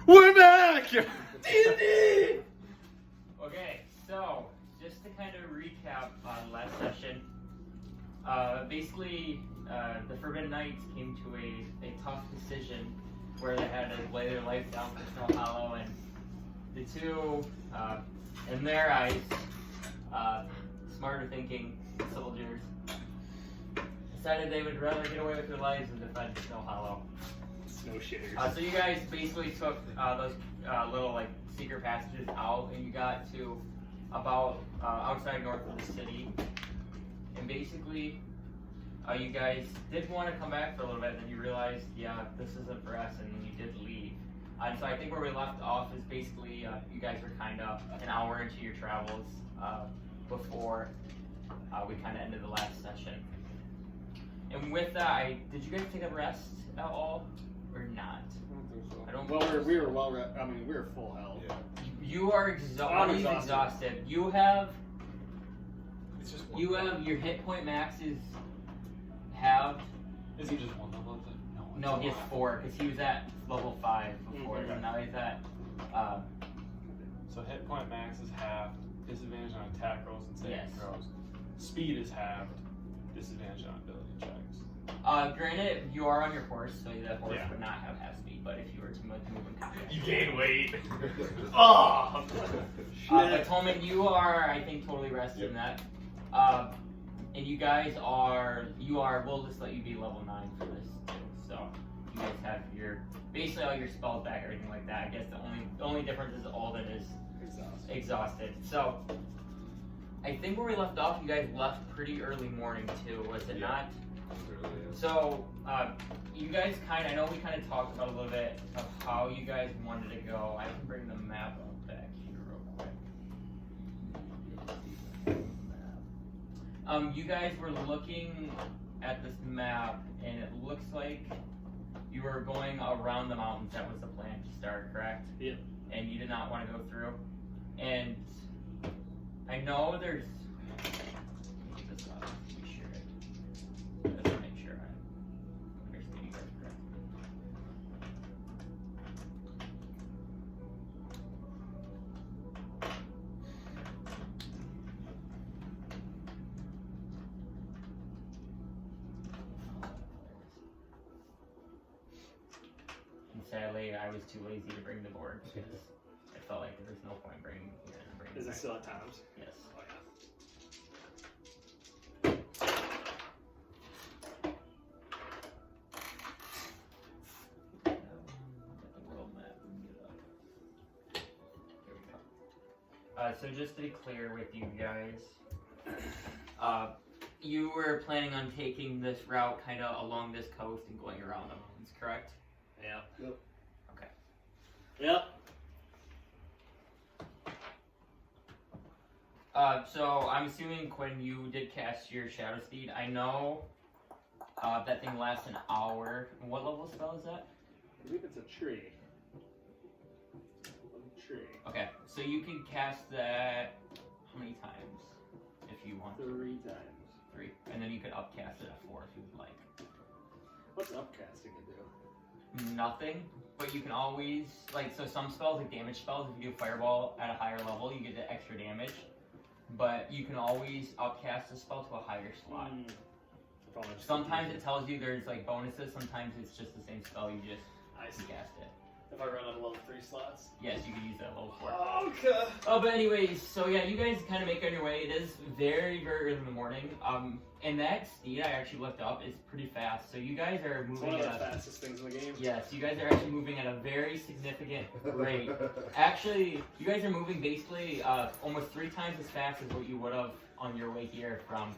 We're back! D&D! Okay, so just to kind of recap on last session, basically the Forbidden Knights came to a tough decision where they had to lay their life down for Snowhollow, and the two, in their eyes, smarter thinking soldiers decided they would rather get away with their lives than defend Snowhollow. Snow shitters. So you guys basically took those little like secret passages out, and you got to about outside north of the city, and basically you guys did want to come back for a little bit, and then you realized, yeah, this isn't for us, and then you did leave. And so I think where we left off is basically you guys were kind of an hour into your travels before we kind of ended the last session. And with that, did you guys take a rest at all, or not? I don't think so. We were well. I mean, we were full health. Yeah. You are exhausted. You have. It's just You have your hit point max is halved. Is he just one level? No, he has 4 because he was at level 5 before, and now he's at. So hit point max is halved. Disadvantage on attack rolls and saving Yes. throws. Speed is halved. Disadvantage on ability checks. Granted, you are on your horse, so the horse would not have half speed. But if you were to move in combat, You gain weight. Oh. but Tomen, you are, I think, totally rested in that. And you guys are. We'll just let you be level 9 for this too. So you guys have basically all your spells back, everything like that. I guess the only difference is Alden is exhausted. So I think where we left off, you guys left pretty early morning too, was it not? So you guys I know we kind of talked about a little bit of how you guys wanted to go. I can bring the map up back here real quick. You guys were looking at this map, and it looks like you were going around the mountains. That was the plan to start, correct? Yep. And you did not want to go through. And I know there's. Let me get this up to be sure. Let's make sure I understand you guys correctly. And sadly, I was too lazy to bring the board because I felt like there was no point bringing Is it back. still at times? Yes. Oh yeah. The world map. Here we go. So just to be clear with you guys, you were planning on taking this route kind of along this coast and going around the mountains, correct? Yep. Yep. Okay. Yep. So I'm assuming Quinn, you did cast your Shadow Steed. I know that thing lasts an hour. What level spell is that? I believe it's a tree. Okay, so you can cast that how many times if you want? 3 times. 3, and then you could upcast it at 4 if you would like. What's upcasting to do? Nothing, but you can always so some spells like damage spells. If you do Fireball at a higher level, you get the extra damage. But you can always upcast a spell to a higher slot. Sometimes it tells you there's like bonuses. Sometimes it's just the same spell. You just cast it. If I run out of level 3 slots? Yes, you can use that level 4. Okay. Oh, but anyways, so yeah, you guys kind of make on your way. It is very, very early in the morning. And that steed I actually looked up is pretty fast. So you guys are moving it's one of the fastest things in the game. Yes, you guys are actually moving at a very significant rate. Actually, you guys are moving basically almost 3 times as fast as what you would have on your way here from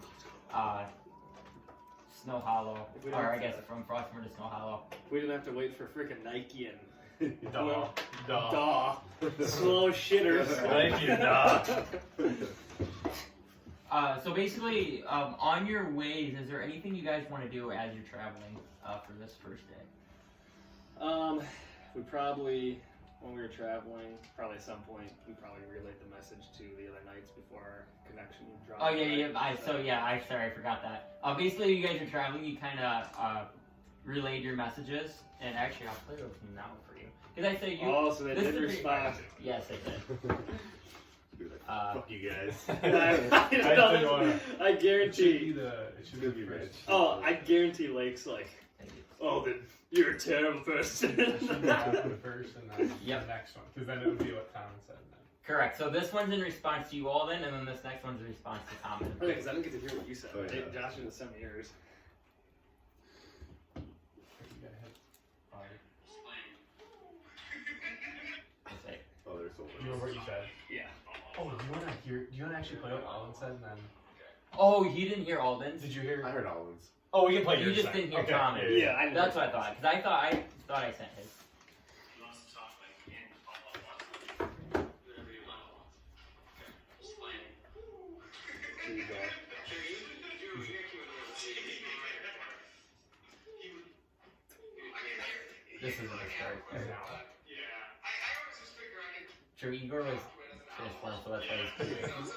Snowhollow, or I guess from Frostmoor to Snowhollow. We didn't have to wait for freaking Nike and Duh. slow shitters. Thank you, duh. So basically, on your ways, is there anything you guys want to do as you're traveling for this first day? We probably, when we were traveling, probably at some point, we probably relayed the message to the other knights before our connection dropped. Oh yeah. Sorry, I forgot that. Basically, you guys are traveling. You kind of relayed your messages, and actually I'll play those now for you. Because I say you. Oh, so they this did is the- respond. Yes, I did. Fuck you guys. I guarantee. It should be Rich. Oh, I guarantee Lake's like, Alden, you're a terrible person. It should happen first and then Yep. the next one. Because then it would be what Tom said then. Correct. So this one's in response to you, Alden, and then this next one's in response to Tomen. Okay, because I didn't get to hear what you said. Oh, yeah. Josh didn't send me yours. You gotta hit fire. Let's say. Oh, there's so Do you remember what you said? Yeah. Oh, do you wanna actually play what Alden said and then? Oh, you didn't hear Alden's? Did you hear? I heard Alden's. Oh, we can play You yours just then. didn't hear Okay. Tomen. Yeah, I know. That's what I thought. Because I thought I sent his. Here you go. This isn't a start. No. True, Igor was finished one, so that's why he's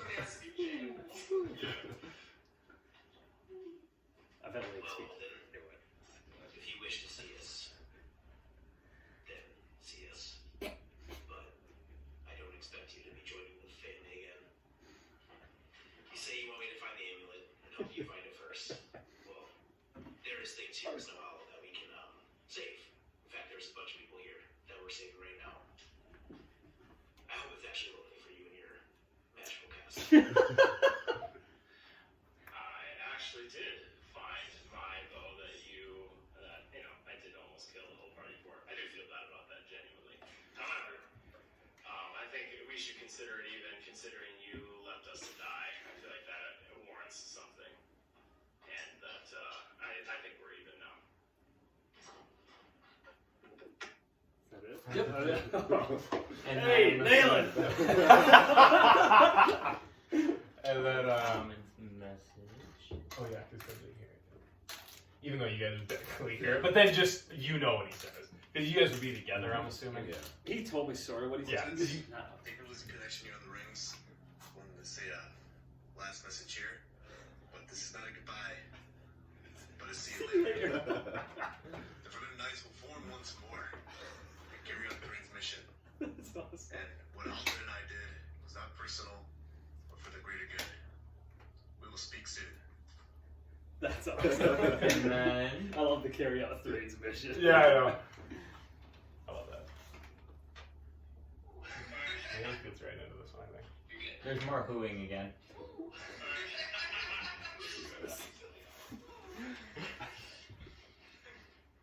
I've had Lake speak. If you wish to see us, then see us. But I don't expect you to be joining the family again. You say you want me to find the amulet and help you find it first. Well, there is things here in Snowhollow that we can save. In fact, there's a bunch of people here that we're saving right now. I hope it's actually working for you and your magical cast. I actually did find my bow that I did almost kill the whole party for. I do feel bad about that, genuinely. However, I think we should consider it even, considering you left us to die. I feel like that warrants something. And that, I think we're even now. Is that it? Yep. And Hey, then- nail it! And then, Tomen's message. oh yeah, because they hear it. Even though you guys technically hear it, but then just you know what he says. Because you guys would be together, I'm assuming. Yeah. He told me sort of what he Yeah. said. Did you- No. Think we're losing connection here on the rings. Wanted to say a last message here, but this is not a goodbye. But a see you later. The Forbidden Knights will form once more and carry out Thrane's mission. That's awesome. And what Alden and I did was not personal, but for the greater good. We will speak soon. That's awesome. And then. I love the carry out Thrane's mission. Yeah, I know. I love that. Yeah, he gets right into this one, I think. There's more hooing again.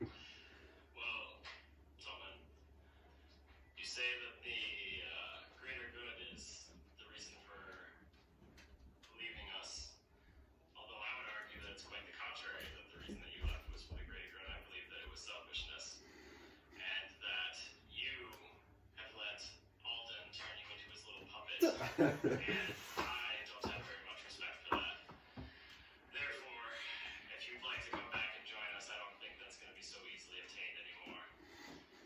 Well, Tomen, you say that the greater good is the reason for leaving us. Although I would argue that it's quite the contrary, that the reason that you left was for the greater good. I believe that it was selfishness. And that you have let Alden turn you into his little puppet. And I don't have very much respect for that. Therefore, if you'd like to come back and join us, I don't think that's going to be so easily obtained anymore.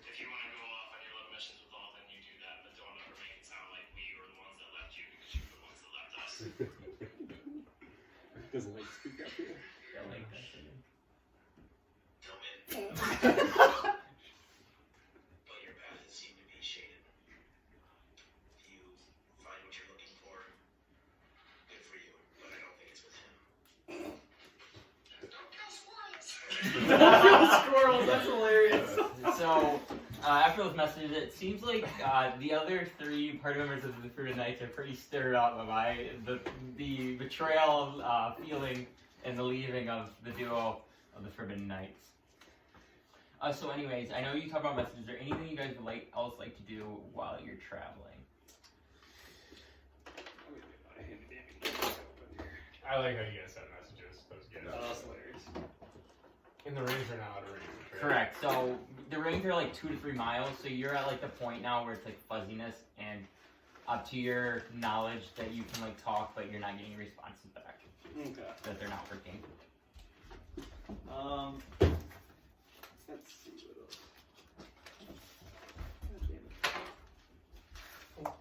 If you want to go off on your little missions with Alden, you do that, but don't ever make it sound like we were the ones that left you, because you were the ones that left us. Does Lake speak up here? I like that shit. Tomen. But your paths seem to be shaded. If you find what you're looking for, good for you. But I don't think it's with him. Don't kill squirrels! Squirrels, that's hilarious. So, after those messages, it seems like the other three party members of the Forbidden Knights are pretty stirred up by the betrayal feeling and the leaving of the duo of the Forbidden Knights. So anyways, I know you talked about messages. Is there anything you guys would else like to do while you're traveling? I like how you guys send messages. That was good. Oh, that's hilarious. And the rings are now out of range. Right? Correct. So the rings are like 2 to 3 miles. So you're at like the point now where it's like fuzziness and up to your knowledge that you can like talk, but you're not getting responses back. Okay. That they're not working. Let's see what else. God damn it.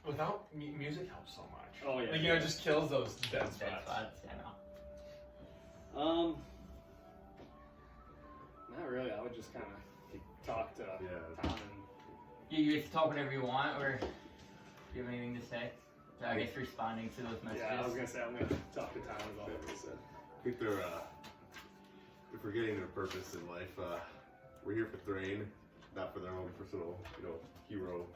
Without music helps so much. Oh, yeah. Like, you know, it just kills those dead Dead spots. spots, I know. Not really. I would just kind of talk to Tom and. You guys talk whatever you want, or do you have anything to say? I guess responding to those messages. Yeah, I was gonna say I'm gonna talk to Tom is all I'm gonna say. I think they're forgetting their purpose in life. We're here for Thrane, not for their own personal, hero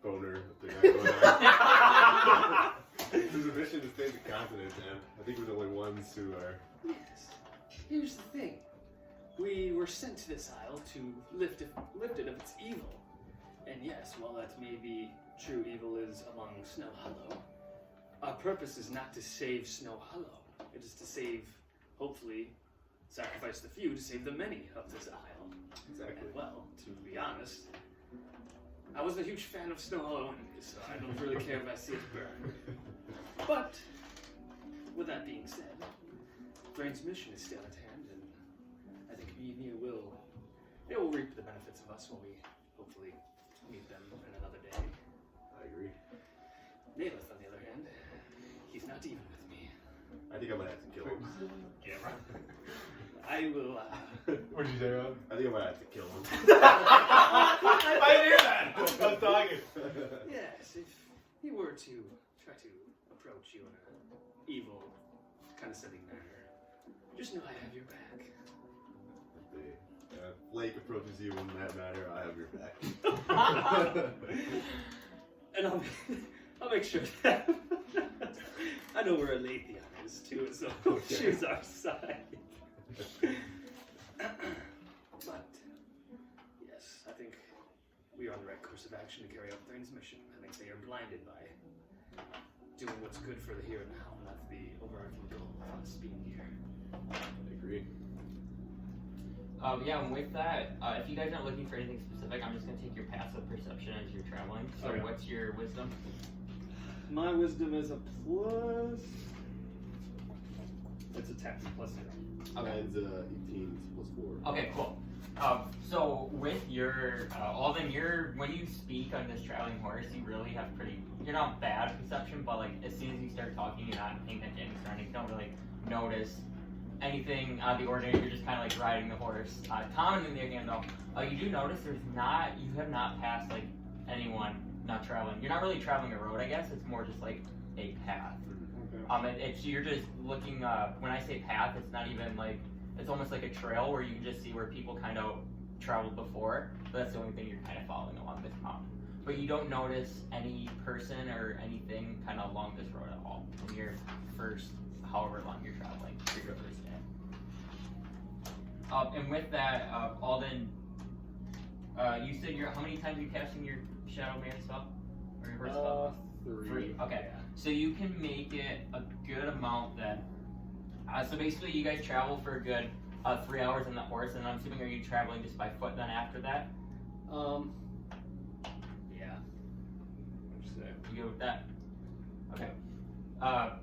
boner that they got going on. There's a mission to save the continent, and I think we're the only ones who are. Yes. Here's the thing. We were sent to this isle to lift it of its evil. And yes, while that may be true, evil is among Snowhollow. Our purpose is not to save Snowhollow. It is to save, hopefully, sacrifice the few to save the many of this isle. Exactly. And well, to be honest, I wasn't a huge fan of Snowhollow anyway, so I don't really care if I see it burn. But, with that being said, Thrane's mission is still at hand, and I think they will reap the benefits of us when we hopefully meet them in another day. I agree. Naelith, on the other hand, he's not even with me. I think I might have to kill him. Yeah, right. I will, What'd you say, Rob? I think I might have to kill him. I knew that! I was talking. yes, if he were to try to approach you in an evil, condescending manner, just know I have your back. If Blake approaches you in that matter, I have your back. And I'll make sure that I know where Aletheon is too, so choose our side. But yes, I think we are on the right course of action to carry out Thrane's mission. I think they are blinded by doing what's good for the here and now, not the overarching goal of us being here. I agree. Yeah, and with that, if you guys aren't looking for anything specific, I'm just going to take your passive perception as you're traveling. So Okay. what's your wisdom? My wisdom is a plus. It's a 10 plus 0. Okay. Mine's 18 plus 4. Okay, cool. So with your, Alden, when you speak on this traveling horse, you really have you're not bad perception, but like as soon as you start talking, you're not paying attention to anything, you don't really notice anything out of the ordinary, you're just kind of like riding the horse. Tom, in the other hand, though, you do notice you have not passed like anyone not traveling. You're not really traveling a road, I guess. It's more just like a path. Okay. You're just looking. When I say path, it's not even like it's almost like a trail where you can just see where people kind of traveled before. But that's the only thing you're kind of following along this mountain. But you don't notice any person or anything kind of along this road at all in your first, however long you're traveling for your first day. And with that, Alden, you said how many times are you casting your Shadow Mirror spell? Or your horse spell? 3. Okay. So you can make it a good amount then. So basically you guys travel for a good 3 hours on the horse, and I'm assuming are you traveling just by foot then after that? Yeah. What'd you say? You good with that? Okay.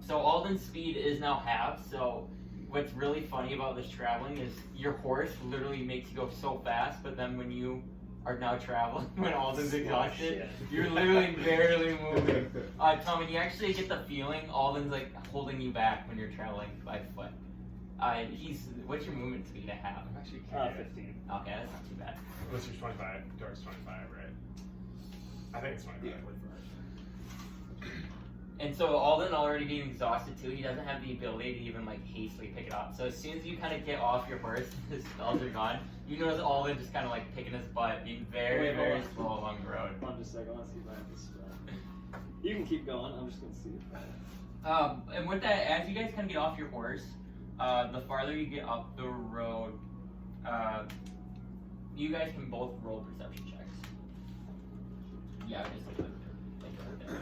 So Alden's speed is now half, so what's really funny about this traveling is your horse literally makes you go so fast, but then when you are now traveling, when Alden's exhausted, you're literally barely moving. Tomen, you actually get the feeling Alden's like holding you back when you're traveling by foot. What's your movement speed at half? I'm actually 15. Okay, that's not too bad. What's your 25? Dark's 25, right? I think it's 25. And so Alden already being exhausted too, he doesn't have the ability to even like hastily pick it up. So as soon as you kind of get off your horse, his spells are gone. You notice Alden just kind of like picking his butt, being very, very slow along the road. Hold on just a second. I want to see if I have this spell. You can keep going. I'm just going to see if And with that, as you guys kind of get off your horse, the farther you get up the road, you guys can both roll perception checks. Yeah, just like right there.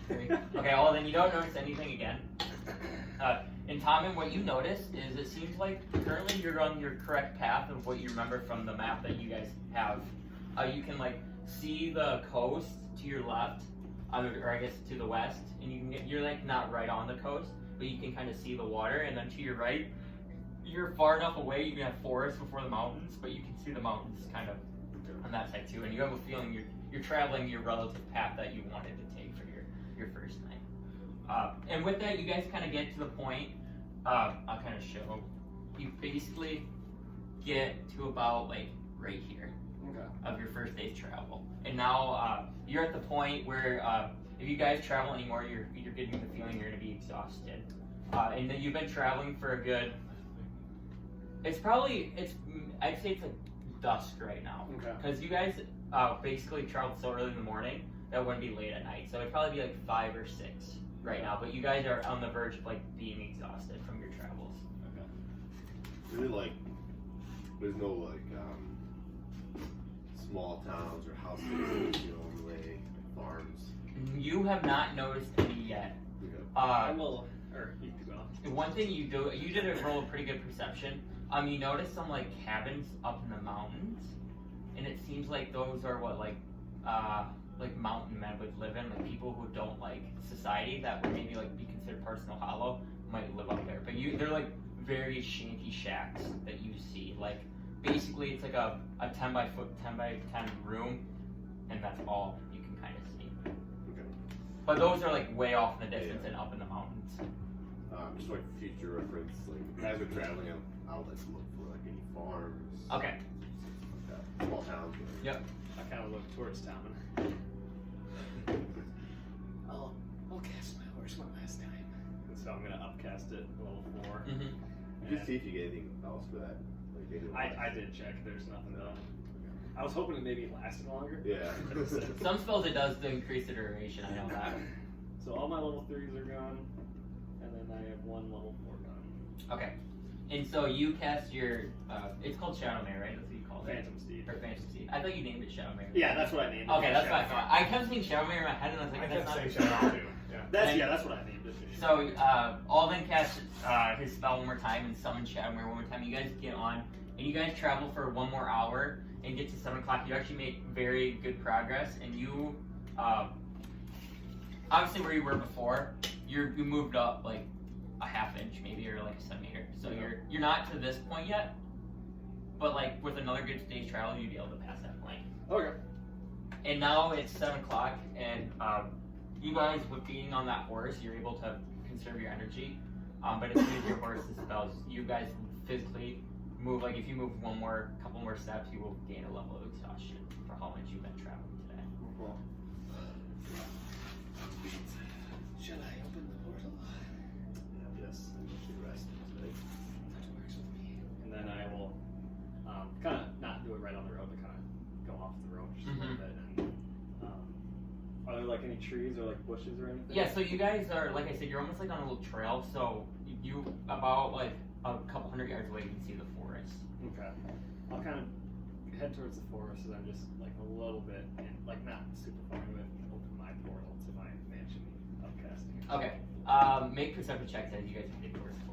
3. Okay, well then you don't notice anything again. And Tomen, what you notice is it seems like currently you're on your correct path of what you remember from the map that you guys have. You can like see the coast to your left, or I guess to the west, and you're like not right on the coast, but you can kind of see the water. And then to your right, you're far enough away you can have forest before the mountains, but you can see the mountains kind of on that side too. And you have a feeling you're traveling your relative path that you wanted to take for your first night. And with that, you guys kind of get to the point. I'll kind of show. You basically get to about like right here of your first day's travel, and now you're at the point where if you guys travel anymore, you're getting the feeling you're going to be exhausted, and then you've been traveling for a good. I'd say it's like dusk right now, because you guys basically traveled so early in the morning that wouldn't be late at night, so it'd probably be like 5 or 6 right now. But you guys are on the verge of like being exhausted from your travels. Really, like, there's no like small towns or houses, you know, on the way, farms. You have not noticed any yet. I will, or you can go. One thing you did a roll of pretty good perception. You noticed some like cabins up in the mountains, and it seems like those are what like mountain men would live in, like people who don't like society, that would maybe like be considered personal hollow, might live up there. But they're like very shanty shacks that you see. Like basically it's like a 10 by 10 room, and that's all you can kind of see. Okay. But those are like way off in the distance and up in the mountains. Just like future reference, like as we're traveling, I'll like look for like any farms. Okay. Small towns. Yep. I kind of look towards Tomen. I'll cast my horse one last time. And so I'm gonna upcast it level 4. Just see if you get anything else for that. Like I did check. There's nothing done. I was hoping it maybe lasted longer. Yeah. Some spells it does to increase the duration, I know that. So all my level 3s are gone, and then I have 1 level 4 gone. Okay. And so you cast your, it's called Shadowmare, right? That's what you call it. Phantom Steed. Or Phantom Steed. I thought you named it Shadowmare. Yeah, that's what I named it. Okay, that's what I thought. I kept saying Shadowmare in my head, and I was like, I that's kept not saying Shadow too. Yeah. That's what I named it. So, Alden casts his spell one more time and summons Shadowmare one more time. You guys get on, and you guys travel for 1 more hour and get to 7 o'clock. You actually make very good progress, and you, obviously where you were before, you moved up like a ½ inch maybe, or like a centimeter. So you're not to this point yet, but like with another good day's travel, you'd be able to pass that point. Okay. And now it's 7 o'clock, and you guys, with being on that horse, you're able to conserve your energy. But as soon as your horse dispels, you guys physically move. Like if you move couple more steps, you will gain a level of exhaustion for how much you've been traveling today. Cool. Shall I open the portal? Yes. I should rest today. That works with me. And then I will kind of not do it right on the road, but kind of go off the road just a little bit. And are there like any trees or like bushes or anything? Yeah, so you guys are, like I said, you're almost like on a little trail. So you about like a couple 100 yards away, you can see the forest. Okay. I'll kind of head towards the forest and then just like a little bit, and like not super far away, open my portal to my mansion upcasting. Okay. Make perception checks as you guys head towards the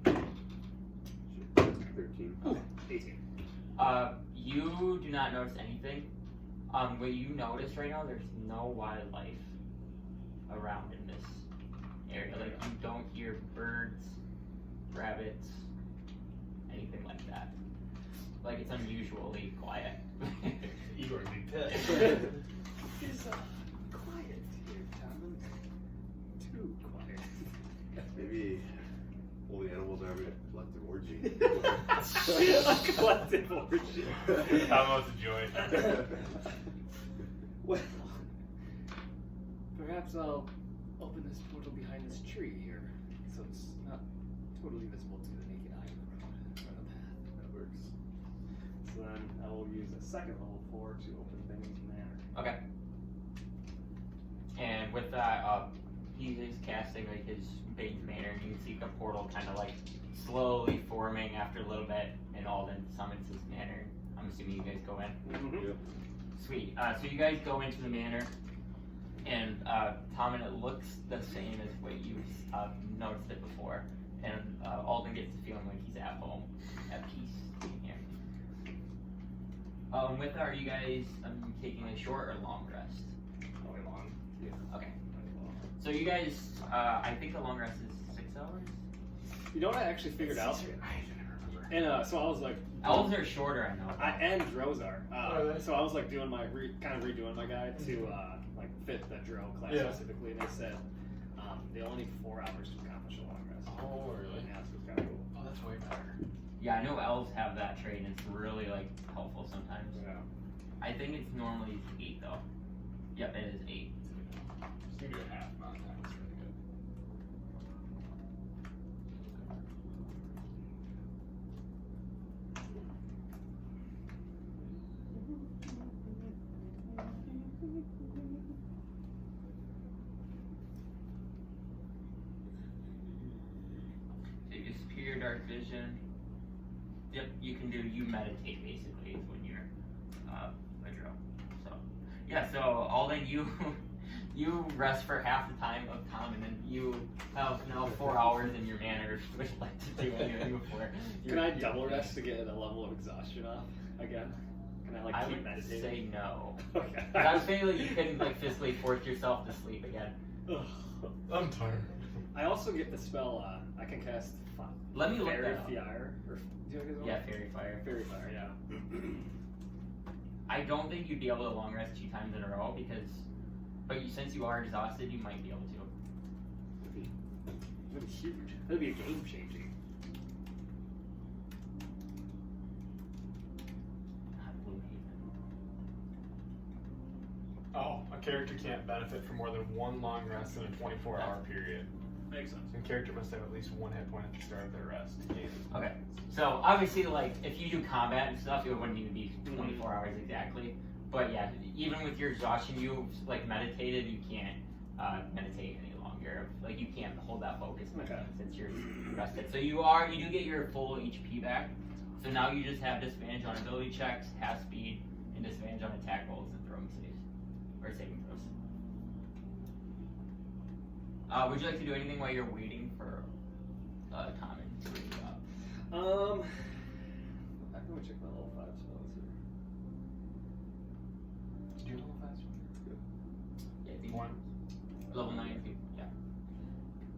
forest. 13. Okay. 18. You do not notice anything. What you notice right now, there's no wildlife around in this area. Like you don't hear birds, rabbits, anything like that. Like it's unusually quiet. Igor would be pissed. It's quiet here, Tomen. Too quiet. Maybe all the animals are having a collective orgy. A collective orgy. Tom wants to join. Well, perhaps I'll open this portal behind this tree here, so it's not totally visible to the naked eye from the path. That works. So then I will use a second level 4 to open Benny's Manor. Okay. And with that, he is casting like his Bane's Manor, and you can see the portal kind of like slowly forming after a little bit, and Alden summons his manor. I'm assuming you guys go in. Mm-hmm. Yep. Sweet. So you guys go into the manor, and Tomen, it looks the same as what you've noticed it before, and Alden gets the feeling like he's at home, at peace in here. With that, are you guys taking a short or long rest? Probably long. Yeah. Okay. So you guys, I think the long rest is 6 hours? You know what I actually figured out? And so I was like, Elves are shorter, I know. and Drows are. So I was like doing my kind of redoing my guide to like fit the Drow class Yeah. specifically, and they said they only need 4 hours to accomplish a long rest. Oh, really? Yeah, so it's kind of cool. Oh, that's way better. Yeah, I know elves have that trait, and it's really like helpful sometimes. Yeah. I think it's normally 8 though. Yep, it is 8. Just give you a half amount of time. It's really good. So you disappear, dark vision. Yep, you meditate basically is when you're a drill. So yeah, so Alden, you rest for half the time of Tom, and then you have now 4 hours in your manor, which like to do anything before. Can I double rest to get a level of exhaustion off again? Can I like I keep would meditating? say no. Okay. I was saying that you couldn't like physically force yourself to sleep again. I'm tired. I also get the spell. I can cast. Let me look Fairy that up. Fire. Or, do you like Yeah, Fairy Fire. Fairy Fire. Yeah. I don't think you'd be able to long rest 2 times in a row but since you are exhausted, you might be able to. That'd be huge. That'd be a game changing. Oh, a character can't benefit from more than 1 long rest in a 24-hour period. Makes sense. So a character must have at least 1 hit point at the start of their rest. Okay, so obviously, like, if you do combat and stuff, it wouldn't even be 24 hours exactly. But yeah, even with your exhaustion, you like meditated, you can't meditate any longer. Like, you can't hold that focus since you're rested. So you do get your full HP back. So now you just have disadvantage on ability checks, half speed, and disadvantage on attack rolls and throwing saves or saving throws. Would you like to do anything while you're waiting for Tomen to wake you up? I'm gonna check my level 5 spells here. Do you level 5 spell? Yeah, I think 1. level 9, I think, yeah.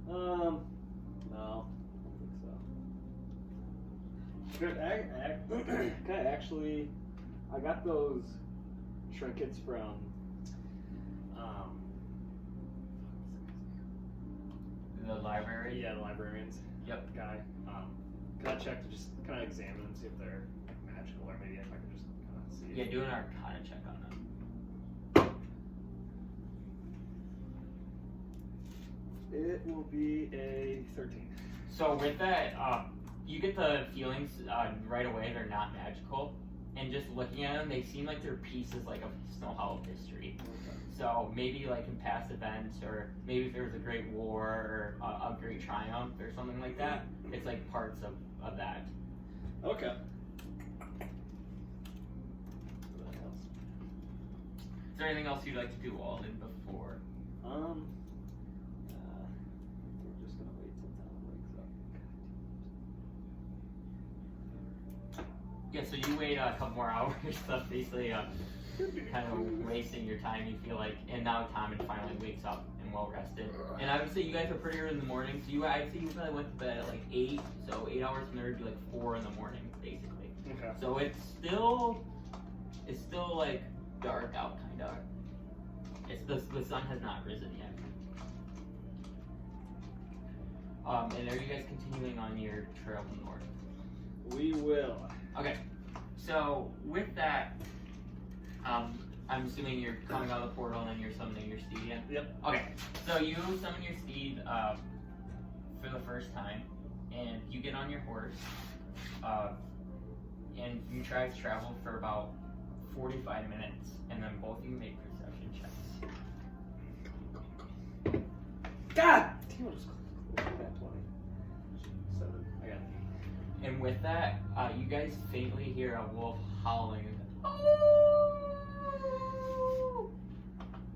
No, I don't think so. Can I actually? I got those trinkets from. The library? Yeah, the librarians. Yep. Guy. Can I check to just kind of examine them, see if they're like, magical, or maybe if I can just kind of see? Yeah, do an Arcana check on them. It will be a 13. So with that, you get the feelings right away they're not magical, and just looking at them, they seem like they're pieces like of Snowhollow history. So maybe like in past events, or maybe if there was a great war or a great triumph or something like that, it's like parts of that. Okay. Is there anything else you'd like to do, Alden, before? We're just gonna wait till Tom wakes up. Yeah, so you wait a couple more hours, so basically kind of wasting your time, you feel like, and now Tomen finally wakes up and well rested. And I would say you guys are pretty early in the morning, so I'd say you probably went to bed at like 8, so 8 hours from there would be like 4 in the morning, basically. Okay. So it's still like dark out, kind of. It's the sun has not risen yet. And are you guys continuing on your trail north? We will. Okay, so with that, I'm assuming you're coming out of the portal and then you're summoning your steed again? Yep. Okay, so you summon your steed for the first time, and you get on your horse, and you try to travel for about 45 minutes, and then both of you make perception checks. God! Damn, I just that 20. 7. I got 8. And with that, you guys faintly hear a wolf howling.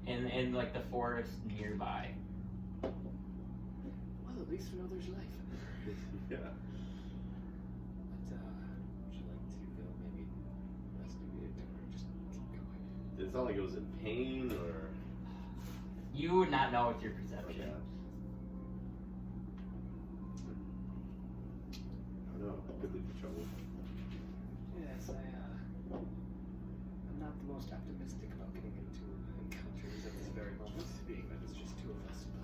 In like the forest nearby. Well, at least we know there's life. Yeah. But, would you like to go maybe investigate or just keep going? Did it sound like it was in pain or? You would not know with your perception. Okay. I don't know. Could lead to trouble. Yes, I'm not the most optimistic about getting into encounters at this very moment, being that it's just 2 of us, but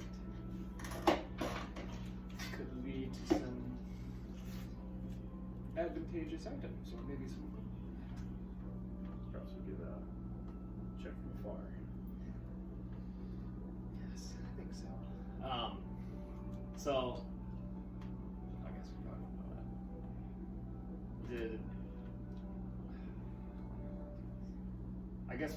advantageous items, or maybe some. Perhaps we could check from afar. Yes, I think so. So I guess we probably don't know that. I guess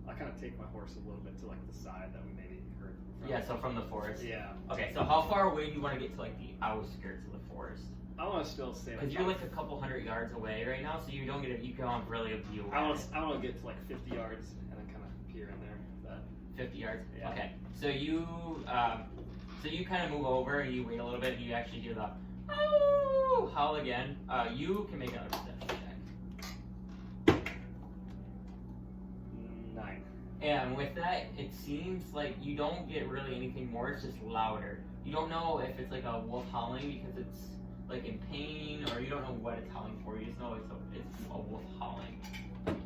I kind of take my horse a little bit to like the side that we maybe heard from. Yeah, so from the forest. Yeah. Okay, so how far away do you want to get to like the outskirts of the forest? I want to still stay. Because you're like a couple hundred yards away right now, so you don't get you can't really a view. I want to get to like 50 yards and then kind of peer in there. That 50 yards. Yeah. Okay, so you kind of move over and you wait a little bit and you actually hear the oh howl again. You can make another perception check. 9. And with that, it seems like you don't get really anything more. It's just louder. You don't know if it's like a wolf howling because it's like in pain, or you don't know what it's howling for. You just know it's a wolf howling,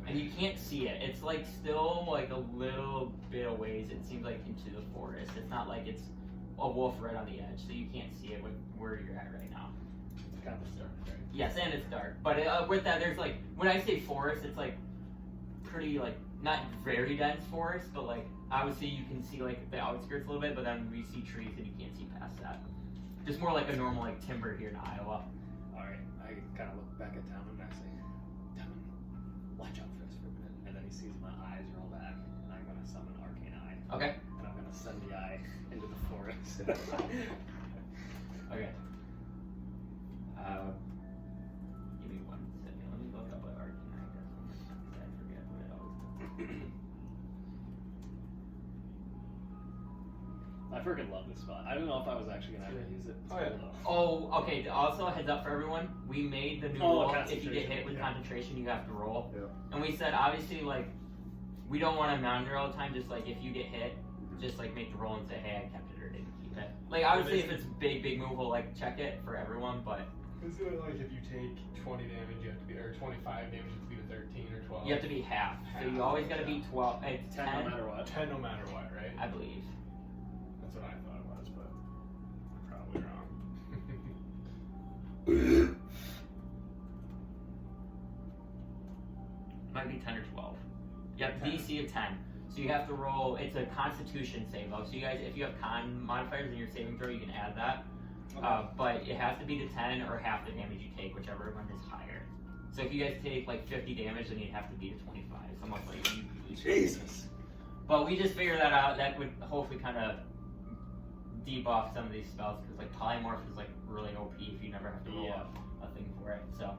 and you can't see it. It's like still like a little bit of ways. It seems like into the forest. It's not like it's a wolf right on the edge, so you can't see it with where you're at right now. It's kind of dark, right? Yes, and it's dark. But with that, there's like when I say forest, it's like pretty like not very dense forest, but like obviously you can see like the outskirts a little bit, but then we see trees and you can't see past that. Just more like a normal like timber here in Iowa. Alright, I kind of look back at Tomen and I say, Tomen, watch out for us for a minute. And then he sees my eyes roll back, and I'm going to summon Arcane Eye. Okay. And I'm going to send the eye into the forest. Okay. Give me 1 second. Let me look up what Arcane Eye does. I forget what it always does. I freaking love this spot. I don't know if I was actually going to ever use it. It's Oh, yeah. cool, though. Oh, okay. Also, heads up for everyone. We made the new Oh, rule. If you get hit concentration, with yeah. concentration, you have to roll. Yeah. And we said obviously like we don't want to mounder all the time. Just like if you get hit, just like make the roll and say, hey, I kept it or didn't keep it. Like obviously, if it's big move, we'll like check it for everyone. But Is it like if you take 20 damage, you have to be, or 25 damage, you have to be to 13 or 12? you have to be half. So you always got to be 12. It's 10 no matter what. 10 no matter what, right? I believe. That's what I thought it was, but I'm probably wrong. Might be 10 or 12. Yep, DC of 10. So you have to roll. It's a Constitution save though. So you guys, if you have con modifiers in your saving throw, you can add that. But it has to be to 10 or half the damage you take, whichever one is higher. So if you guys take like 50 damage, then you'd have to be to 25. So most likely you lose. Jesus. But we just figured that out. That would hopefully kind of debuff some of these spells because like polymorph is like really OP if you never have to roll a thing for it. So.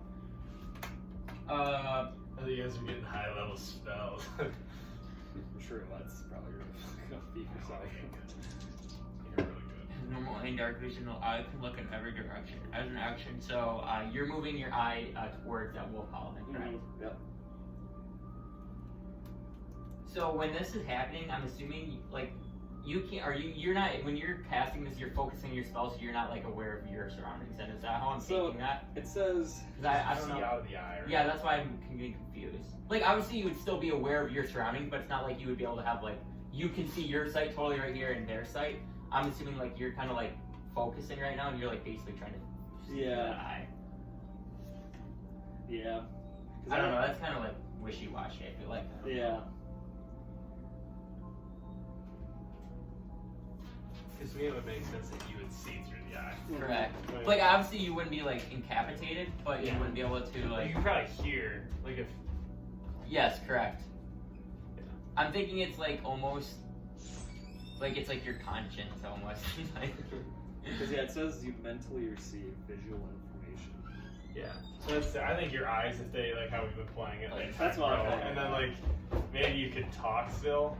I think you guys are getting high level spells. True, that's probably really fucking OP for something. You're really good. Normal and dark vision, I can look in every direction as an action. So you're moving your eye towards that wolf howling, right? Yep. So when this is happening, I'm assuming like you can't. You're not when you're casting this. You're focusing your spell, so you're not like aware of your surroundings. And is that how I'm taking that? It says. Because I don't See know. out of the eye, right? Yeah, that's why I'm getting confused. Like obviously you would still be aware of your surroundings, but it's not like you would be able to have like you can see your sight totally right here and their sight. I'm assuming like you're kind of like focusing right now, and you're like basically trying to see that eye. Yeah. I don't know. That's kind of like wishy-washy. I feel like. Yeah. Because to me it would make sense that you would see through the eye. Correct. Right. Like obviously you wouldn't be like incapacitated, but you Yeah. wouldn't be able to Like, like. you can probably hear, like if... Yes, correct. Yeah. I'm thinking it's like almost like it's like your conscience almost. Like, Because yeah, it says you mentally receive visual information. Yeah. So that's, I think your eyes, if they, like how we've been playing it, like, That's what I'm grow, thinking. and then like, maybe you could talk still,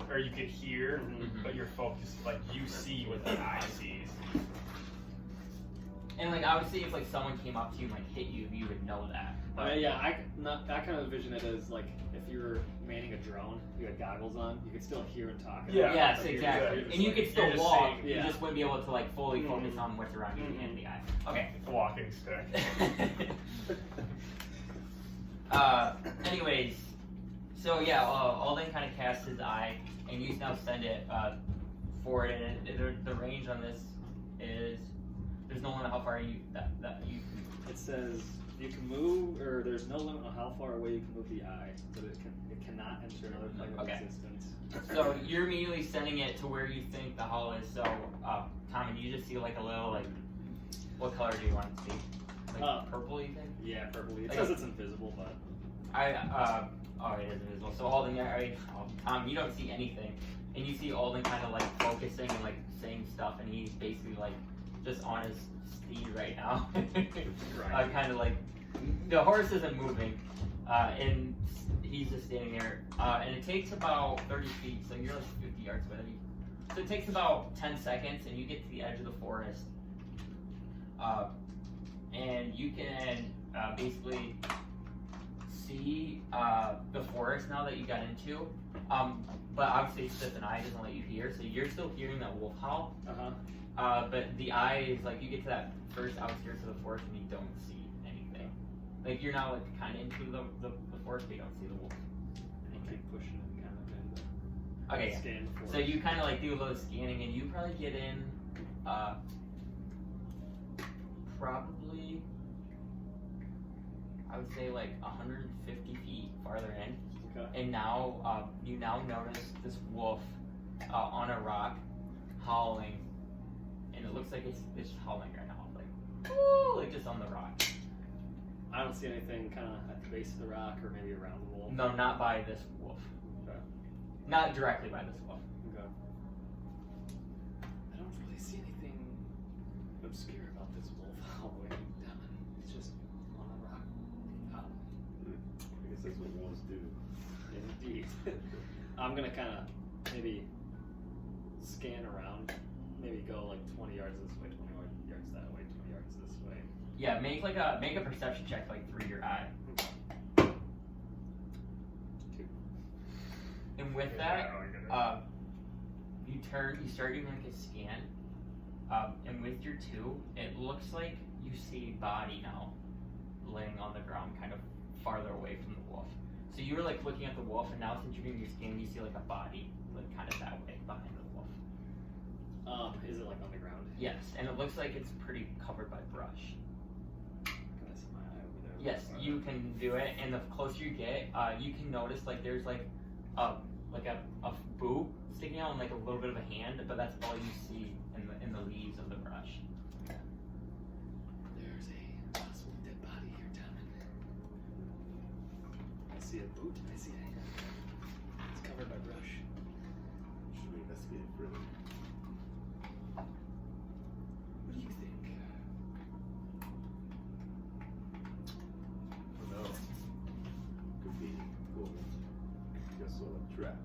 or you could hear, Mhm. but you're focused, like you see what the eye sees. and like obviously if like someone came up to you and like hit you, you would know that. But Yeah, I kind of envision it as like if you were manning a drone, you had goggles on, you could still hear and talk. Yeah. Yes, But you're exactly. just And you like- could still you're just walk. saying- You yeah. just wouldn't be able to like fully focus Mhm. on what's around you and the eye. Okay. Walking stick. Anyways, so yeah, Alden kind of casts his eye, and you now send it forward, and the range on this is there's no limit how far you that you. It says You can move, or there's no limit on how far away you can move the eye, but it cannot enter another plane of Okay. existence. So you're immediately sending it to where you think the hull is. So, Tom, and you just see like a little like, what color do you want to see? Like purple, you think? Yeah, purple. It Okay. says it's invisible, but Oh, it is invisible. So Alden, Tom, you don't see anything, and you see Alden kind of like focusing and like saying stuff, and he's basically like just on his steed right now. Right. Kind of like the horse isn't moving, and he's just standing there. And it takes about 30 feet, so you're like 50 yards away. So it takes about 10 seconds, and you get to the edge of the forest, and you can basically see the forest now that you got into, but obviously it's just an eye doesn't let you hear, so you're still hearing that wolf howl. But the eye is like you get to that first outskirts of the forest and you don't see anything. Like you're now like kind of into the forest, but you don't see the wolf. you keep pushing it kind of in. Okay, yeah. Scan the forest. So you kind of like do a little scanning, and you probably get in, probably, I would say like 150 feet farther in. Okay. And now, you now notice this wolf on a rock howling, and it looks like it's howling right now, like, woo, like just on the rock. I don't see anything kind of at the base of the rock or maybe around the wolf. No, not by this wolf. Okay. Not directly by this wolf. Okay. I don't really see anything obscure about this wolf howling down. It's just on a rock howling. I guess that's what wolves do. Indeed. I'm gonna kind of maybe scan around. Maybe go like 20 yards this way, 20 yards that way, 20 yards this way. Yeah, make a perception check like through your eye. 2. And with that, you start doing like a scan, and with your 2, it looks like you see a body now laying on the ground, kind of farther away from the wolf. So you were like looking at the wolf, and now since you're doing your scan, you see like a body, like kind of that way behind the wolf. Is it like on the ground? Yes, and it looks like it's pretty covered by brush. Can I see my eye over there? Yes, you can do it, and the closer you get, you can notice like there's like a boot sticking out and like a little bit of a hand, but that's all you see in the leaves of the brush. There's a possible dead body here, Tomen. I see a boot. I see a hand. It's covered by brush. Should we investigate it further? What do you think? Oh no. Could be gold. Guess what? A trap.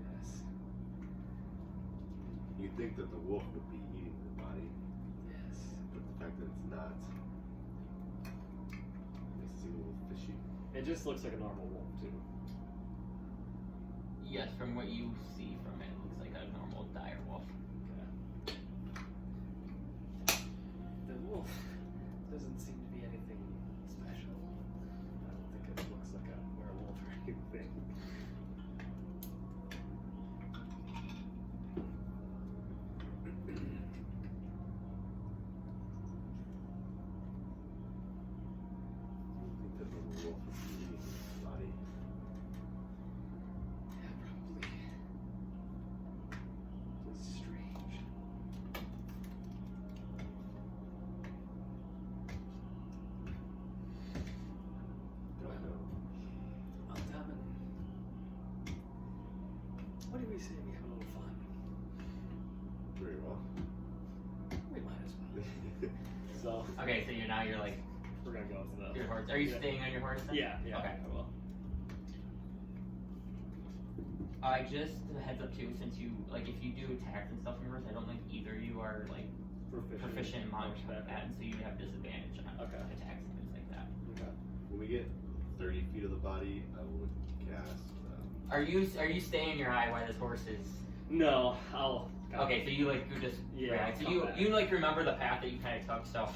Yes. You'd think that the wolf would be eating the body, Yes. but the fact that it's not makes it seem a little fishy. It just looks like a normal wolf too. Yes, from what you see from it, it looks like a normal dire wolf. Okay. The wolf doesn't seem to be anything special. I don't think it looks like a werewolf or anything. You think that the wolf would be eating the body? Yeah, probably. It's strange. Don't know. Well, Tomen, what do we say we have a little fun? Very well. We might as well. So Okay, so you're like we're gonna go to the. your horse. Are you Yeah. staying on your horse then? Yeah. Okay. I will. Just a heads up too, since you like if you do attacks and stuff on your horse, I don't think either of you are like proficient in mount combat, and so you have disadvantage on Okay. attacks and things like that. Okay. When we get 30 feet of the body, I would cast. Are you staying in your eye while this horse is? No, I'll. Okay, so you like you just Yeah, react. So come you back. you like remember the path that you kind of took. So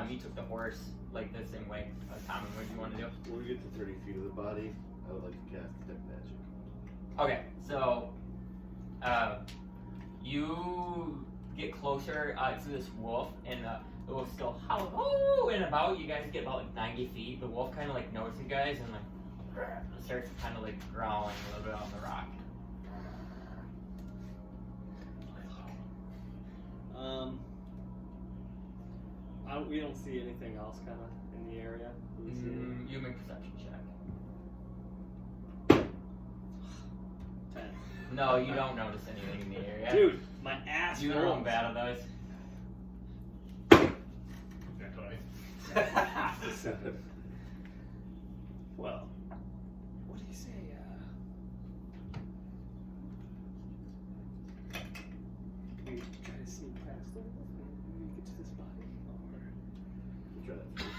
you took the horse like the same way. Tom, what do you want to do? When we get to 30 feet of the body, I would like to cast Detect Magic. Okay, so you get closer to this wolf, and The wolf's still howling. Oh, and about you guys get about like 90 feet. The wolf kind of like notices you guys and like starts kind of like growling a little bit on the rock. We don't see anything else kind of in the area. Do we see You make a perception check. 10. No, you don't notice anything in the area. Dude, my ass. You were wrong bad on those. Well, what do you say? We try to sneak past them and we get to this body, or Try that first.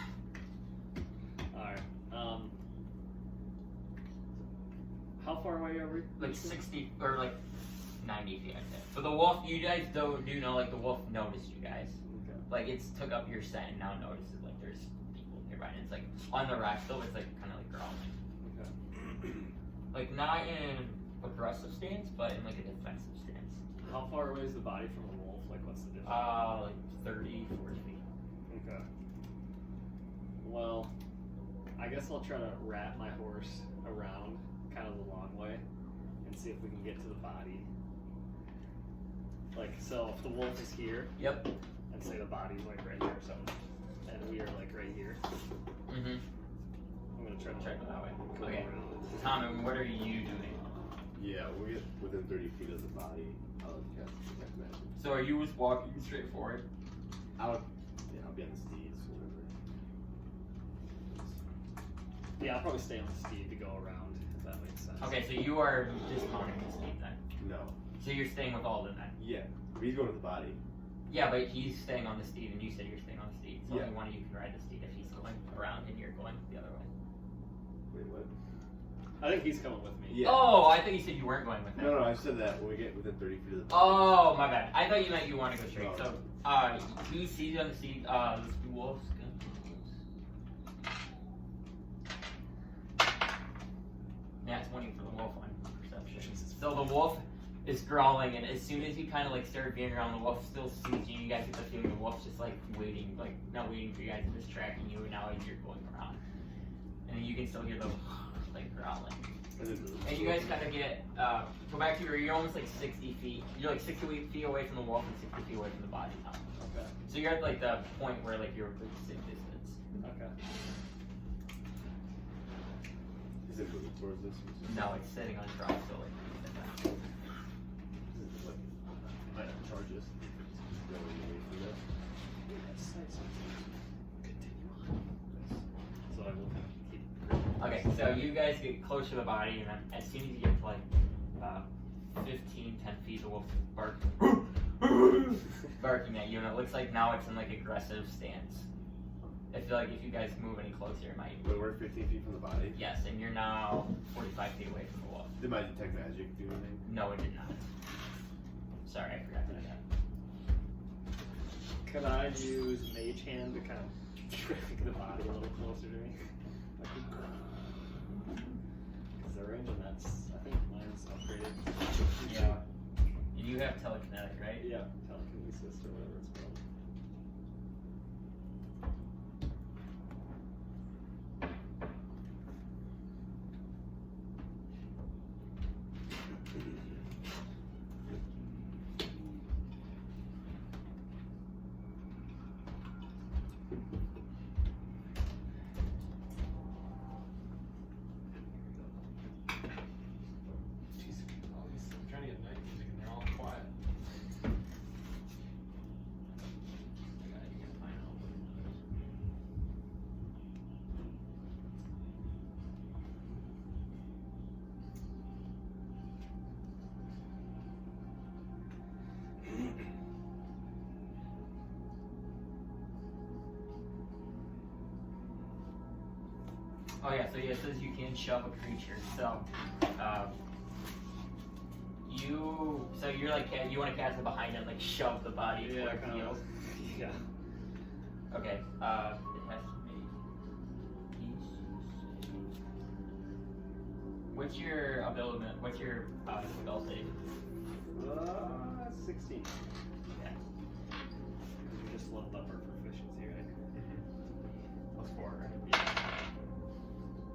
all right. How far away are we? Like 60 or like 90 feet, I'd say. But the wolf, you guys do know, like the wolf noticed you guys. Okay. Like it's took up your scent and now notices like there's people nearby. And it's like on the rock still, it's like kind of like growling. Okay. Like not in aggressive stance, but in like a defensive stance. How far away is the body from the wolf? Like, what's the difference? Like 30, 40 feet. Okay. Well, I guess I'll try to wrap my horse around kind of the long way and see if we can get to the body. Like, so if the wolf is here, Yep. and say the body's like right here or something, and we are like right here, Mm-hmm. I'm gonna try to Check it that way. go Okay. around. Tom, what are you doing? Yeah, when we get within 30 feet of the body, I'll cast Detect Magic. So are you just walking straight forward? I'll be on the steeds, whatever. Yeah, I'll probably stay on the steed to go around, if that makes sense. Okay, so you are dismounting the steed then. No. So you're staying with Alden then. Yeah. He's going to the body. Yeah, but he's staying on the steed, and you said you're staying on the steed. So Yeah. only one of you can ride the steed if he's going around and you're going the other way. Wait, what? I think he's coming with me. Yeah. Oh, I thought you said you weren't going with him. No, I said that when we get within 30 feet of the body. Oh, my bad. I thought you meant you want to go straight. No. So, he sees you on the steed. This wolf's yeah, it's waiting for the wolf on perception. So the wolf is growling, and as soon as you kind of like start being around, the wolf still sees you. You guys get the feeling the wolf's just like waiting, like not waiting for you guys, just tracking you. And now as you're going around, and you can still hear the like growling. And you guys kind of get go back to you're almost like 60 feet. You're like 60 feet away from the wolf and 60 feet away from the body now. Okay. So you're at like the point where like you're pretty safe distance. Okay. Is it moving towards this? No, it's sitting on drop still. Like, charges. Going away from that. Continue on. So I will keep. Okay, so you guys get close to the body, and then as soon as you get to like 15, 10 feet, the wolf is barking at you, and it looks like now it's in like aggressive stance. I feel like if you guys move any closer, it might. But we're 15 feet from the body. Yes, and you're now 45 feet away from the wolf. Did my Detect Magic do anything? No, it did not. Sorry, I forgot that. Could I use Mage Hand to kind of drag the body a little closer to me? Because the range on that's, I think mine's upgraded. Yeah. And you have telekinetic, right? Yeah, telekinesis or whatever it's called. Jeez, all these, I'm trying to get night music and they're all quiet. Oh yeah, so yeah, it says you can shove a creature. So, you're like you want to cast it behind it, like shove the body Yeah, towards kind you. of. Yeah. Okay. It has to be. What's your ability? What's your spell save? 16. Okay. You just leveled up our proficiency.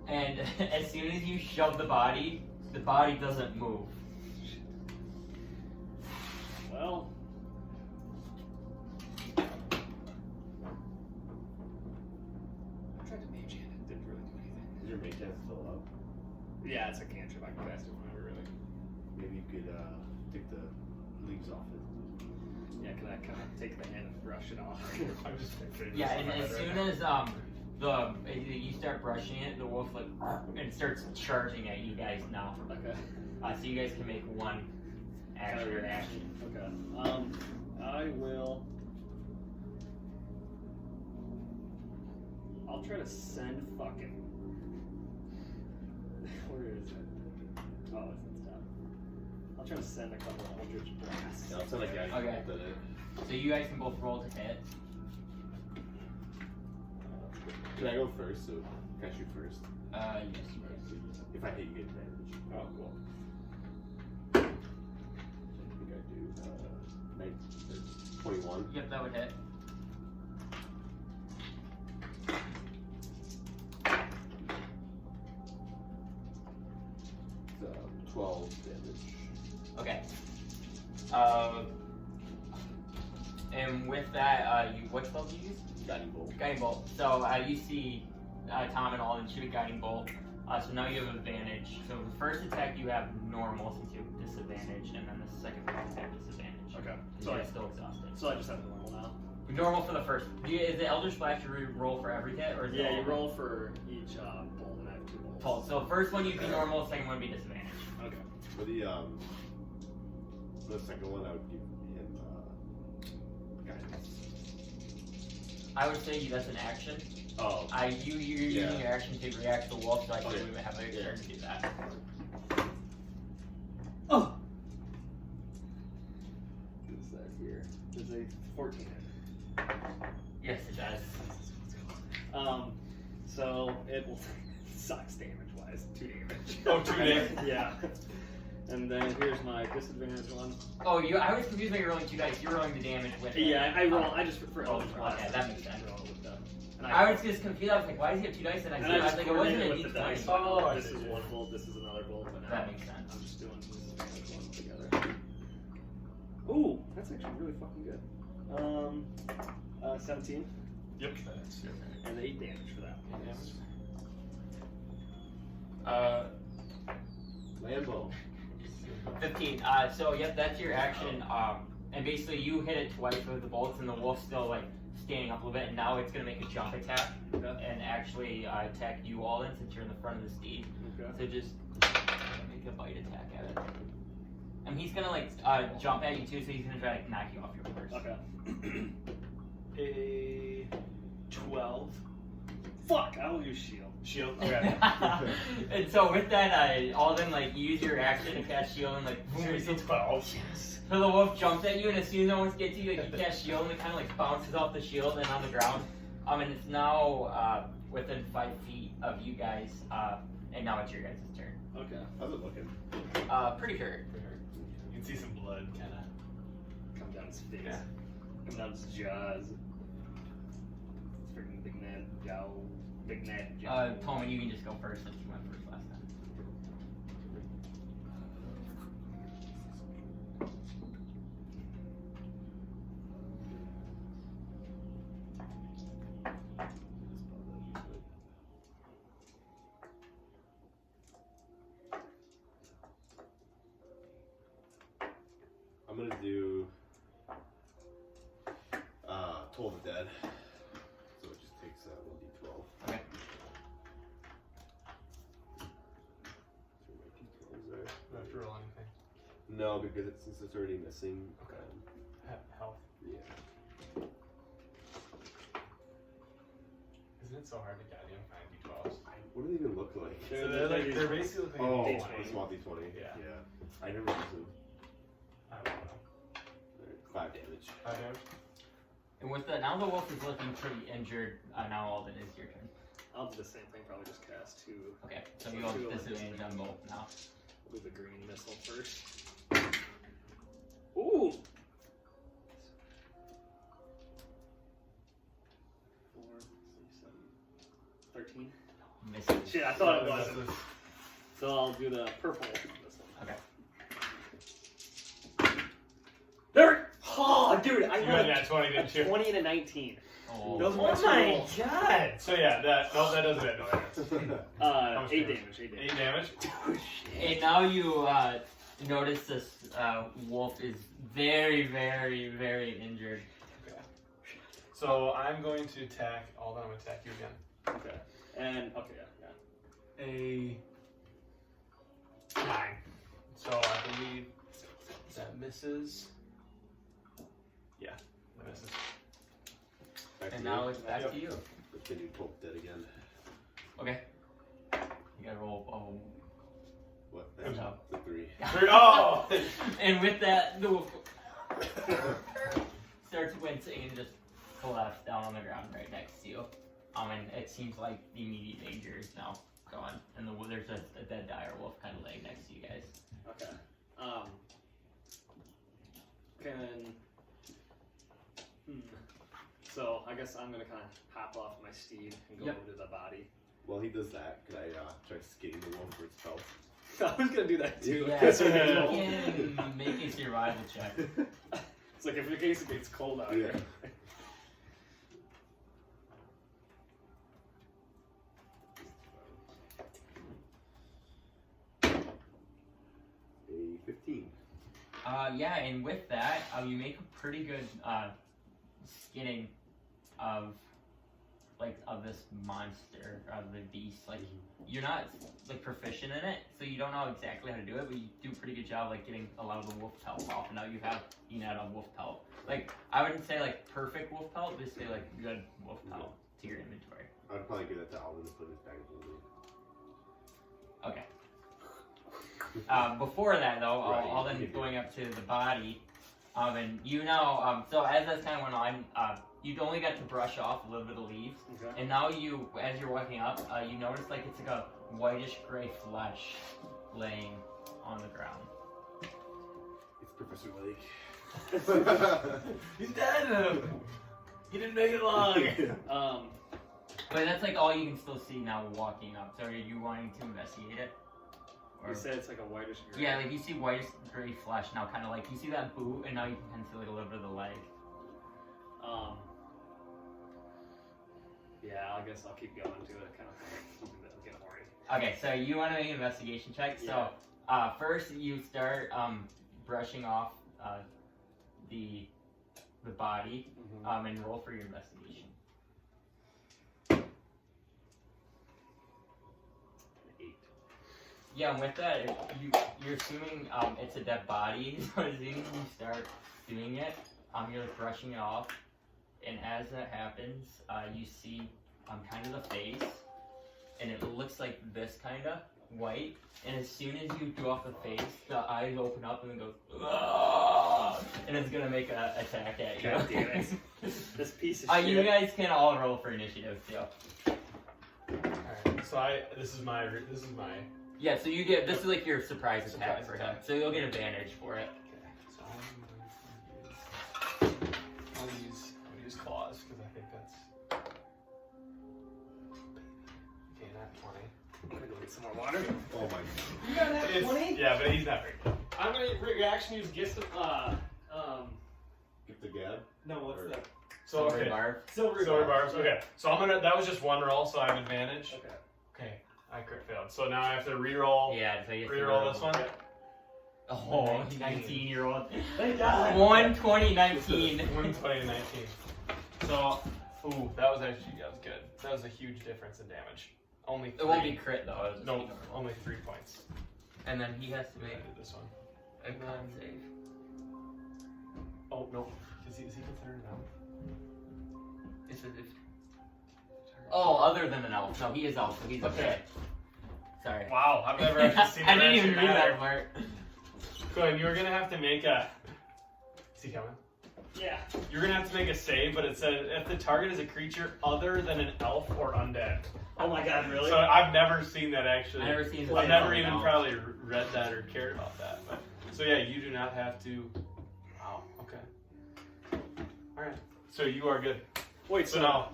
And as soon as you shove the body doesn't move. Well. I tried to mage hand. It didn't really do anything. Is your mage hand still up? Yeah, it's a cantrip. I can cast it whenever, really. Maybe you could take the leaves off it. Yeah, can I kind of take the hand and brush it off? I'm just picturing Yeah, this in and my as head soon right as you start brushing it, the wolf like and starts charging at you guys now. Okay. So you guys can make one action reaction. Okay. I will. I'll try to send fucking. Where is it? Oh, it's in top. I'll try to send a couple of Eldritch blasts. Yeah, I'll send a guy Okay. that it. So you guys can both roll to hit. Can I go first? So can I shoot first? Yes, you guys. If I hit, you get advantage. Oh, cool. I think I do 21. Yep, that would hit. It's 12 damage. Okay. And with that, what spell do you use? Guiding bolt. Guiding bolt. So you see Tom and Alden shoot a guiding bolt. So now you have advantage. So the first attack you have normal since you have disadvantage, and then the second attack disadvantage. Okay. So you're still exhausted. So I just have normal now. Normal for the first. Is the Elder Splash you roll for every hit, or is it Yeah, all you roll for each bolt, and I have 2 bolts. Told. So first one you'd be normal, second one would be disadvantage. Okay. For the second one, I would give him guidance. I would say that's an action. Oh. You're using your action to react to the wolf, so I think we would have a turn to do that. Oh! What is that here? There's a 14 in Yes, it does. So it will sucks damage wise. 2 damage. Oh, 2 damage. Yeah. And then here's my disadvantage one. Oh, I was confused when you're rolling 2 dice. You're rolling the damage with it. Yeah, I roll. I just prefer Oh, Eldritch Blast. okay, that makes sense. I roll with them. And I was just confused. I was like, why does he have 2 dice? And I was like, it wasn't an with the dice. D20. Oh, I this see, is yeah. one bolt. This is another bolt. But now That makes sense. I'm just doing disadvantage ones together. Ooh, that's actually really fucking good. 17 Yep. That's your and 8 damage for that. Lambo. 15. So yep, that's your action. And basically you hit it twice with the bolts, and the wolf's still like standing up a little bit, and now it's gonna make a jump attack and actually attack you all in since you're in the front of the steed. Okay. So just make a bite attack at it. And he's gonna like jump at you too, so he's gonna try to knock you off your horse. Okay. A 12. Fuck! I will use shield. shield. Okay. And so with that, Alden, like, you use your action to cast shield and like boom, Seriously, 12. so the wolf jumps at you, and as soon as it almost gets you, like, you cast shield, and it kind of like bounces off the shield and on the ground. And it's now within 5 feet of you guys, and now it's your guys' turn. Okay. How's it looking? Pretty hurt. You can see some blood, kind of. Come down his face. Yeah. Come down his jaws. It's freaking big man jow. Big man jow. Tomen, you can just go first since you went first last time. I'm gonna do Toll of the Dead. So it just takes 1d12. Okay. So my d12s there. Do I have to roll anything? No, because since it's already missing. Okay. Health. Yeah. Isn't it so hard to goddamn find d12s? What do they even look like? So they're basically like Oh, a a d20. small d20. Yeah. I never use them. I don't know. Alright, 5 damage. And with that, now the wolf is looking pretty injured. Now Alden is your turn. I'll do the same thing, probably just cast 2. Okay, so you have disadvantage on both now. I'll do the green missile first. Ooh! 4, 6, 7, 13. misses. Shit, I thought it wasn't. So I'll do the purple. This one. Okay. There. Oh, dude, I You got got that 20, didn't you? 20 and a 19. Oh, Those are Oh my my rolls. god! So yeah, that doesn't hit no damage. 8 damage. 8 damage. 8 damage? and now you notice this wolf is very, very, very injured. Okay. So I'm going to attack Alden, I'm going to attack you again. Okay. And, okay, yeah. A 9. So I believe that misses. Yeah, that misses. Back And to now you. it's back Yep. to you. But then you both dead again. Okay. You gotta roll. What? Good job. The 3. Oh! And with that, the wolf starts wincing and just collapses down on the ground right next to you. And it seems like the immediate danger is now gone. And there's a dead dire wolf kind of laying next to you guys. Okay. So I guess I'm gonna kind of hop off my steed and go Yep. over to the body. While he does that, could I try skinning the wolf for its pelt? I was gonna do that too. Yeah, Because so you it's can make a survival check. like if in case it gets cold out here. A 15. Yeah, and with that, you make a pretty good skinning of this monster, of the beast. Like, you're not like proficient in it, so you don't know exactly how to do it, but you do a pretty good job like getting a lot of the wolf pelt off. And now you add a wolf pelt. Like, I wouldn't say like perfect wolf pelt, just say like good wolf pelt to your inventory. I'd probably give that to Alden to put in his bag of holding. Okay. Before that, though, Right, Alden you going up to the body, and you know, so as that's kind of went on, you only got to brush off a little bit of leaves, Okay. and now you, as you're walking up, you notice like it's like a whitish gray flesh laying on the ground. It's Professor Lake. He's dead! He didn't make it long! But that's like all you can still see now walking up. So are you wanting to investigate it? You said it's like a whitish gray. Yeah, like you see whitish gray flesh now, kind of like you see that boot, and now you can kind of see like a little bit of the leg. Yeah, I guess I'll keep going to it. Kind of get horny. Okay, so you want to make an investigation check. Yeah. So first you start brushing off the body, and roll for your investigation. 8. Yeah, and with that, you're assuming it's a dead body. So as soon as you start doing it, you're like brushing it off, and as that happens, you see kind of the face, and it looks like this kind of white. And as soon as you do off the face, the eyes open up and then goes, "Ugh," and it's gonna make an attack at you. God damn it. This piece of shit. You guys can all roll for initiative too. Alright, so this is my. Yeah, so you get, this is like your surprise attack Surprise for him. attack. So you'll get advantage for it. So I'll use claws because I think that's. Okay, not 20. I'm gonna go get some more water. Oh my god. You got that It's- 20? Yeah, but he's not very good. I'm gonna reaction use gift of Get the gab? no, what's Or- that? So okay. Barb. Silver Barbs. Okay. So that was just one roll, so I have advantage. Okay. Okay. I crit failed. So now I have to reroll. Yeah, so you have to Reroll this one. Oh, 19. 19-year-old. Thank God. 120, 19. 120 to 19. So, that was good. That was a huge difference in damage. Only 3. It won't be crit though. It'll just No, be normal. only 3 points. And then he has to I make did this one. a con save. Oh no, is he considered an elf? Oh, other than an elf. No, he is elf, so he's Okay. okay. Sorry. Wow, I've never actually seen I that didn't even actually read matter. that part. Go ahead, you're gonna have to make a. Is he coming? Yeah. You're gonna have to make a save, but it says if the target is a creature other than an elf or undead. Oh my God, really? So I've never seen that actually. I've never seen this I've never before, even no. probably read that or cared about that. But so yeah, you do not have to. Wow. Okay. All right. So you are good. Wait, So now,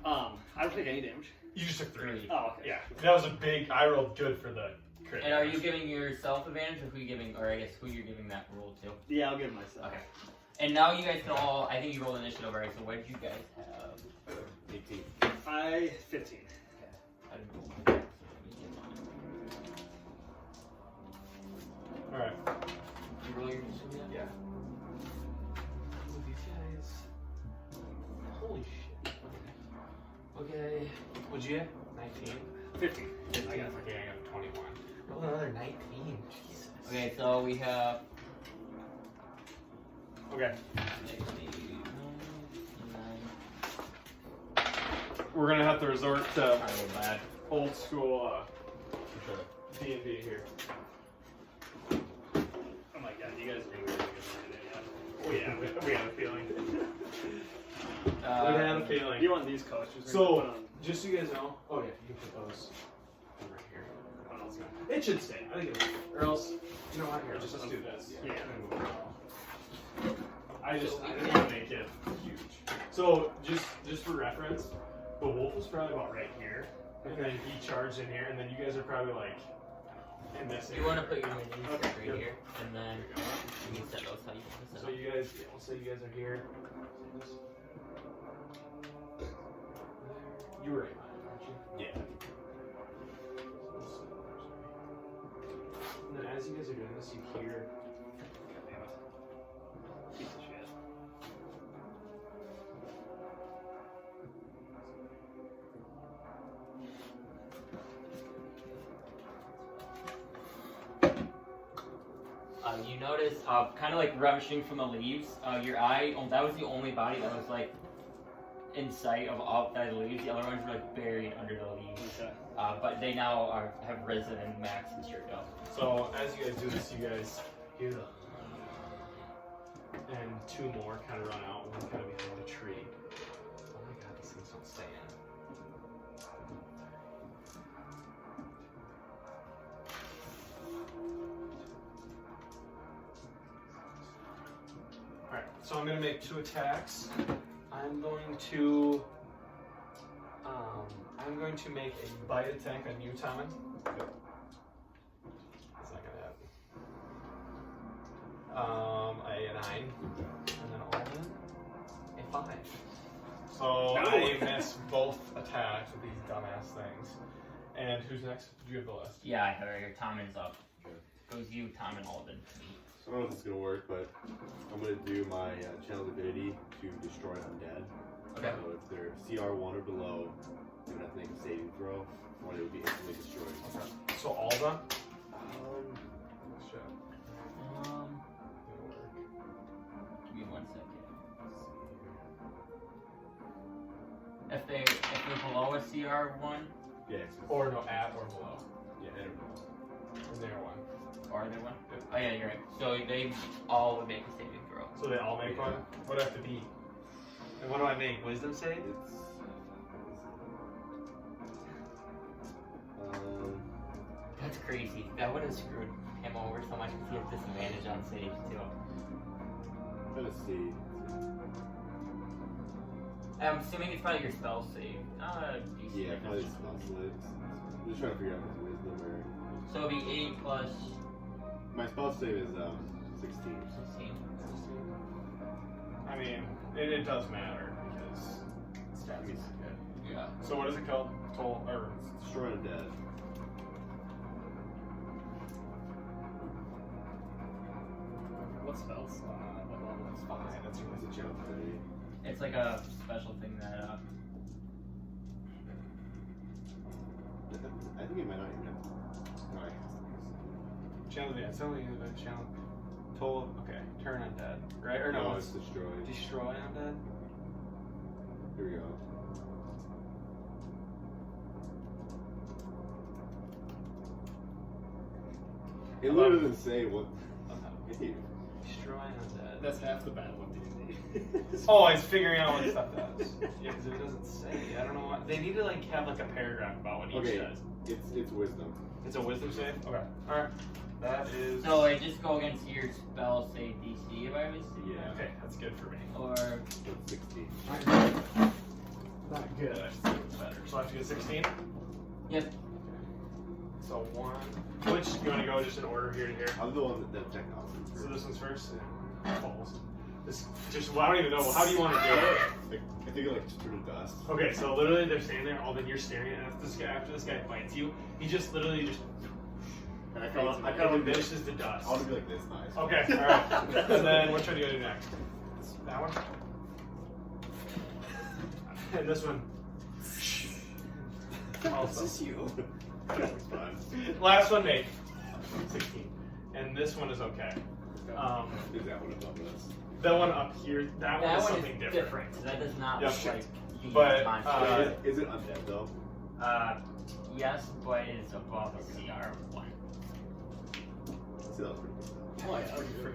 I don't take any damage. You just took 3. Oh, okay. Yeah, that was a big. I rolled good for the crit. And are you giving yourself advantage, or who you giving, or I guess who you're giving that roll to? Yeah, I'll give myself. Okay. And now you guys can all. I think you rolled initiative, right? So what did you guys have? 18. 15. I didn't roll my dice, so let me get mine. All right. You roll your initiative yet? Yeah. These guys. Holy shit. Okay. What'd you get? 19. 15. I got 21. Roll another 19. Jesus. Okay, so we have. Okay. 9. We're gonna have to resort to I rolled bad. old school D&D here. Oh my god, you guys are really good at Oh yeah, we had a feeling. We had a it. feeling. You want these coasters? So, just so you guys know. Oh yeah, you can put those right here. Oh, okay. It should stay. I think it will. Or else, you know what? Here, let's do this. Yeah. I didn't want to make it huge. So just for reference, the wolf was probably about right here, and then he charged in here, and then you guys are probably like in this You area. want to put your minis Okay, right yep. here, and then you can set those how you can set So them. you guys, yeah, we'll say you guys are here. You were right behind, aren't you? Yeah. And then as you guys are doing this, you hear. Piece of shit. You notice, kind of like rummaging from the leaves, your eye, that was the only body that was like in sight of all the leaves. The other ones were like buried under the leaves. Okay. But they now have risen and maxed and straight up. So as you guys do this, you guys hear the. And 2 more kind of run out, one kind of behind a tree. Oh my god, these things don't stay in. Alright, so I'm going to make 2 attacks. I'm going to make a bite attack on you, Tomen. That's not gonna happen. A 9, and then Alden, a 5. So I miss both attacks with these dumbass things. And who's next? Did you have the list? Yeah, I have it right here. Tomen's up. Okay. Goes you, Tom, and Alden. So I don't know if this is gonna work, but I'm gonna do my channel ability to destroy undead. Okay. So if they're CR 1 or below, they're gonna have to make a saving throw, or they will be instantly destroyed. Okay. So Alden? Shit. Give me 1 second. If they're below a CR1, Yeah. Or no, at or below. Yeah, enter below. And they're 1. or are they one? Oh yeah, you're right. So they all would make a saving throw. So they all make one? What do I have to beat? And what do I make? Wisdom save? It's. That's crazy. That would have screwed him over so much because he has disadvantage on saves too. Let's see. I'm assuming it's probably your spell save. DC. Yeah, probably spell saves. I'm just trying to figure out if it's wisdom or. So it'd be 8 plus My spell save is 16. 16. I mean, it does matter because stats is good. Yeah. So what is it called? Toll or Destroy undead. What spells? What level? that's fine. That's It's a channel ability. It's like a special thing that I think it might not even have. No, I channel. Yeah, it's only a channel. Toll. Okay, turn undead, right? Or no, it's destroyed. destroy undead. Here we go. It literally doesn't say what. Hey, Destroy undead. That's half the battle of D&D. Oh, it's figuring out what stuff does. Yeah, because it doesn't say. I don't know what. They need to like have like a paragraph about what each Okay. does. It's wisdom. It's a wisdom save. Okay. All right. That is. So it just go against your spell save DC if I was to. Yeah. Okay, that's good for me. Or So it's 16. Not good. I should say it's better. So I have to get 16? Yep. So 1. Which, you want to go just in order here to here? I'm the one that checked off. So this one's first? Yeah. Almost. This, just, well, I don't even know. How do you want to do it? Like, I think it like just turned to dust. Okay, so literally they're standing there, Alden, you're staring at after this guy bites you, he just literally just And I kind of diminishes the dust. I want to be like this nice. Okay, alright. And then which one do you want to do next? That one? And this one. Also. This is you. That was fun. Last one, make 16. And this one is okay. Is that one above us? The one up here, that one is something is different. So that does not Yep. look like the But, monster. Is it undead though? Yes, but it's above a CR1. See, that was pretty good. Oh yeah. Pretty good.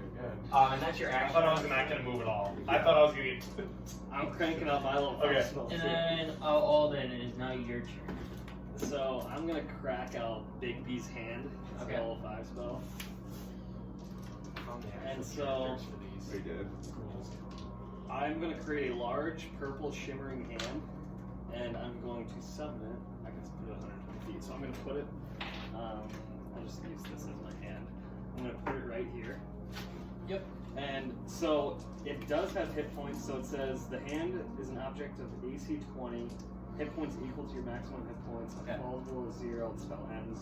And that's your I action. thought I was not going to move at all. I thought I was going to get... I'm cranking out my little Okay. spell. And then Alden, it is now your turn. So I'm gonna crack out Big B's hand. It's Okay. a level 5 spell. And so Very good. I'm gonna create a large purple shimmering hand, and I'm going to summon it. I can put it 120 feet, so I'm gonna put it. I'll just use this as my hand. I'm gonna put it right here. Yep. And so it does have hit points. So it says the hand is an object of AC 20. Hit points equal to your maximum hit points. Okay. Fall below 0, the spell ends.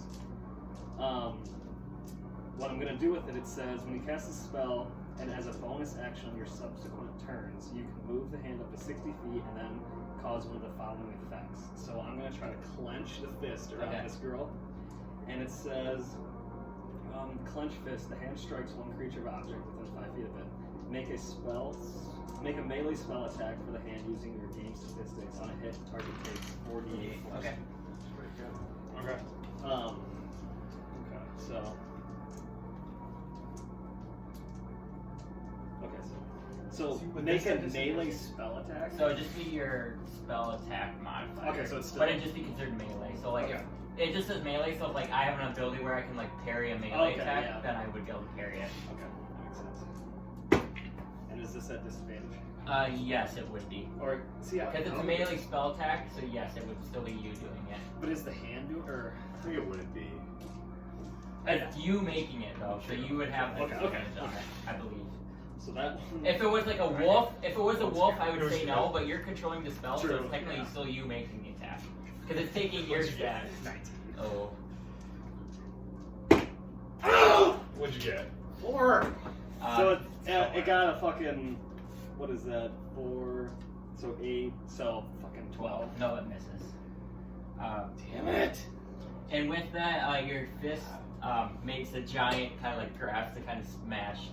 What I'm gonna do with it, it says when you cast a spell and as a bonus action on your subsequent turns, you can move the hand up to 60 feet and then cause one of the following effects. So I'm gonna try to clench the fist around this girl, and it says, clench fist. The hand strikes one creature or object within 5 feet of it. Make a melee spell attack for the hand using your game statistics. On a hit, target takes 4d8 force. Okay. Okay. Okay, so. So with make this a one, melee spell attack. So it'd just be your spell attack modifier. Okay, so it's still. But it'd just be considered melee. So like Okay. if it just says melee, so if like I have an ability where I can like parry a melee Okay, attack, yeah. then I would be able to parry it. Okay, that makes sense. And is this at disadvantage? Yes, it would be. Or see, Because it's a melee spell attack, so yes, it would still be you doing it. But is the hand do or? I think it wouldn't be. It's you making it though, so you would have the Okay, advantage on okay. it, I believe. So that one. If it was like a wolf, I would say Who's no, but you're controlling the spell, so True, it's technically yeah. still you making the attack. Because it's taking your stats. 19. Oh. What'd you get? 4. So Uh, it got a fucking. What is that? 4. So 8. So fucking 12. no, it misses. Damn it. And with that, your fist makes a giant kind of like grasp to kind of smash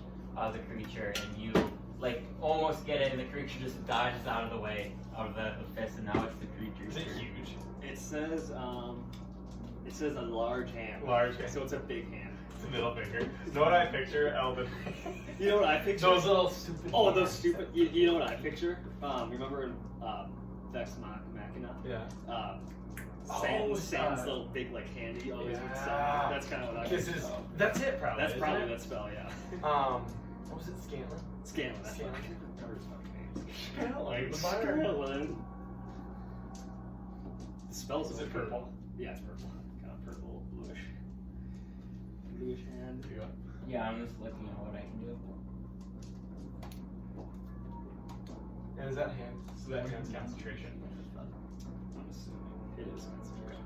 the creature, and you like almost get it, and the creature just dodges out of the way of the fist, and now it's the creature's Is it turn. huge? It says a large hand. Large hand. So it's a big hand. It's a middle finger. You know what I picture, Alden? You know what I picture? Those little stupid. Oh, those stupid. You know what I picture? Remember in Vex Machina? Yeah. Sans little big like handy. Always would Yeah. summon. That's kind of what I. This picture. is. That's it, probably. That's isn't probably it? that spell. Yeah. What was it? Scanlan. Scanlan. That's what I Scanlan. can't remember his fucking name. Scanlan. The fire. Scanlan. The spell's Is a it purple? Yeah, it's purple. Kind of purple, bluish. Bluish hand. Yeah. Yeah, I'm just looking at what I can do. And is that hand? So that hand's concentration. I'm assuming it is concentration.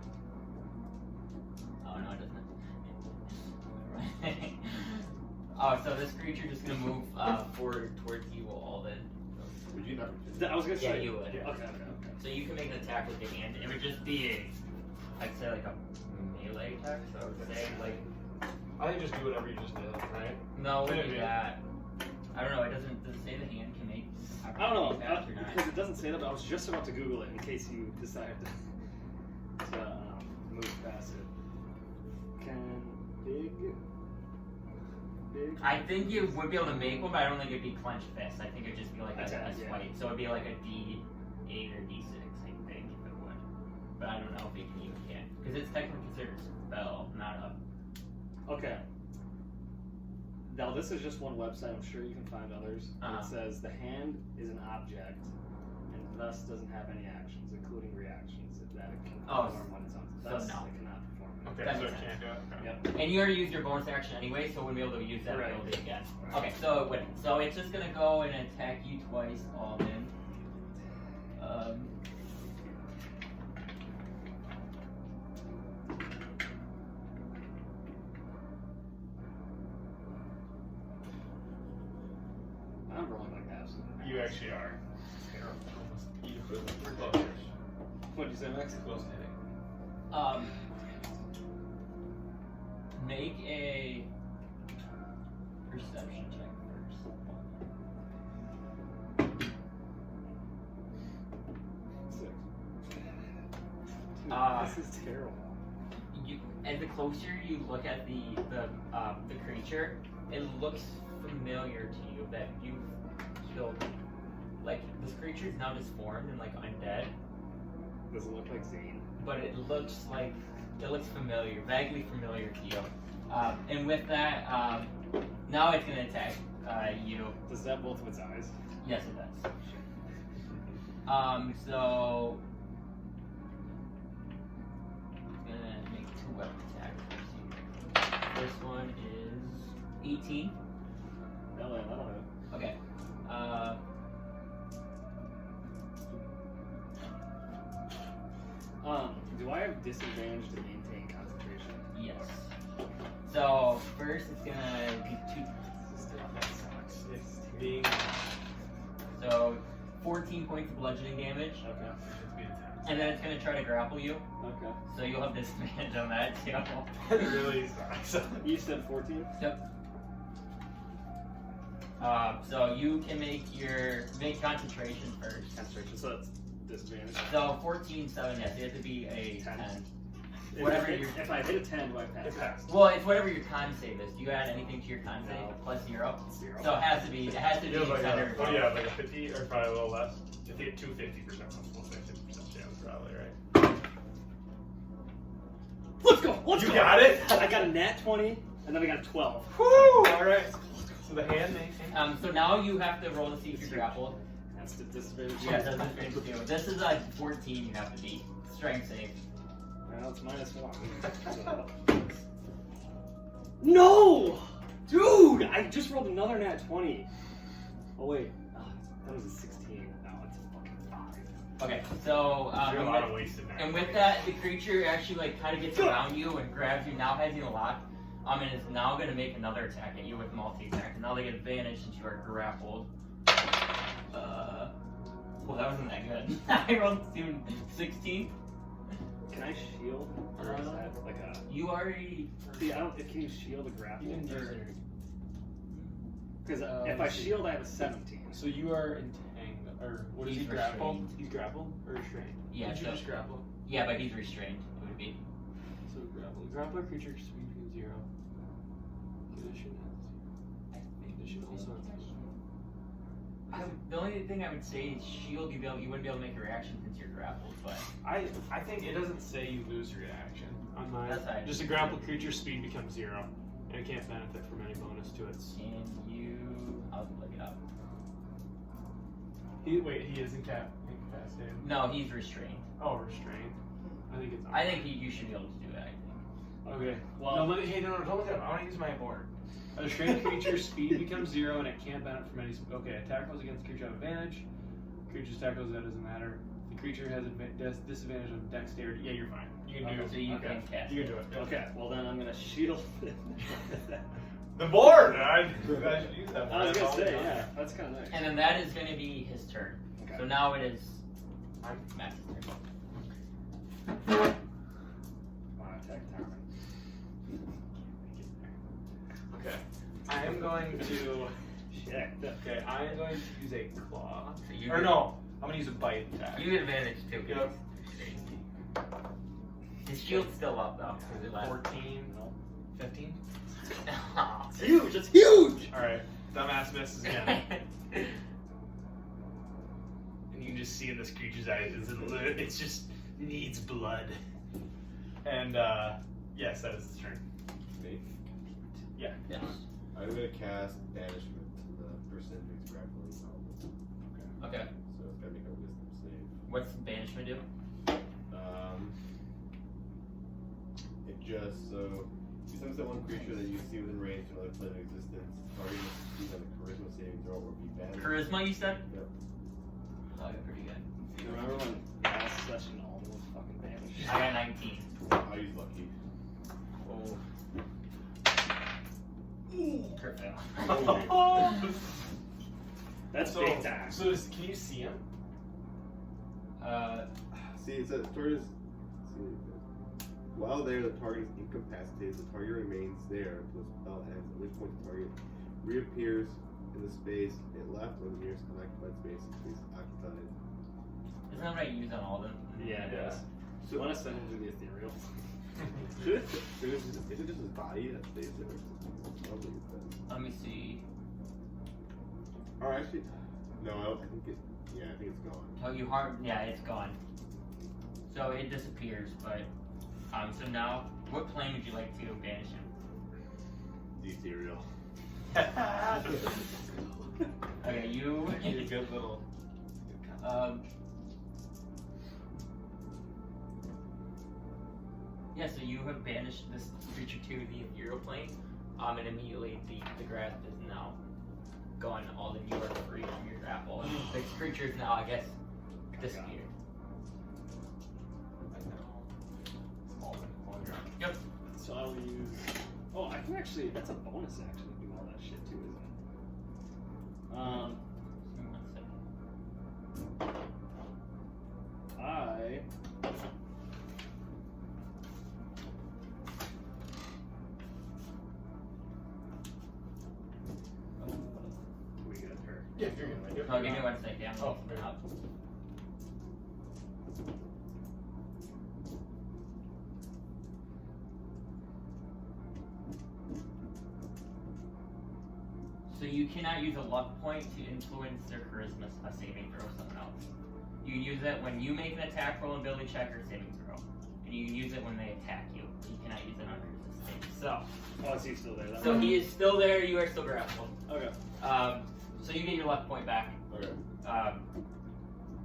Oh no, it doesn't. Oh, so this creature just gonna move forward towards you, Alden. Would you not? I was gonna Yeah, say. you would. Okay. So you can make an attack with your hand. It would just be, I'd say like a melee attack. So I would say like, I think just do whatever you just did, right? no, it wouldn't Maybe. be that. I don't know. It doesn't. Does it say the hand can make? I don't know attacks or not? because it doesn't say that. But I was just about to Google it in case you decided to move past it. Can big? I think you would be able to make one, but I don't think it'd be clenched fist. I think it'd just be like a Attack, yeah. swipe. So it'd be like a D8 or D6, I think, if it would. But I don't know if it can even can. Because it's technically considered a spell, not a... Okay. Now this is just one website. I'm sure you can find others. Uh-huh. It says the hand is an object, and thus doesn't have any actions, including reactions that it can Oh, perform when it's on. so Thus, no. it cannot perform. Okay, That so makes it can't do it. Okay. Yep. And you already used your bonus action anyway, so it wouldn't be able to use that Right. ability again. Right. Okay, so it wouldn't. So it's just gonna go and attack you twice, Alden. I'm rolling like absolute. You actually are. We're close. What did you say, Max? Close to hitting. Make a perception check first. Six. This is terrible. You, as the closer you look at the creature, it looks familiar to you that you've killed. Like this creature is now disformed and like undead, Does it look like Zane? but it looks familiar, vaguely familiar to you. And with that, now it's gonna attack you. Does that have both of its eyes? Yes, it does. So it's gonna make 2 weapon attacks. First one is 18. That'll hit. Okay. Do I have disadvantage to maintain concentration? Yes. So first it's gonna be 2. That sucks. It's being. So 14 points of bludgeoning damage, Okay. It's being attacked. and then it's gonna try to grapple you. Okay. So you'll have disadvantage on that too. It really sucks. You said 14? Yep. So you can make concentration first. Concentration, so that's disadvantage. So 14, 7, yes, it has to be a 10. Whatever if I hit a 10, do I pass? It passed. Well, it's whatever your con save is. Do you add anything to your con save? No. Plus 0? 0. So it has to be You have like standard. oh yeah, like a 50 or probably a little less. If you get 250%, we'll say 50% chance probably, right? Let's go! Let's You go! got it? I got a nat 20, and then I got a 12. Woo! Alright. So the hand makes So now you have to roll to see if you're grappled. That's the disadvantage. Yeah, that's disadvantage too. This is a 14 you have to beat. Strength save. Well, it's -1. No! Dude! I just rolled another nat 20. Oh, wait. Oh, that was a 16. No, it's a fucking 5. Okay, so a lot of wasted now. and with that, the creature actually like kind of gets around you and grabs you. Now has you in a lock. And it's now going to make another attack at you with multi-attack. And now they get advantage since you are grappled. Well, that wasn't that good. I rolled 16. Can I shield? Or is that like a... You already. See, I don't... Can you shield a grapple? You didn't use it. Because if I shield, I have a 17. So you are entangled, or what is He's he grapple? restrained. He's grappled or restrained? Yeah, Did you so, just grapple? yeah, but he's restrained. It would be. So grapple. Grapple a creature speed from 0. Condition has 0. Condition also has 0. The only thing I would say is shield. You wouldn't be able to make a reaction since you're grappled, but I think it doesn't say you lose a reaction on mine. That's right. Just a grapple creature speed becomes 0, and it can't benefit from any bonus to its. can you? I'll look it up. He is incapacitated. No, he's restrained. Oh, restrained. I think it's. I think you should be able to do it. I think. Okay. Well, No, don't look it up. I want to use my board. A restrained creature's speed becomes 0, and it can't benefit from any. Okay, attack rolls against the creature have advantage. Creature's attack rolls, that doesn't matter. The creature has disadvantage on dexterity. Yeah, you're fine. You can do it. So you Okay. can cast. You can do it. Yeah. okay, well then I'm going to shield. The board! I should use that. I was going to say, yeah, that's kind of nice. And then that is going to be his turn. Okay. So now it is Max's turn. Attack Tomen. Okay. I am going to. Shit. Okay, I am going to use a claw. So you Or get- no, I'm going to use a bite attack. You get advantage too. Yep. His shield's still up though. Is it 14? 15? It's huge! It's huge! Alright, dumbass misses again. And you can just see in this creature's eyes, it's just needs blood. And, yes, that is his turn. Me? Yeah. Yes. I'm gonna cast banishment to the person who's grappling. Okay. So it's gotta make a wisdom save. What's the banishment do? It just so becomes that one creature that you see within range of another plane of existence. Target must succeed on a charisma saving throw or be banished. Charisma, you said? Yep. Oh, you're pretty good. You remember when last session Alden was fucking banished? I got 19. I use lucky. Oh. Crit fail. That's So, big time. can you see him? See, it says target is. While there, the target is incapacitated. The target remains there until the spell ends, at which point the target reappears in the space it left or the nearest unoccupied space in case occupied. Isn't that what I use on all of them? Yeah, it does. So you want to send him to the ethereal? Is it just his body that stays there? I don't think it does. Let me see. Or actually, no, I think it. Yeah, I think it's gone. Oh, you hard? Yeah, it's gone. So it disappears, but so now, what plane would you like to banish him? The ethereal. Okay, you. You're a good little. Yeah, so you have banished this creature to the ethereal plane, and immediately the grasp is now gone. Alden, you are free from your grapple, and the creature is now, I guess, disappeared. Yep. So I'll use. Oh, I can actually. That's a bonus action to do all that shit too, isn't it? I. We good? Or Yeah, you're good. Yep. Oh, give me 1 second. I'm Oh, opening up. So you cannot use a luck point to influence their charisma saving throw someone else. You can use it when you make an attack roll, ability check, or saving throw. And you can use it when they attack you. You cannot use it on charisma saving. So, oh, is he still there? so he is still there, you are still grappled. Okay. So you get your luck point back. Okay. Um,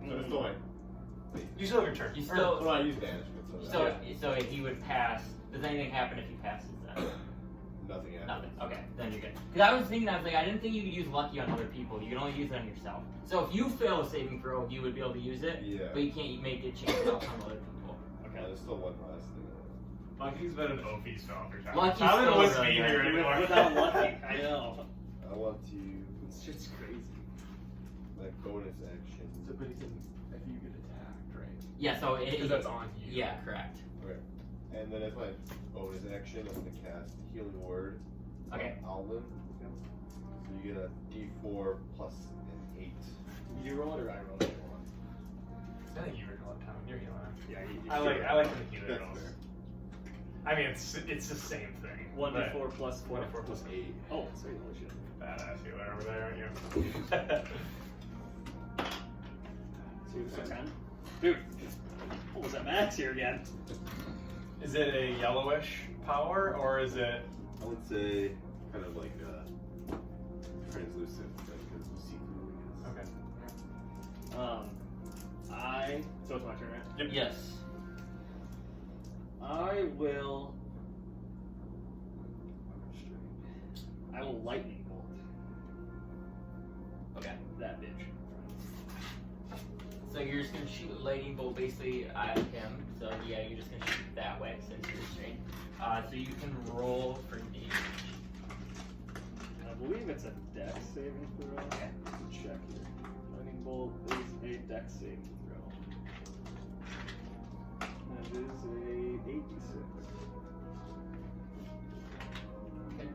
So it's still like. You still have your turn. you still, Well, I use banishment, so if he would pass, does anything happen if he passes then? nothing happens. Nothing. Okay, then you're good. Because I was thinking, I didn't think you could use lucky on other people. You can only use it on yourself. So if you fail a saving throw, you would be able to use it. Yeah. But you can't make it change out on other people. Okay, there's still one last thing. Lucky's been an OP spell for time. Lucky's Tommen still wouldn't really be good. here anymore. Without lucky, I know. I want to. It's just crazy. Like bonus action. So, but he can, if you get attacked, right? Yeah, so it. Because that's on you. Yeah, correct. Okay. And then as my bonus action, I'm gonna cast Healing Word. Okay. Alden. So you get a D4 plus an 8. You roll it or I roll it? I think you were going to Tommen. You're healing him. Yeah, you I like the healer That's rolls. fair. I mean, it's the same thing. 1d4 plus 4. 1d4 plus 8. Oh, sweet, holy shit. Badass healer over there, aren't you? So 10? Dude, what was that max here again? Is it a yellowish power, or is it... I would say kind of like translucent, like because you see through, I guess. Okay. So it's my turn, right? Yep. Yes. I will lightning bolt Okay. that bitch. So you're just gonna shoot a lightning bolt basically at him. So yeah, you're just gonna shoot that way since you're restrained. So you can roll for damage. I believe it's a dex saving throw. Okay. Let's check here. Lightning bolt is a dex saving throw. That is a 86. Okay.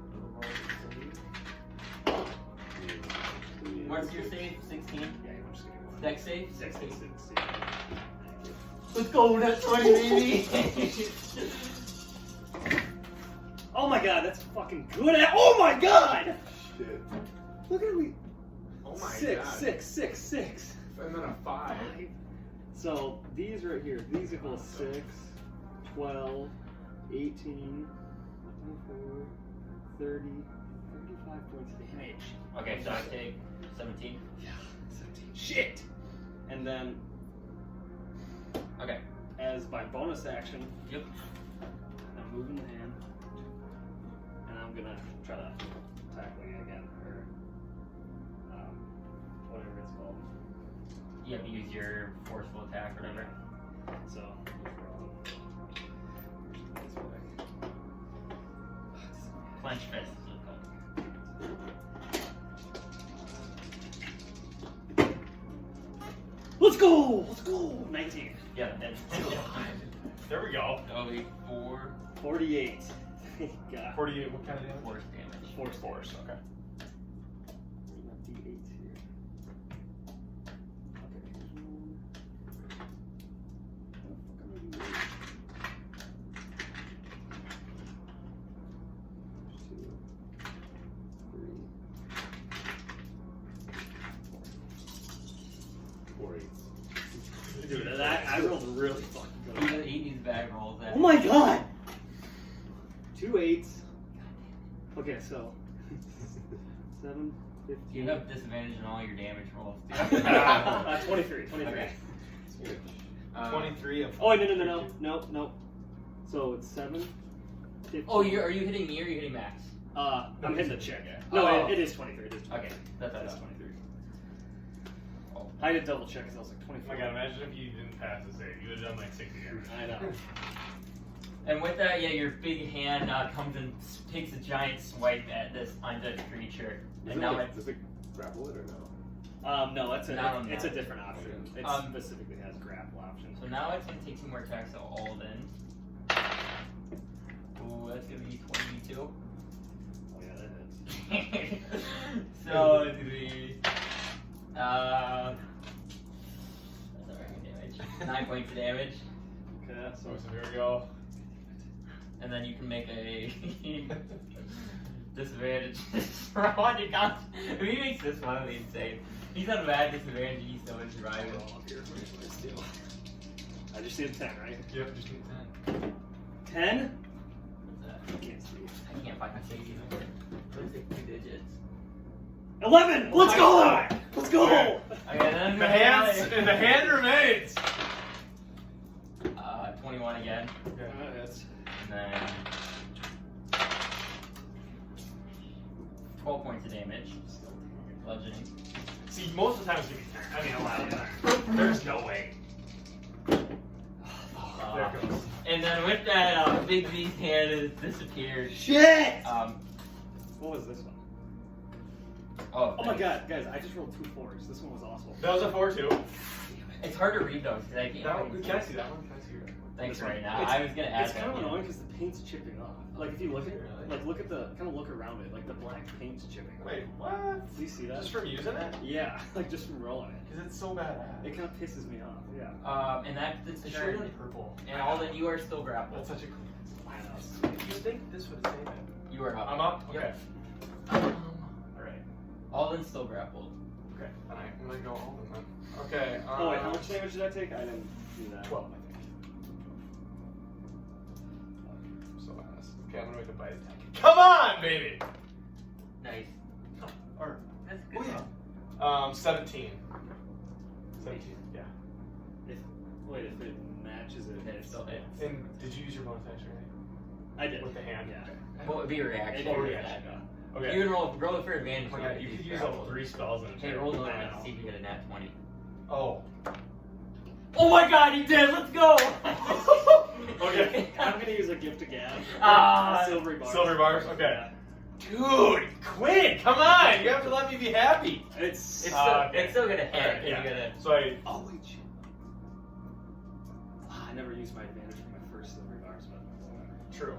What's your save? 16? Yeah, I'm just gonna go. Dex save? 66. Let's go, that's 20, baby! Oh my god, that's fucking good. Oh my god! Shit. Look at me. Oh my Six, god. 6, 6, 6. And then a 5. So these right here, these equal 6, 12, 18, 24, 30, 35 points of damage. Okay, so I take 17. Yeah, 17. Shit! And then Okay. As my bonus action, Yep. I'm moving the hand, and I'm gonna try to tackle you again, or whatever it's called. You have to use your forceful attack or whatever. So, Clench fist is what it's called. let's go! Let's go! 19. Yeah, that's There we go. that'll be 48. God. 48. What kind of damage? force damage. Force. Okay. D8 here. Okay, here's one. Dude, I rolled really fucking good. He needs bag rolls. Oh my god! 2 8s. Okay, so 7, 15. You have disadvantage on all your damage rolls. 23. Okay. 23 of. Oh, no. So it's 7, 15. Oh, are you hitting me or are you hitting Max? I'm hitting the check. Yeah. No, Oh. it is 23. It is 23. Okay, that's That is what 23. Oh. I had to double check because I was like Oh 24. my god, imagine if you didn't pass the save. You would have done like 60 damage. I know. And with that, yeah, your big hand comes and takes a giant swipe at this undead creature. And now it's Does it grapple it or no? No, it's Not on a that. different option. It specifically has grapple options. so now it's gonna take 2 more attacks at Alden. Ooh, that's gonna be 22. Oh yeah, that hits. So it's gonna be that's alright damage. 9 points of damage. Okay, So here we go. And then you can make a disadvantage roll on your con. If he makes this one, it'll be insane. He's on a bad disadvantage and he's still in survival. I just need a 10, right? Yep, just need 10? What's that? I can't see. I can't fucking say either. Let's say 2 digits. 11! Let's my go! God. Let's go! Okay. Okay, then 10. The hand remains. 21 again. Okay. That's And then 12 points of damage. Bludgeoning. See, most of the time it's gonna be 10. I mean, a lot. There's no way. There it goes. And then with that, Big V's hand has disappeared. shit! What was this one? Oh, Oh my god, guys, I just rolled 2 4s. This one was awesome. That was a 4-2. It's hard to read those because I can't. Can I see that one? Can I see your Thanks This one? right now. It's- I was gonna add It's that. kind of yeah. annoying because the paint's chipping off. Like if you look at it, Really? like look at the kind of look around it, like the black paint's chipping off. Wait, what? Do you see that? Just from using it? Yeah, like just from rolling it. Because it's so badass. It kind of pisses me off. Yeah. And that's the It should turn. have purple. And Alden, you are still grappled. That's such a cool. I know. You think this would save it? You are up. I'm up? Okay. Yep. Alright. Alden's still grappled. Okay. Then I'm gonna go all of them then. Okay. Oh wait, how much damage did I take? I didn't do that. 12, I think. I'm so badass. Okay, I'm gonna make a bite attack. Come on, baby! Nice. Or, That's good. 17. 17, yeah. Wait, if it matches it, It still hits. And did you use your bonus action, right? I did. With the hand? Yeah. What would be your reaction? It Oh, did reaction. that. Okay. You can roll it for advantage. Oh, yeah, you could use all 3 spells in a Okay, turn. roll the I line know. and see if you get a nat 20. Oh. Oh my god, he did! Let's go! Okay. I'm gonna use a gift to Gab. Silvery bars. Silver bars? Okay. Dude, Quinn, come on! You have to let me be happy. It's It's still gonna hit. Alright, and yeah. you're gonna... So I. Oh wait, shit. I never used my advantage for my first silvery bars, but whatever. True.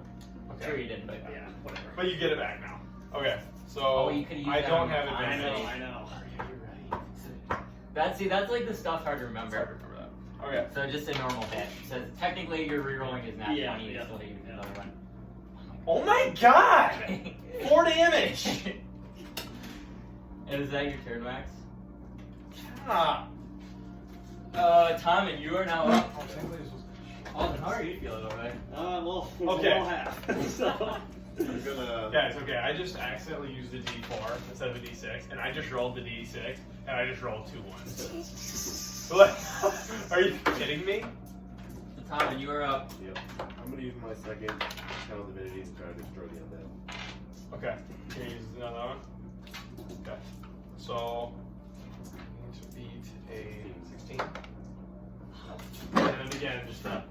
Sure Okay. you didn't, but... Yeah, whatever. But you get it back now. Okay. So Oh, you could've used I that don't on have the time. advantage. I know. Are you ready? That's like the stuff hard to It's remember. hard to remember that. Okay. So just a normal hit. So technically you're rerolling his nat Yeah, 20 yeah. to still hit you with another one. Oh my god! 4 damage! And is that your turn, Max? Ah. Tom, and you are now up. Oh, technically this was- Alden, how are you feeling over there? Well, Okay. I'll have. So. I'm gonna. Guys, okay, I just accidentally used a D4 instead of a D6, and I just rolled the D6, and I just rolled 2 1s. What? Are you kidding me? Tomen, you are up. Yep. I'm gonna use my second channel divinity to try to destroy the undead. Okay. Can you use another one? Okay. So, I need to beat a 16. And then again, just kind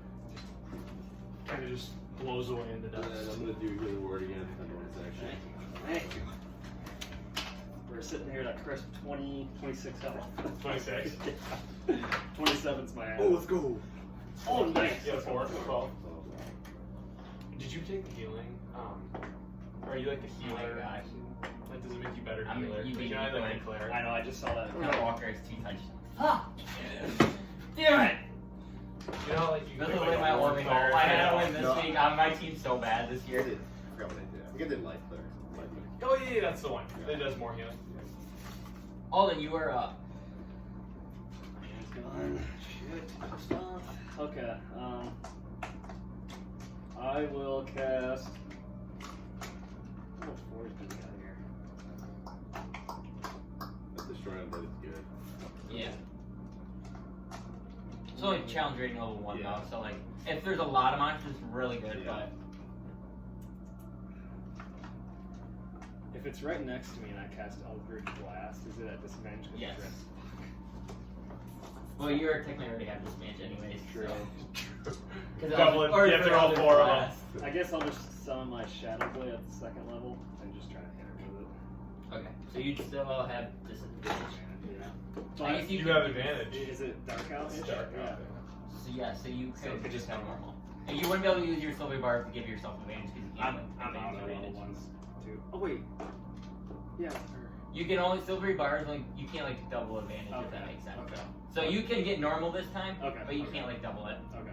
of just blows away into And dust. then I'm gonna do healing word again. That bonus action. Thank you. We're sitting here at a crisp 26 health. 26. 27's my ass. Oh, let's go. Oh, nice. Yeah, 4. 12. Oh, Did you take the healing? Are you like the Oh my healer? gosh. That doesn't make you better I mean, healer. you beat You're not me, like a but- cleric. I know, I just saw that. No, Walker is 2 touchdowns. Fuck! Damn it! You know, like you This could is like like my a only cleric. hope. I had to win this No. week. My team's so bad this I year. did. I forgot what I did. I think I did life cleric. Life cleric. Oh yeah, that's the one. It does more healing. Alden, you are up. Gone. Shit. Stuff. Okay. I will cast. How much force do we got here? That destroy undead is good. Yeah. It's only challenge rating level 1 Yeah. though, so like, if there's a lot of monsters, it's really good, Yeah. but... If it's right next to me and I cast Eldritch Blast, is it at disadvantage? 'Cause Yes. it's right- Well, you technically already have disadvantage anyways, True. Double it. You have to roll 4 of them. I guess I'll just summon my Shadow Blade at the second level and just try to hit her with it. Okay, so you still have disadvantage. Yeah. I guess You can- have advantage. Is it dark out? It's dark out. So yeah, so you So could it could just just have be normal. And you wouldn't be able to use your silver bar to give yourself advantage because you can't I'm like, on the advantage. level ones too. Oh wait. Yeah. You can only silvery bars, like you can't like double advantage if that Okay, makes sense. okay. So you can get normal this time, Okay, but you okay. can't like double it. Okay.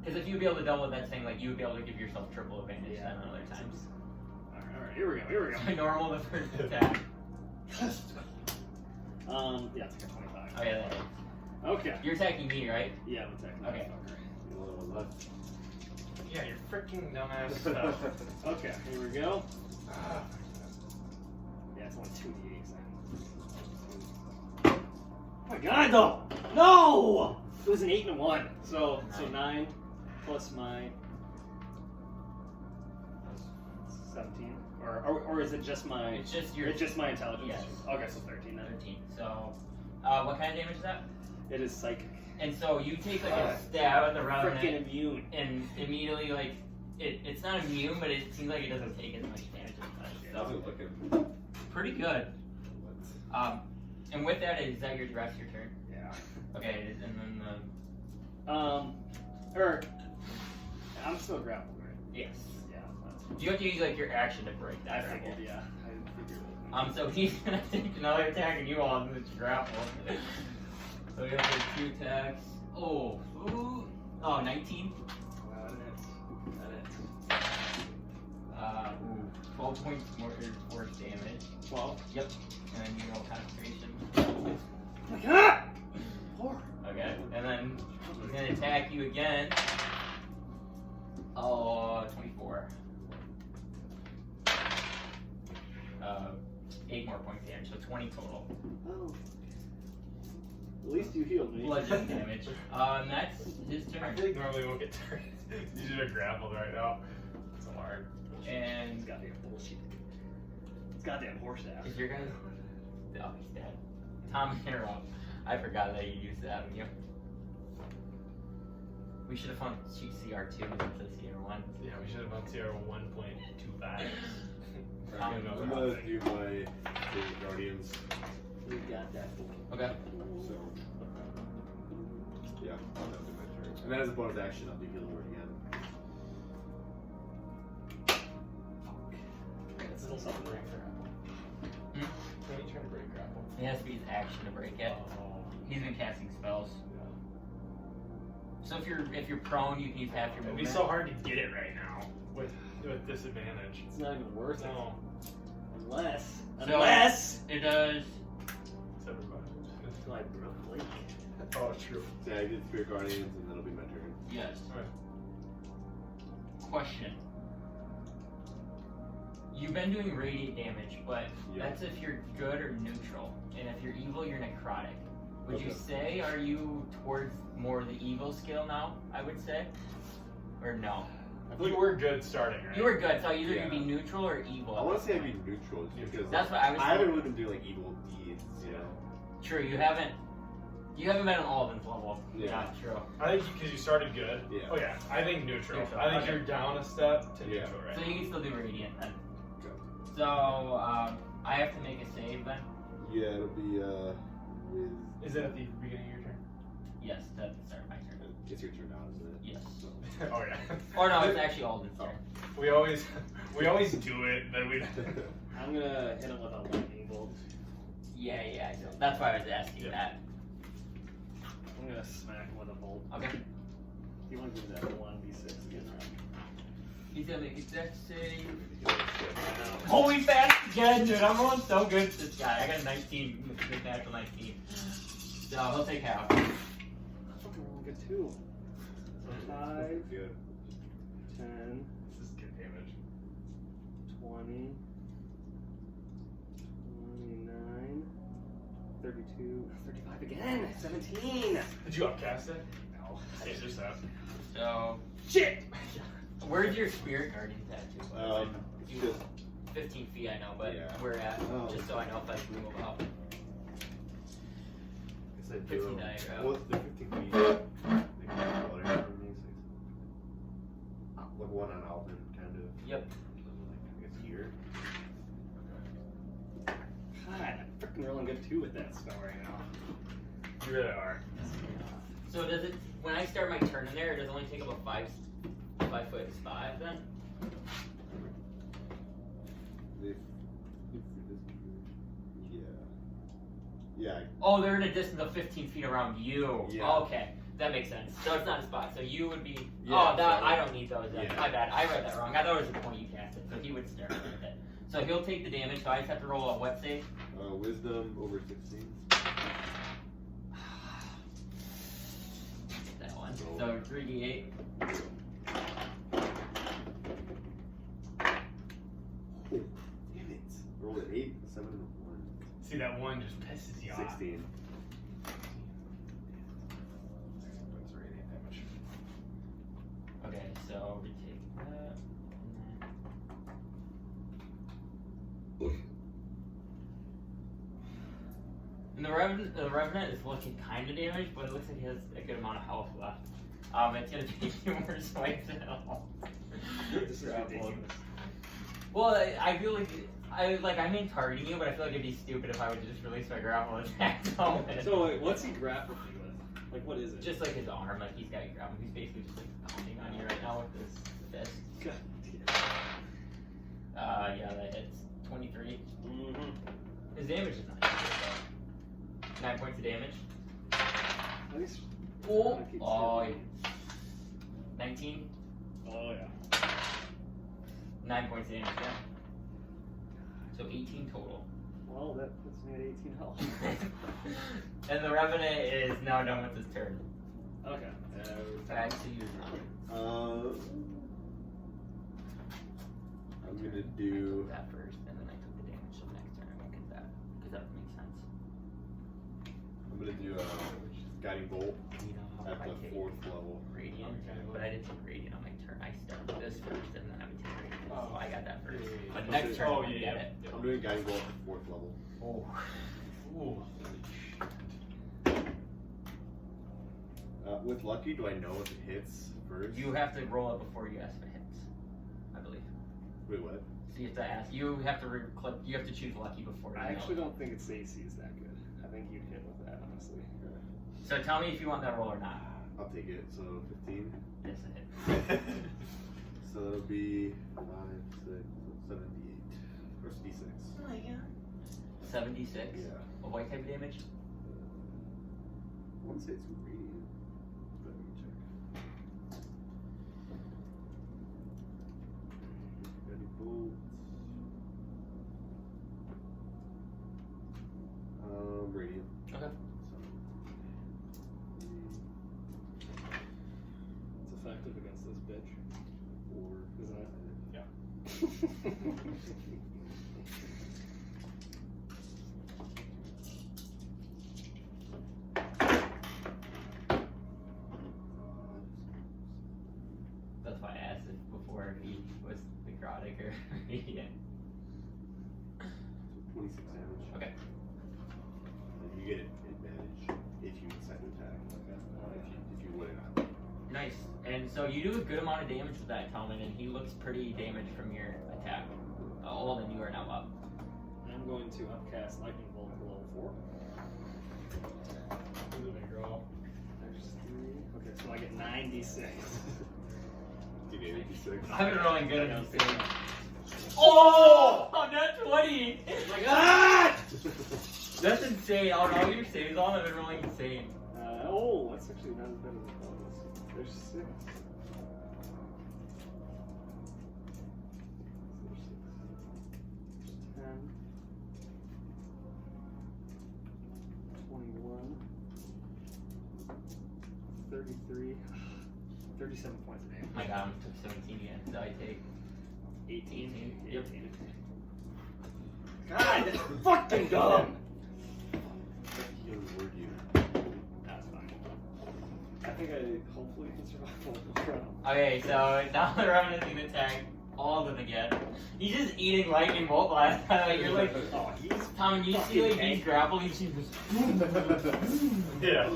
Because if you'd be able to double it, that's saying like you would be able to give yourself triple advantage Yeah. then other times. Alright, here we go. Here we So normal the first attack. go. Yeah, it's like a 25. Oh yeah, that is. Okay. You're attacking me, right? Yeah, I'm attacking Okay. that fucker. The only one left. Yeah, you're freaking dumbass stuff. Okay, here we go. Yeah, it's only 2d8s then. Oh my god, though! No! It was an 8 and a 1. So 9 plus my 17. Or is it just my? It's just your It's just my intelligence. Yes. Okay, so 13 then. 13. So, what kind of damage is that? It is psychic. And so you take like a stab at the round Freaking immune. and immediately like it's not immune, but it seems like it doesn't take as much damage as much. It So doesn't look pretty good. And with that, is that your rest of your turn? Yeah. Okay, it is, and then I'm still grappled, right? yes, Yeah. you have to use like your action to break that. I grapple. figured, yeah. I figured. So he's gonna take another attack and you all in this grapple. So we have like 2 attacks. Oh, 19. That is. 12 points more force damage. 12. Yep. And then you roll concentration. Oh my god! Four. Okay. And then he's gonna attack you again. Oh, 24. 8 more points damage, so 20 total. Oh. At least you healed me. Bludgeoning damage. That's his I turn. feel like normally we won't get turned. You should have grappled right now. It's so hard. And It's goddamn bullshit. It's goddamn horse ass. is your guy? Oh, he's dead. Tom, you're up. I forgot that you used that on you. We should have found CR2 instead of CR1. Yeah, we should have gone CR 1.25. I'm gonna do my Guardians. You got that. Okay. So, yeah, that'll be my turn. And then as a bonus action, I'll do healing word again. It's still something right there. When are you trying to break grapple? It has to be his action to break it. He's been casting spells. So if you're prone, you can use half your It'd movement. be so hard to get it right now with disadvantage. It's not even worth it. No. Unless. So- Unless. It does. Except for Like, really? Oh, true. Yeah, I did Spirit Guardians, and that'll be my turn. Yes. Alright. Question. You've been doing radiant damage, but Yeah. that's if you're good or neutral. And if you're evil, you're necrotic. Would you say, are you towards more the evil skill now, I would say? Or no? I think we're good starting, right? You were good, so either Yeah. you'd be neutral or evil. I want to say I'd be neutral just because That's what I was I haven't thinking. really been doing like evil deeds, you know. True, you haven't been an Alden's level. Yeah. True. I think because you started good. Yeah. Oh yeah, I think neutral. Neutral, I think okay. you're down a step to Yeah. neutral, right? So you can still do Radiant then. Okay. So, I have to make a save then? Yeah, it'll be with. Is it at the beginning of your turn? Yes, that's the start of my turn. It's your turn now, isn't it? Yes. So. Oh yeah. Or no, it's actually Alden's turn. We always do it, then we. I'm gonna hit him with a lightning bolt. Yeah, I know. That's why I was asking Yeah. that. I'm gonna smack him with a bolt. Okay. You want to do that 1d6 again, right? He's gonna make a dex save. Now, Holy fast again, dude. I'm rolling so good with this guy. I got a 19, good natural 19. So he'll take half. I'm fucking rolling good too. 5, Good. 10, This is good damage. 20, 29, 32, 35 again, 17. Did you upcast it? No. Yes, just that. So, Shit! where's your spirit guardian tattoo? You- Just 15 feet, I know, but Yeah. where at? Oh. Just so I know if I can move up. I said 15 zero. die, Well, the 15 feet. They can have color for me, like one on Alden, kind of. Yep. Like, I guess here. God, I'm freaking rolling good too with that spell right now. You really are. So does it, when I start my turn in there, it does only take up a 5-foot spot then? Yeah. Oh, they're in a distance of 15 feet around you. Yeah. Oh, okay. That makes sense. So it's not a spot. So you would be. Yeah, oh, that, so- I don't need those then. Yeah. My bad. I read that wrong. I thought it was the point you cast it. So he would start with it. So he'll take the damage. So I just have to roll a what save? Wisdom over 16. That one. Roll. So 3d8. Damn it. Roll an 8, a 7, and a 1. See, that one just pisses you off. 16. Points of radiant damage. Okay, so we take that. And the Revenant is looking kind of damaged, but it looks like he has a good amount of health left. It's gonna take 2 more swipes at all. This is ridiculous. Well, I feel like I'm in targeting you, but I feel like it'd be stupid if I would just release my grapple and attack Tomen. So wait, what's he grappling you with? Like what is it? Just like his arm, like he's got you grabbing. He's basically just like pounding on you right now with his fist. God Yeah, that hits 23. Mm-hmm. His damage is not good though. 9 points of damage. At least. Oh, Keeps oh, hitting. 19. Oh yeah. 9 points of damage. Yeah. So 18 total. Well, that puts me at 18 health. And the Revenant is now done with his turn. Okay. Back to you, Tom. I'm gonna I do. took that first, and then I took the damage, so next turn I won't get that. Because that would make sense. I'm gonna do a guiding bolt You know how at I the take 4th level. Radiant, but I didn't take Radiant on my turn. I started with this first, and then I would take Radiant. So I got that first. But next turn, Oh, I yeah, get yeah. it. I'm doing guiding bolt at the 4th level. Oh. Ooh. With lucky, do I know if it hits first? You have to roll it before you ask if it hits, I believe. Wait, what? So you have to ask. You have to click. You have to choose lucky before. You I know actually it. don't think its AC is that good. I think you'd hit with that, honestly. So tell me if you want that roll or not. I'll take it. So 15. Yes, it hit. So it'll be 5, 6, 7, 8. Or D6. Oh my god. 76. Yeah. What type of damage? I want to say it's radiant. But let me check. Guiding bolt. Radiant. Okay. It's effective against this bitch, 4, isn't it? Yeah. That's why I asked it before if he was necrotic or radiant. 26 damage. Okay. And you get advantage if you decide to attack. If you win or not. Nice. And so you do a good amount of damage with that, Tomen, and he looks pretty damaged from your attack. Alden, you are now up. I'm going to upcast Lightning Bolt for level 4. There's 3. Okay, so I get 96. You get 86. I've been rolling good at these things. Oh! Not 20! My God! That's insane. On all your saves on, I've been rolling insane. Oh, that's actually not as bad as I thought it was. There's 6. There's 10. 21. 33. 37 points of damage. Oh my god, I'm took 17 again. So I take 18. 18. Yep. God, that's fucking dumb! Healing word you. That's fine. I think I hopefully can survive one more round. Okay, so now the Revenant's gonna attack Alden again. He's just eating lightning bolt last time. Like, you're like, Oh, he's Tom, you see like he's grappling, she's just. Yeah.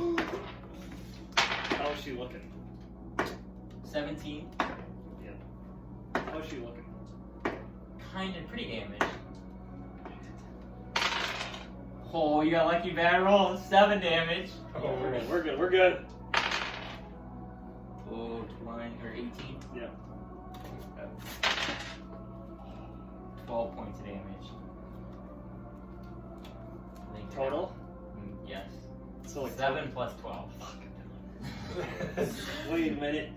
How is she looking? 17. Yeah. How is she looking? Kinda pretty damaged. Oh, you got lucky bad roll. 7 damage. Oh, We're good. We're good. Oh, 20 or 18. Yeah. 12 points of damage. I think Total? Yes. So like 7 plus 12. Wait a minute.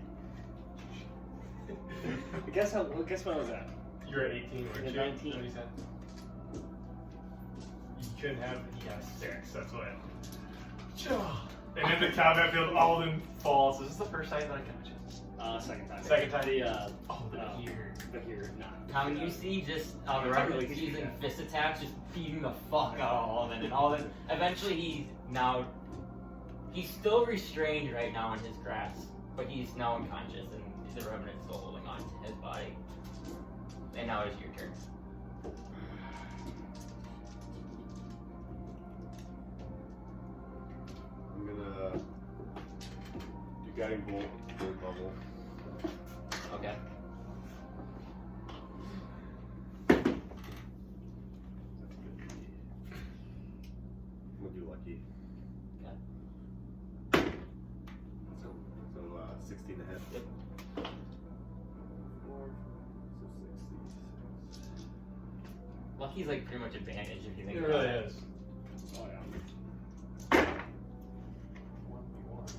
Guess what I was at? You're at 18, weren't you? 19. What you said? You couldn't have. He got 6. That's what. And in the combat field, Alden falls. Is this the first time that I catch it? Second time. Second time. The Here. but here, nah. Tom, you see just the Technically, Revenant he's using dead. fist attacks, just beating the fuck out of Alden, and Alden. Eventually, he's still restrained right now in his grasp, but he's now unconscious, and the Revenant's still holding on to his body. And now it's your turn. I'm gonna do Guiding Bolt, 3rd level. Okay. I'm gonna do Lucky. Okay. So 16 to hit. Yep. 4, so 66. Lucky's like pretty much advantage if you think It about really it. is. Oh yeah. 1v1.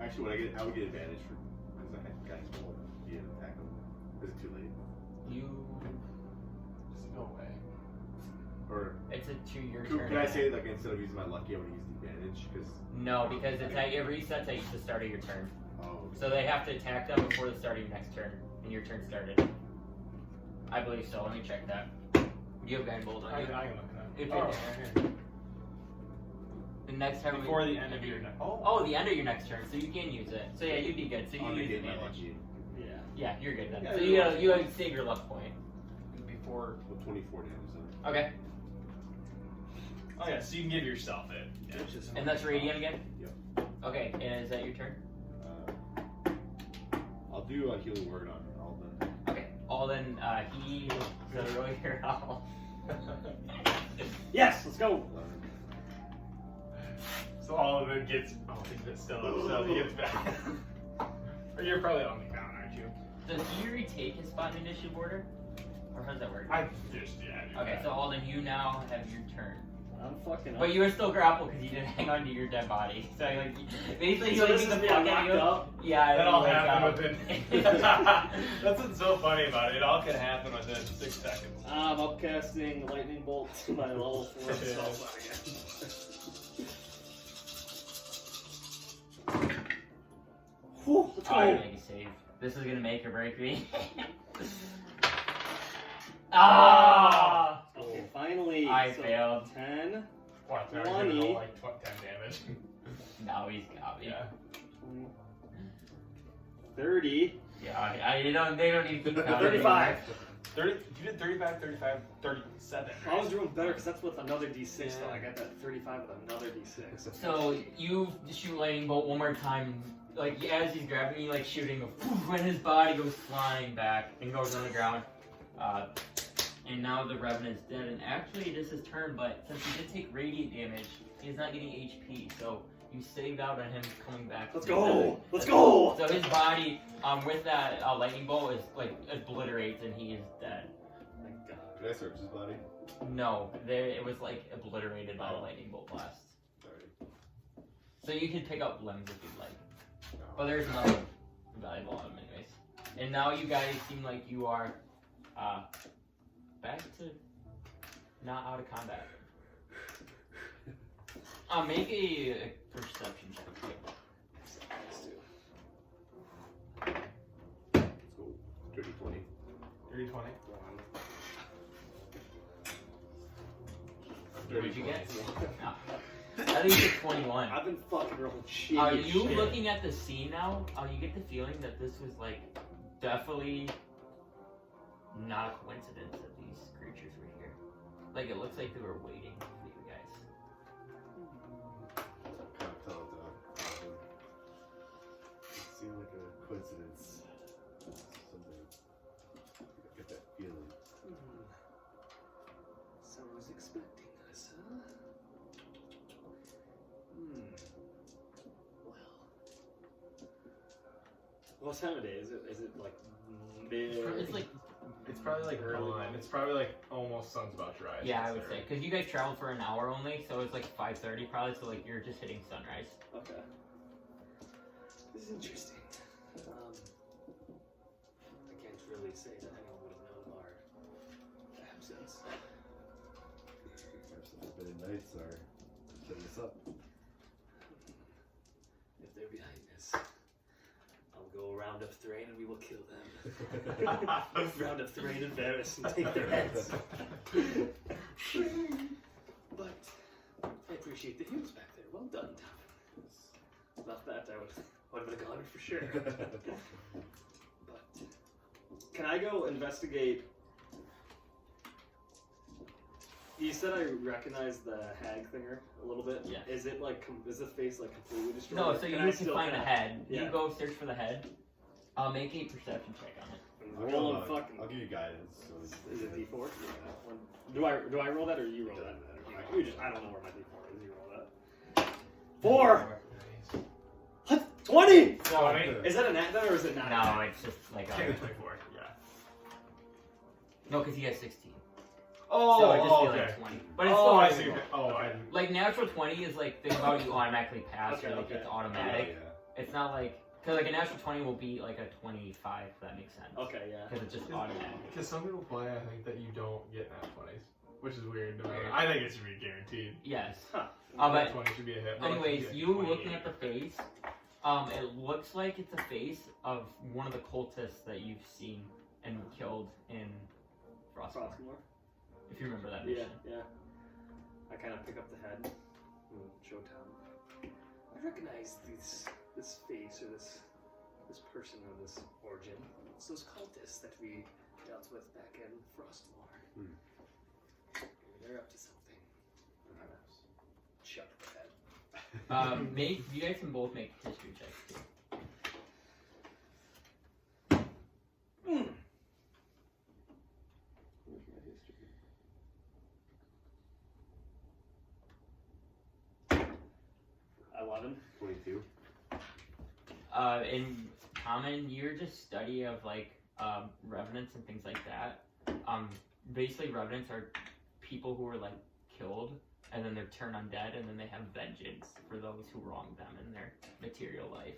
Actually, I would get advantage for because I had guys roll. You didn't attack them. Is it too late? You. There's no way. Or It's a 2-year could, turn. could I say like instead of using my lucky, I would use the advantage? Because No, because it resets at the start of your turn. oh, So they have to attack them before the start of your next turn, and your turn started. I believe so. Let me check that. You have Guiding Bolt on I you. can look at that. If Oh, it- right here. The next time Before the end of your next. Oh, the end of your next turn, so you can use it. So yeah, you'd be good. So you I'll use negate my advantage. lucky Yeah. Yeah, you're good then. Yeah, So you're you gotta save your luck point. Before. with 24 damage. Then. Okay, Oh yeah, so you can give yourself it. Yeah. Which is and that's radiant again. Yep. Okay, and is that your turn? I'll do a healing word on Alden. Okay, Alden, he so roll your health. Yes, let's go. 11. So all of it gets. Oh, he's still up, so he gets back. Or you're probably on the ground, aren't you? Does he retake his spot in initiative order? Or how does that work? I just do Okay, that. so Alden, you now have your turn. I'm fucking up. But you were still grappled because you didn't hang on to your dead body. So like, basically, So you this beat is the me, fuck I'm out of you. knocked up? Yeah, That all you wake happened up. within. That's what's so funny about it. It all can happen within 6 seconds. I'm upcasting Lightning Bolt to my level 4 spell slot again. Whew, let's Oh, you go. make a save. This is gonna make or break me. Ah! Okay, finally. I So failed. 10, What? They're 20. doing like 10 damage. Now he's got me. Yeah. 30, Yeah, they don't need to keep counting. 35. 30. You did 35, 35, 37. I was doing better because that's with another d6, Yeah. so I got that 35 with another d6. So you shoot lightning bolt one more time, like as he's grabbing you, like shooting, when his body goes flying back and goes on the ground. And now the Revenant is dead. And actually, it is his turn, but since he did take radiant damage, he's not getting HP. So you saved out on him coming back. Let's go! Let's go! So his body, with that lightning bolt, is like obliterates, and he is dead. Thank God. Did I search his body? No, it was like obliterated by the lightning bolt blast. Sorry. So you can pick up limbs if you'd like. No. But there's nothing valuable on them anyways. And now you guys seem like you are back to not out of combat. Make a perception check. Let's go. 30, 20. 30, 20. What did you get? No. I think it's 21. I've been fucking rolling shit. Are you looking at the scene now? You get the feeling that this was like definitely not a coincidence that these creatures were here. Like it looks like they were waiting for you guys. Kind of tell it it seemed like a coincidence. Something. I get that feeling. Someone's expecting us, huh? Well. What time of day is it? Is it like mid? It's probably like Early. dawn. It's probably like almost sun's about to rise. Yeah, I would say because you guys traveled for an hour only, so it's like 5:30 probably. So like you're just hitting sunrise. Okay. This is interesting. I can't really say that anyone would have known of our absence. Perhaps the forbidden nights are setting us up. If they're behind us, I'll go round up Thrane and we will kill them. Round up Thrane and Varys and take their heads. But I appreciate the heals back there. Well done, Tom. Without that, I would have been a goner for sure. But Can I go investigate? You said I recognize the hag thinger a little bit. Yeah. Is it like is the face like completely destroyed? No, so you I can still find the kinda- head. Yeah. You go search for the head. Make a perception check on it. Roll and fucking. I'll give you guidance. So Is it D4? Yeah. Do I roll that or you roll that? Doesn't matter. I don't know where my D4 is. You roll that. 4. 20. 20. Is that a nat then or is it not? No, it's just like Take the a 24. Yeah. no, because he has 16. Oh, So it just be okay. like 20. But it's Oh, still I like- see. Oh, I didn't. Like natural 20 is like think about it, you automatically pass. Okay, or, like okay. it's automatic. Yeah. It's not like because like a natural 20 will be like a 25. If that makes sense. Okay, yeah. Because it's just automatic. Because some people play, I think that you don't get nat 20s, which is weird. To me. I think it should be guaranteed. Yes. Huh. But Nat 20 should be a hit. anyways, Yeah, you 28. looking at the face, it looks like it's a face of one of the cultists that you've seen and killed in Frostmourne. Frostmourne? If you remember that Yeah, mission. yeah. I kind of pick up the head and show Tom. I recognize this face or this person or this origin. It's those cultists that we dealt with back in Frostmourne. Maybe they're up to something. Perhaps. Chuck the head. You guys can both make history checks too. Where's my history? 11. 22. In common, your just study of like revenants and things like that. Basically, revenants are people who were like killed and then they're turned undead and then they have vengeance for those who wronged them in their material life.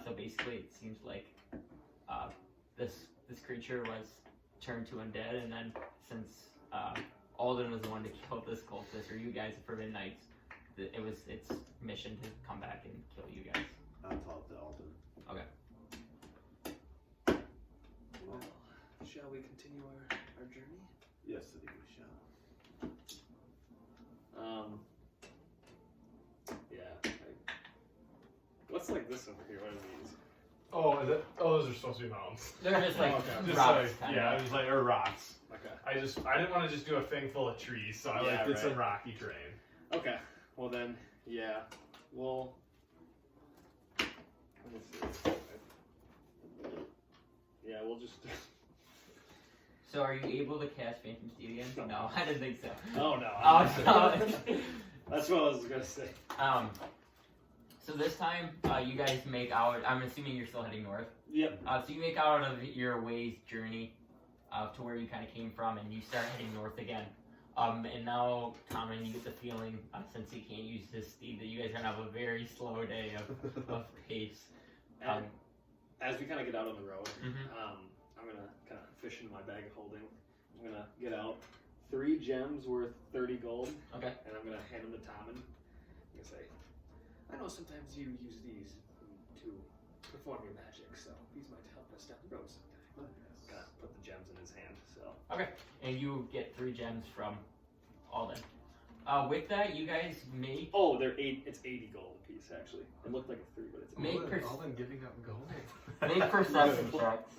So basically, it seems like this creature was turned to undead, and then since Alden was the one to kill this cultist, or you guys, the Forbidden Knights, it was its mission to come back and kill you guys. I'll talk to Alden. Well, shall we continue our journey? Yes, I think we shall. this over here. What are these? Oh, is it? Oh, those are supposed to be mountains. They're just like Just rocks, like, kind yeah, of. just like or rocks. Okay. I didn't want to just do a thing full of trees, so I Yeah, did some right. rocky terrain. Okay. Well then, yeah. We'll. Let me see. Yeah, we'll just. So are you able to cast Phantom Steed again? No, I didn't think so. Oh no. Oh, That's what I was gonna say. So this time, you guys make out. I'm assuming you're still heading north. Yep. So you make out of your ways journey to where you kind of came from, and you start heading north again. And now, Tomen, you get the feeling, since he can't use his steed, that you guys are gonna have a very slow day of pace. And as we kind of get out on the road, Mhm. I'm gonna kind of fish in my bag of holding. I'm gonna get out 3 gems worth 30 gold. Okay. And I'm gonna hand them to Tomen. I'm gonna say, I know sometimes you use these to perform your magic, so these might help us down the road sometime. Kind of put the gems in his hand. So. Okay. And you get 3 gems from Alden. With that, you guys make. Oh, it's 80 gold a piece actually. It looked like a 3, but it's 80. Alden giving up gold. Make perception checks.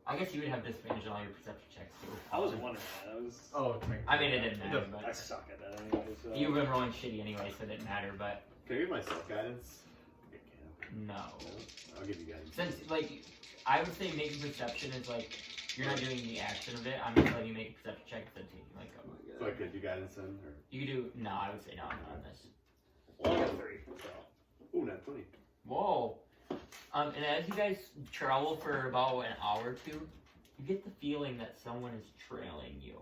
I guess you would have disadvantage on all your perception checks too. I was wondering that. I mean, it didn't matter, I but suck at that anyway. So. you've been rolling shitty anyway, so it didn't matter. But Can I give myself guidance? no, I'll give you guidance. since like I would say making perception is like you're not doing the action of it. I'm just letting you make a perception check instead of taking like a. So I could do guidance then? Or? You do no. I would say no. I'm not on this. Well, I got 3. So. Ooh, not 20. Whoa. And as you guys travel for about an hour or two, you get the feeling that someone is trailing you.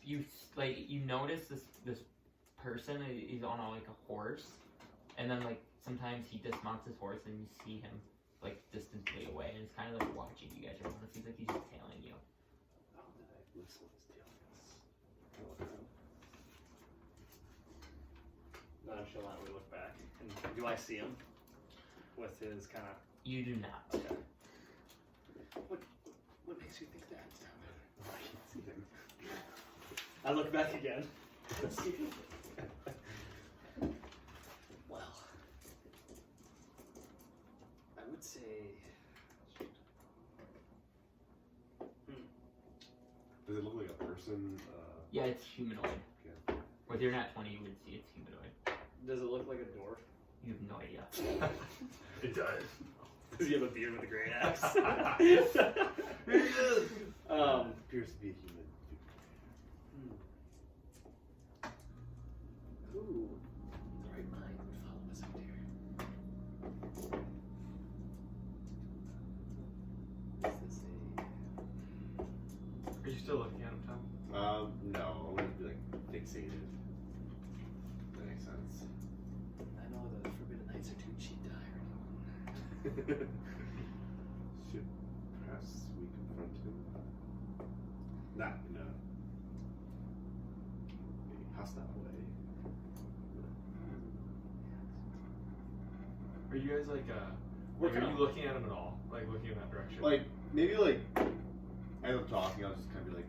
You notice this person is on a horse, and then like sometimes he dismounts his horse and you see him like distantly away, and it's kind of like watching you guys around. It seems like he's just tailing you. How did I whistle his tail? Nonchalantly look back. And do I see him? With his kind of. You do not. Okay. What makes you think that? I can't see him. I look back again. Let's see. Well, I would say. Does it look like a person? Yeah, it's humanoid. Okay. With your nat 20, you would see it's humanoid. Does it look like a dwarf? You have no idea. It does. Does he have a beard with a great axe? Appears to be a human. Who, the right mind, would follow us out here? Is this Are you still looking at him, Tom? No, I wouldn't be like fixated. That makes sense. I know the Forbidden Knights are too cheap to hire anyone. Should perhaps we confront him? Not in a hostile way. Are you guys like are you looking at him at all? Like looking in that direction? Like maybe like as I'm talking, I'll just kind of be like,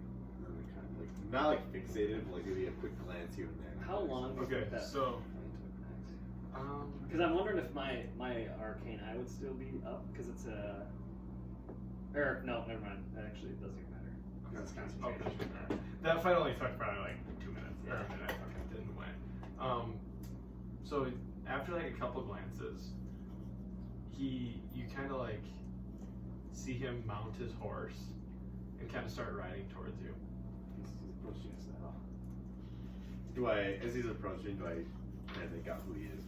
kind of like not like fixated, but like maybe a quick glance here and there. How long was Okay, that? so Because I'm wondering if my arcane eye would still be up, because it's a. Or no, never mind. Actually, it doesn't even matter. That's concentration. that fight only took probably like 2 minutes or Yeah. a minute. Okay, didn't win. So after like a couple glances, you kind of like see him mount his horse and kind of start riding towards you. He's approaching us now. Do I, as he's approaching, do I kind of make out who he is?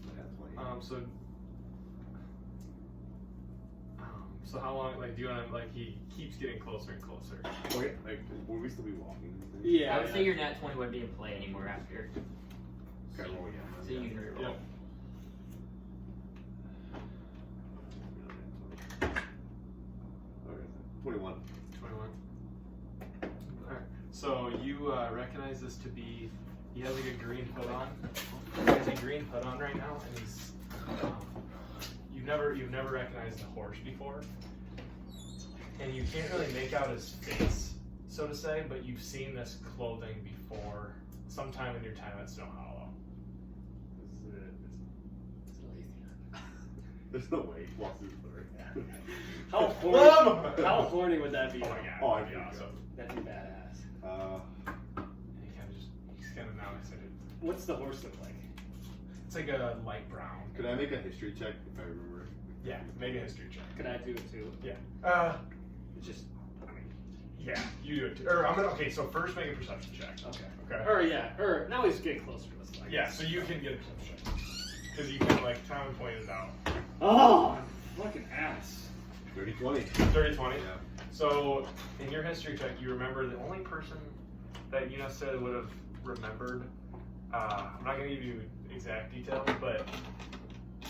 So how long? Like, do you want to like? He keeps getting closer and closer. Okay, like, will we still be walking? Yeah. I would say your nat 20 wouldn't be in play anymore after. Okay, roll again. So you can reroll. Yep. Okay, 21. 21. Alright. So you recognize this to be. He has like a green hood on. He has a green hood on right now, and he's. You've never recognized the horse before, and you can't really make out his face, so to say. But you've seen this clothing before, sometime in your time at Snowhollow. There's no way he walks through the door. How horny would that be? Oh my god. Oh, that'd be I think awesome. That'd be badass. And he kind of he's kind of now excited. What's the horse look like? It's like a light brown. Could I make a history check if I remember? Yeah, make a history check. Could I do it too? Yeah. It's just. Yeah, you do it too. Or I'm gonna. Okay, so first make a perception check. Okay. Okay. Or now he's getting closer to us. Like. Yeah, so you can get a perception check because you can like Tom pointed out. Oh, fucking ass. 30-20. 30-20. Yeah. So in your history check, you remember the only person that you necessarily would have remembered. I'm not gonna give you exact details, but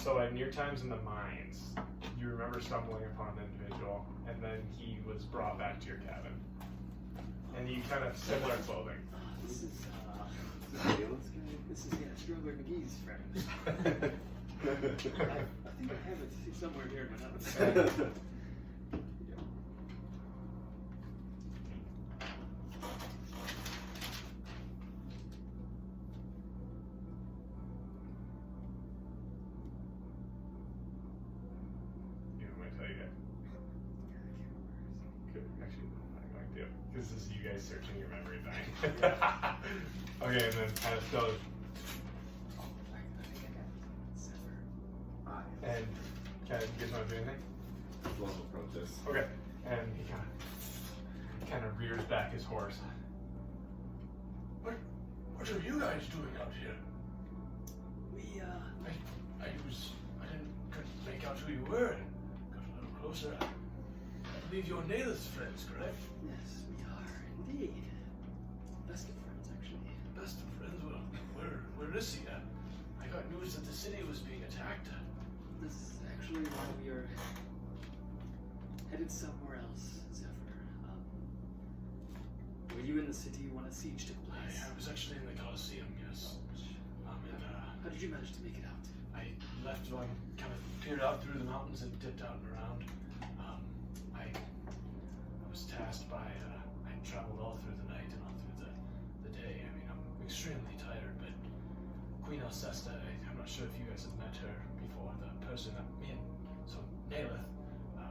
so in your times in the mines, you remember stumbling upon an individual, and then he was brought back to your cabin, and you kind of similar clothing. This is Strawberry McGee's friend. I think I have it somewhere here in my notes. You know, I'm gonna tell you that. Good. Actually, I'm going to, because this is you guys searching your memory bank. Okay, and then kind of goes. And can you guys want to do anything? Love approach this. Okay. And he kind of rears back his horse. What are you guys doing out here? We I couldn't make out who you were. Got a little closer. I believe you're Naylor's friends, correct? Yes, we are indeed. Best of friends, actually. Best of friends. Well, where is he at? I got news that the city was being attacked. This is actually why we are headed somewhere else, Xepher. Were you in the city when a siege took place? I was actually in the Colosseum, yes. And How did you manage to make it out? I left, kind of peered out through the mountains and dipped out and around. I was tasked by, I traveled all through the night and all through the day. I mean, I'm extremely tired, but Queen Alcesta, I'm not sure if you guys have met her before, the person that Nayleth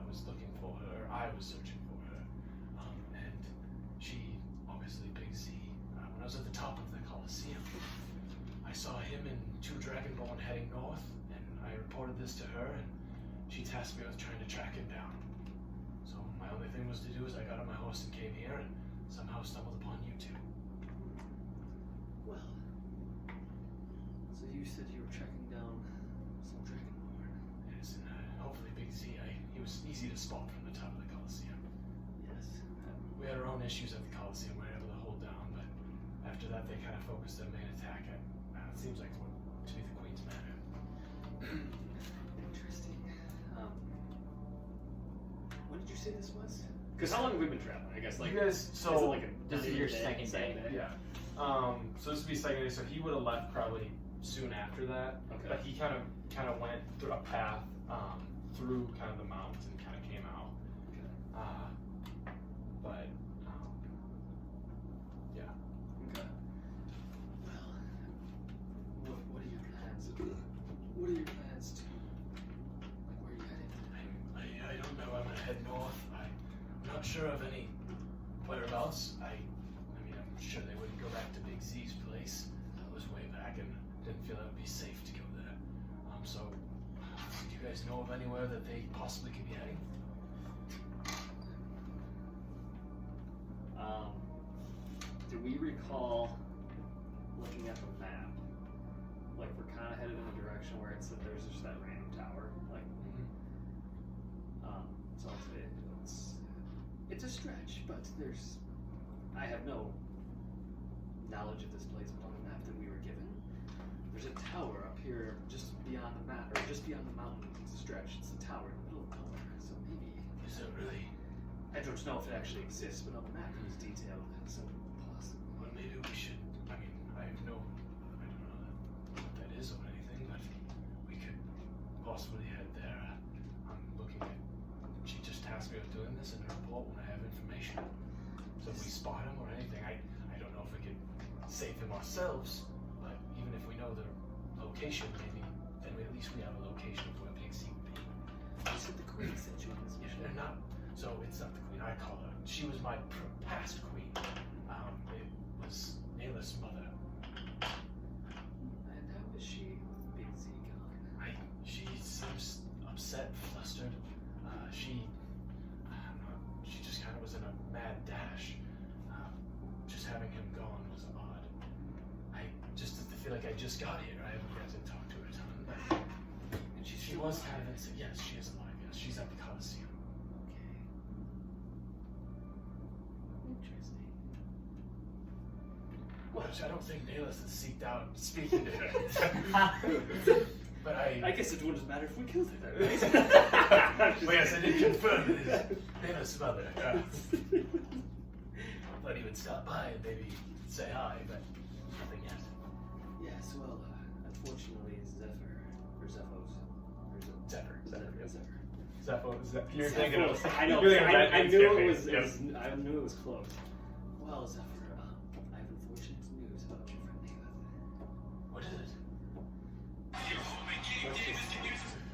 was looking for her, I was searching for her. And she, obviously Big Z, when I was at the top of the Colosseum, I saw him and two Dragonborn heading north, and I reported this to her, and she tasked me with trying to track him down. So my only thing was to do is I got on my horse and came here, and somehow stumbled upon you two. Well, so you said you were tracking down some Dragonborn. Yes, and hopefully Big Z, he was easy to spot from the top of the Colosseum. Yes. We had our own issues at the Colosseum we were able to hold down, but after that they kind of focused their main attack at, it seems like to be the Queen's Manor. Interesting. When did you say this was? Because how long have we been traveling? I guess like You guys, is it so like this is your second day. yeah. So this would be second day. So he would have left probably soon after that. Okay. But he kind of went through a path through kind of the mountains and kind of came out. But yeah. Okay. Well, what are your plans? What are your plans to, like, where are you headed? I don't know. I'm gonna head north. I'm not sure of any whereabouts. I mean, I'm sure they wouldn't go back to Big Z's place. That was way back, and didn't feel it would be safe to go there. So, do you guys know of anywhere that they possibly could be heading? Do we recall looking at the map? Like we're kind of headed in a direction where it's that there's just that random tower, like. So I'll say it's a stretch, but I have no knowledge of this place, but on the map that we were given, there's a tower up here just beyond the map, or just beyond the mountain. It's a stretch. It's a tower in the middle of nowhere. So maybe. Is it really? I don't know if it actually exists, but on the map it was detailed, so possible. Well, maybe we should. I mean, I don't know what that is or anything, but we could possibly head there. I'm looking at. She just tasked me with doing this in her report when I have information. So if we spot him or anything, I don't know if we could save him ourselves, but even if we know the location, maybe then at least we have a location of where Big C would be. said the queen sent you on this mission. They're not. So it's not the queen. I call her. She was my past queen. It was Nayla's mother. And how is she with Big Z gone? She seems upset, flustered. She just kind of was in a mad dash. Just having him gone was odd. I just feel like I just got here. I haven't got to talk to her a ton. But And she was kind of innocent. Yes, she is alive. Yes, she's at the Coliseum. Okay. Interesting. Well, I don't think Nayla's has seeked out speaking to her. But I guess it wouldn't matter if we killed her then, right? Well, yes, I did confirm it is Nayla's mother. Thought he would stop by and maybe say hi, but nothing yet. Yes, well, unfortunately, Zephyr. You're thinking of. I know. You're thinking of I Batman's knew campaign. it was. Yep. I knew it was close. Well, Zephyr, I have unfortunate news about your friend Nayla. What is it?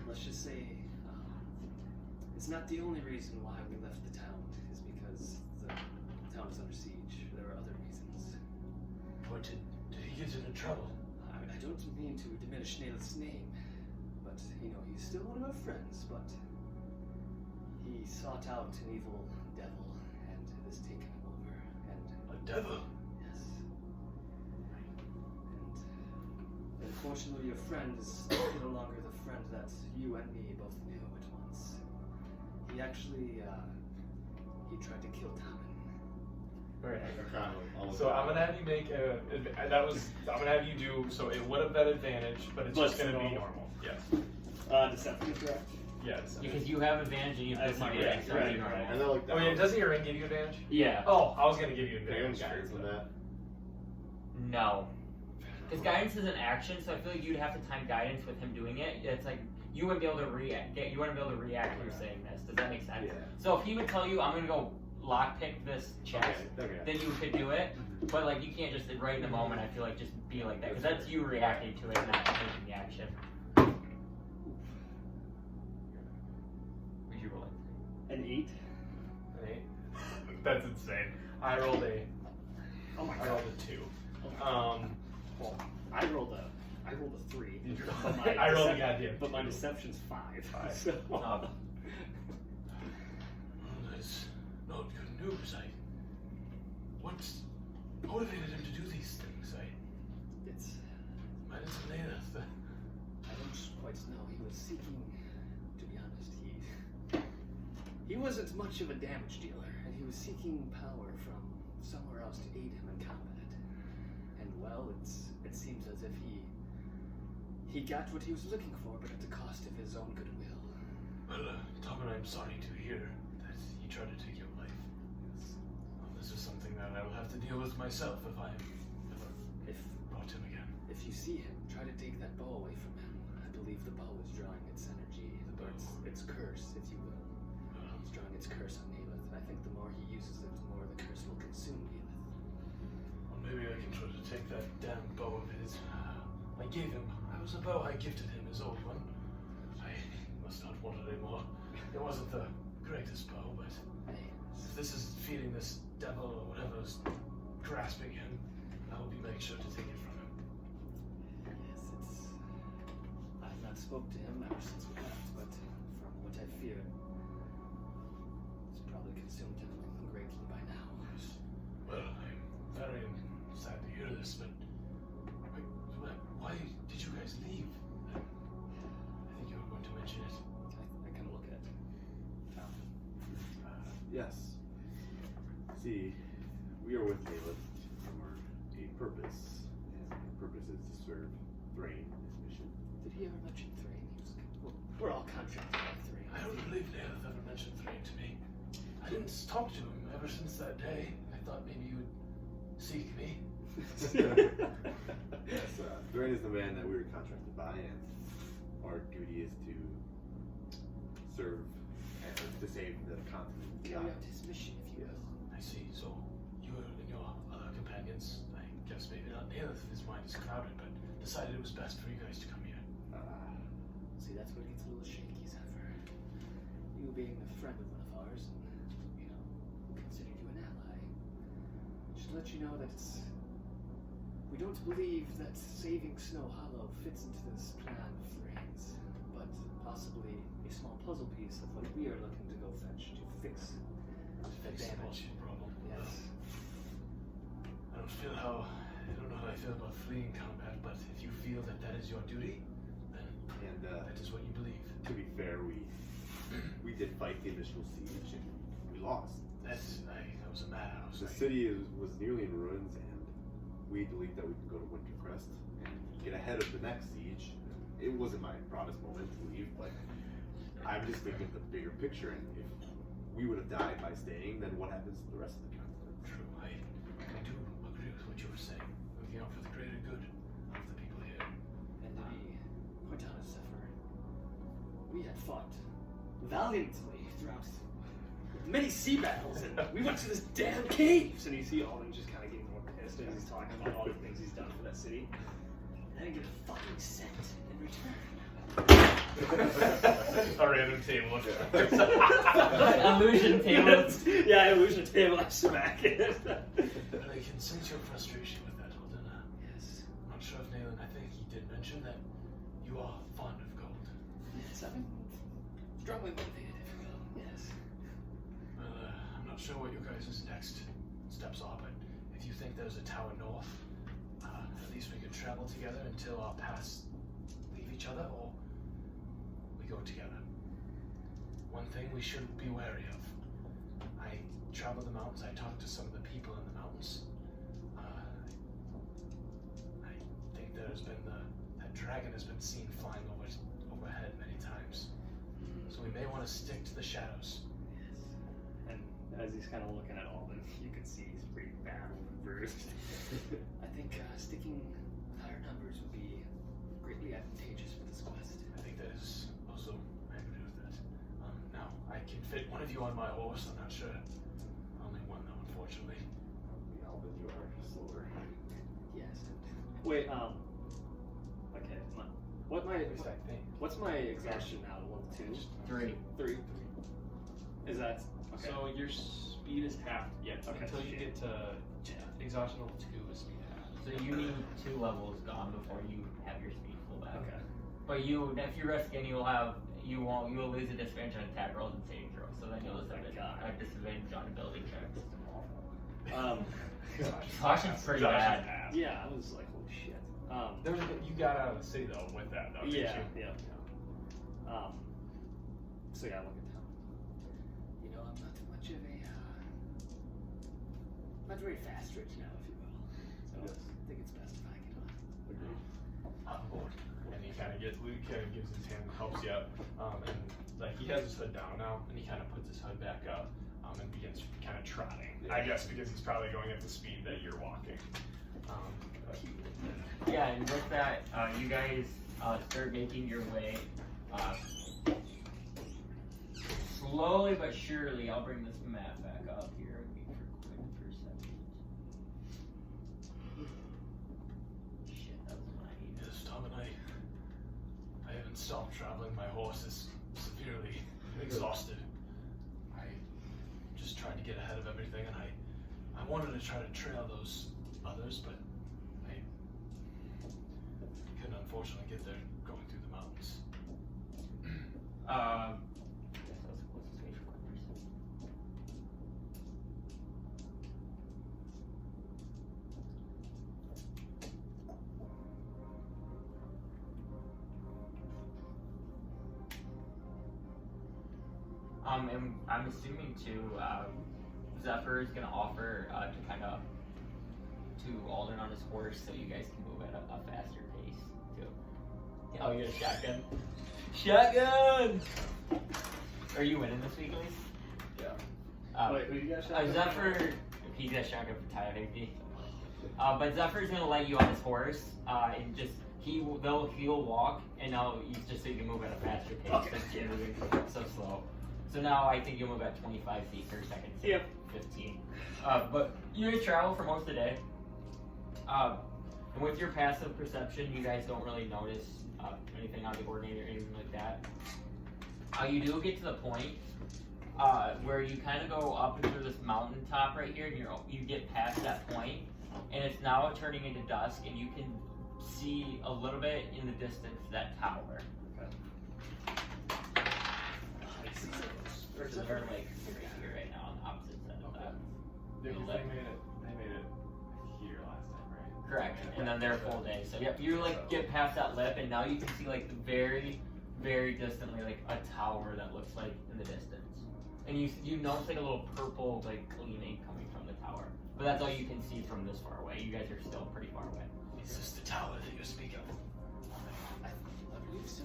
Let's just say, it's not the only reason why we left the town. Is because the town is under siege. There are other reasons. What did he get into trouble? I don't mean to diminish Nayla's name, but he's still one of our friends. But he sought out an evil devil and has taken him over. And A devil? yes. And unfortunately, your friend is no longer the friend that you and me both knew at once. He actually, he tried to kill Tomen. Alright. Almost. So I'm gonna have you make I'm gonna have you do, so it would have been advantage, but it's just But gonna be normal. normal. Yes. Deception, correct? Yes. Because you have advantage and you have That's my disadvantage. right, so right, you right. And then like Oh yeah, doesn't your ring give you advantage? Yeah. Oh, I was gonna give you guidance advantage. on that. No. Because guidance is an action, so I feel like you'd have to time guidance with him doing it. It's like you wouldn't be able to react. You wouldn't be able to react to saying this. Does that make sense? Yeah. So if he would tell you, "I'm gonna go lockpick this chest," Okay. then you could do it. But like you can't just right in the moment. I feel like just be like that because that's you reacting to it, not taking the action. Would you roll it? An 8? An 8? That's insane. I rolled a Oh my I god. rolled a 2. Well, I rolled a 3. You drew- But my I rolled a decep- goddamn But my 2. deception's 5. 5. So. That's not good news. What's motivated him to do these things? It's. Might as well name it. I don't quite know. He was seeking. To be honest, he wasn't much of a damage dealer, and he was seeking power from somewhere else to aid him in combat. And well, it seems as if he got what he was looking for, but at the cost of his own goodwill. Well, Tomen, I'm sorry to hear that he tried to take your life. Well, this is something that I will have to deal with myself if I ever brought him again. If you see him, try to take that bow away from him. I believe the bow is drawing its energy, or its curse, if you will. It's drawing its curse on Neelith, and I think the more he uses it, the more the curse will consume Neelith. Well, maybe I can try to take that damn bow of his. I gave him. That was a bow I gifted him, his old one. I must not want it anymore. It wasn't the greatest bow, but if this is feeding this devil or whatever is grasping him, I will be making sure to take it from him. Yes, it's. I've not spoke to him ever since we left, but from what I fear, it's probably consumed him greatly by now. Well, I'm very sad to hear this, but why did you guys leave? I think you were going to mention it. I kind of look at. Yes. See, we are with Nayla for a purpose, and the purpose is to serve Thrane in his mission. Did he ever mention Thrane? Well, we're all contracted by Thrane. I don't believe Nayla ever mentioned Thrane to me. I didn't talk to him ever since that day. I thought maybe you would seek me. Yes, Thrane is the man that we were contracted by, and our duty is to serve and to save the continent. Carry out his mission, if you will. I see. So you and your other companions, I guess maybe not Nayla if his mind is clouded, but decided it was best for you guys to come here. See, that's where it gets a little shaky, Xepher. you being a friend of one of ours, and, you know, consider you an ally. Just to let you know that we don't believe that saving Snowhollow fits into this plan of Thrane's, but possibly a small puzzle piece of what we are looking to go fetch to fix the damage. Problem. Yes. I don't know how I feel about fleeing combat, but if you feel that that is your duty, then And that is what you believe. to be fair, we did fight the initial siege and we lost. That was a madhouse. The city was nearly in ruins, and we believe that we can go to Wintercrest and get ahead of the next siege. It wasn't my proudest moment to leave, but I'm just thinking the bigger picture. And if we would have died by staying, then what happens to the rest of the continent? True. I do agree with what you were saying. Looking out for the greater good of the people here. And to be quite honest, Xepher, we had fought valiantly throughout many sea battles, and we went to this damn caves. And you see Alden just kind of getting more pissed as he's talking about all the things he's done for that city. And I didn't get a fucking cent in return. A random table. Illusion table. Yeah, illusion table. I smack it. But I can sense your frustration with that, Alden. Yes. I'm not sure if Nayland, I think he did mention that you are fond of gold. Yes, I've been strongly motivated, if you will. Yes. Well, I'm not sure what your guys' next steps are, but if you think there's a tower north, at least we could travel together until our paths leave each other, or we go together. One thing we should be wary of. I travel the mountains, I talk to some of the people in the mountains. I think there's been that dragon has been seen flying overhead many times. So we may want to stick to the shadows. Yes. And as he's kind of looking at Alden, you can see he's pretty battered and bruised. I think sticking with higher numbers would be greatly advantageous for this quest. I think that is also, I agree with that. Now, I can fit one of you on my horse, I'm not sure. Only one though, unfortunately. Alden, you are slower. Yes. Wait, okay, At least I think. what's my exhaustion now? Level 2? 3. 3? Is that, okay. So your speed is half. Yeah. Okay. Until you get to exhaustion level 2 is speed half. So you need 2 levels gone before you have your speed full back. Okay. But if you rest again, you'll lose a disadvantage on attack rolls and saving throws. So then you'll lose a disadvantage on ability checks. Caution's pretty bad. Yeah, I was like, holy shit. You got out of the city though with that though, Yeah, didn't you? yeah. So yeah, look at him. You know, I'm not much of a, not very fast right now, if you will. So Yes. I think it's best if I can, On board. And he kind of gives his hand and helps you out. And like he has his hood down now, and he kind of puts his hood back up and begins kind of trotting. I guess because he's probably going at the speed that you're walking. Yeah, and with that, you guys start making your way slowly but surely. I'll bring this map back up here for quick perception. Shit, that was mine. Yes, Tom and I haven't stopped traveling. My horse is severely exhausted. I just tried to get ahead of everything, and I wanted to try to trail those others, but I couldn't unfortunately get there going through the mountains. I guess that was the closest way for quick perception. And I'm assuming too, Xepher is gonna offer to kind of to Alden on his horse, so you guys can move at a faster pace too. Oh, you got a shotgun. Shotgun. Are you winning this week, at least? Yeah. Wait, who you got shot? Zephyr, he got shotgun for Tyler Higby. But Zephyr's gonna let you on his horse, and just he'll walk, and now he's just so you can move at a faster pace. Okay. Since you're moving so slow. So now I think you'll move at 25 feet per second. So Yep. 15. But you guys travel for most of the day. And with your passive perception, you guys don't really notice anything out of the ordinary or anything like that. You do get to the point where you kind of go up into this mountaintop right here, and you get past that point, and it's now turning into dusk, and you can see a little bit in the distance that tower. So they're like right here right now on the opposite side of that. They made it here last time, right? Correct. And then they're full day. So yep, you like get past that lip, and now you can see like very, very distantly like a tower that looks like in the distance. And you notice like a little purple like gleaming coming from the tower. But that's all you can see from this far away. You guys are still pretty far away. Is this the tower that you speak of? I believe so.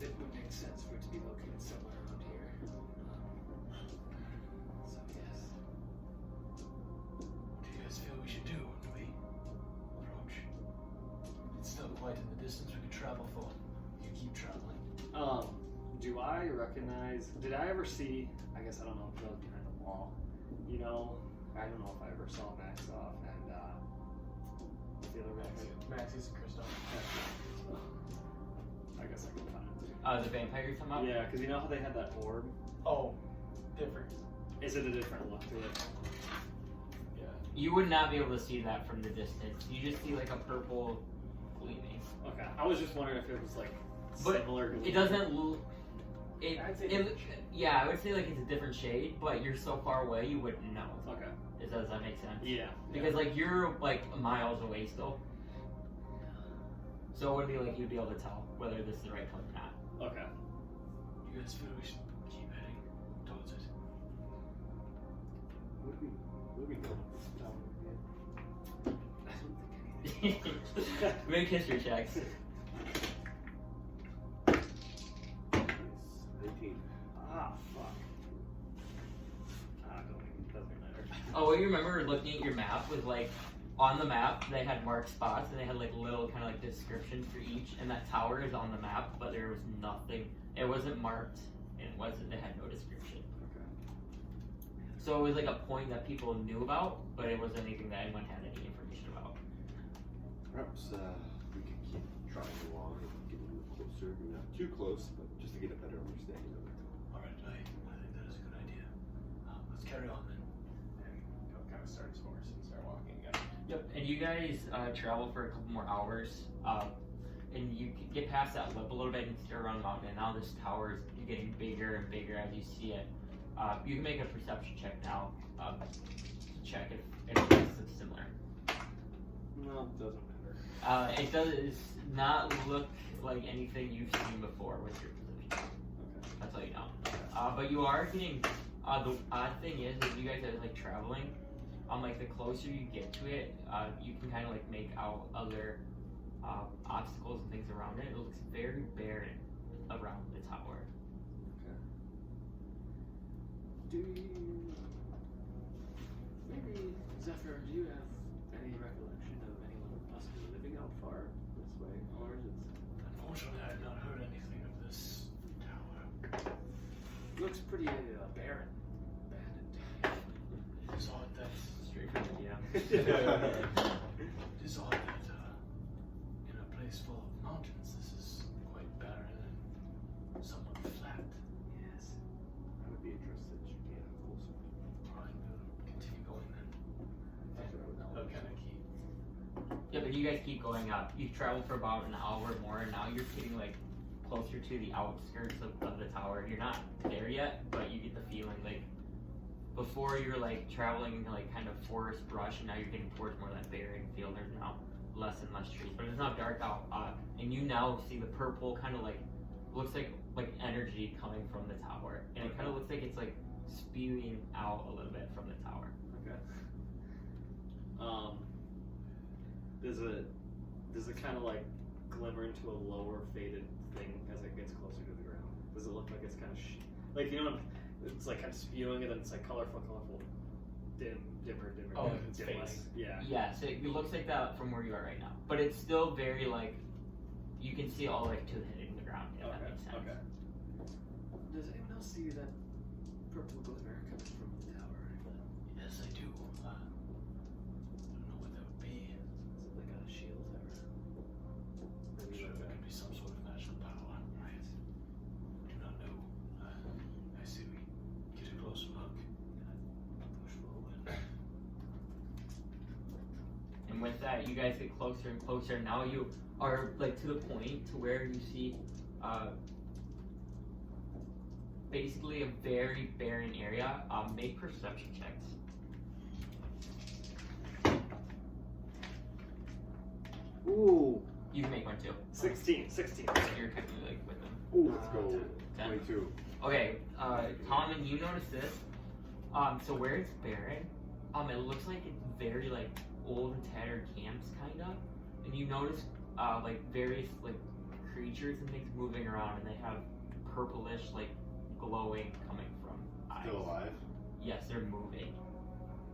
It would make sense for it to be located somewhere around here. So yes. What do you guys feel we should do? Do we approach? It's still quite in the distance we could travel for. You keep traveling. Do I recognize? Did I ever see? I guess I don't know if it was behind the wall. You know, I don't know if I ever saw Max off and the other guy. Maxis and Christoph. I guess I can find it too. The vampire you're talking about? Yeah, because you know how they had that orb? Oh, different. Is it a different look to it? Yeah. You would not be able to see that from the distance. You just see like a purple gleaming. Okay, I was just wondering if it was like But similar to it doesn't look. I'd say Yeah, I would say like it's a different shade, but you're so far away you wouldn't know. Okay. Does that make sense? Yeah. Because like you're like miles away still. So it would be like you'd be able to tell whether this is the right color or not. Okay. You guys feel we should keep heading towards it? What do we know about this tower? Make history checks. 19. Ah, fuck. Doesn't matter. Oh, well, you remember looking at your map with like on the map they had marked spots and they had like little kind of like descriptions for each, and that tower is on the map, but there was nothing. It wasn't marked, and it had no description. Okay. So it was like a point that people knew about, but it wasn't anything that anyone had any information about. Perhaps we could keep trying along and get a little closer. Not too close, but just to get a better understanding of it. Alright, I think that is a good idea. Let's carry on then. And he'll kind of start his horse and start walking again. Yep. And you guys travel for a couple more hours, and you get past that lip a little bit and stare around the mountain. And now this tower is getting bigger and bigger as you see it. You can make a perception check now to check if it's similar. No, it doesn't matter. It does not look like anything you've seen before with your perception. Okay. That's all you know. But you are getting. The odd thing is that you guys are like traveling. Like the closer you get to it, you can kind of like make out other obstacles and things around it. It looks very barren around the tower. Okay. Do you... Maybe, Xepher, do you have any recollection of anyone possibly living out far this way? Or is it... Unfortunately, I have not heard anything of this tower. Looks pretty barren. Abandoned. It is odd that Straight from India. it is odd that in a place full of mountains, this is quite barren and somewhat flat. Yes. I would be interested to get closer. Alright, we'll continue going then. I'll kind of keep. Yeah, but you guys keep going up. You've traveled for about an hour or more, and now you're getting like closer to the outskirts of the tower. You're not there yet, but you get the feeling like before you're like traveling into like kind of forest brush, and now you're getting towards more of that barren field. There's now less and less trees, but it's not dark out, and you now see the purple kind of like looks like energy coming from the tower, and it kind of looks like it's like spewing out a little bit from the tower. Okay. Does it kind of like glimmer into a lower faded thing as it gets closer to the ground? Does it look like it's kind of like, you know, it's like kind of spewing it and it's like colorful, dimmer. Oh, dim, it's dim fading. light. Yeah. Yes, it looks like that from where you are right now, but it's still very like you can see all like to hitting the ground. If that makes sense. Okay. Does anyone else see that purple glimmer coming from the tower? Yes, I do. I don't know what that would be. Is it like a shield or? I'm sure it could be some sort of magical power. Right. Do not know And with that, you guys get closer and closer. Now you are like to the point to where you see basically a very barren area. Make perception checks. Ooh, You can make one too. 16. You're kind of like with them. Ooh, let's go. 10. 22. Okay, Tomen, you notice this. So where it's barren, it looks like it's very like old and tattered camps kind of, and you notice like various like creatures and things moving around, and they have purplish like glowing coming from eyes. Still alive? Yes, they're moving.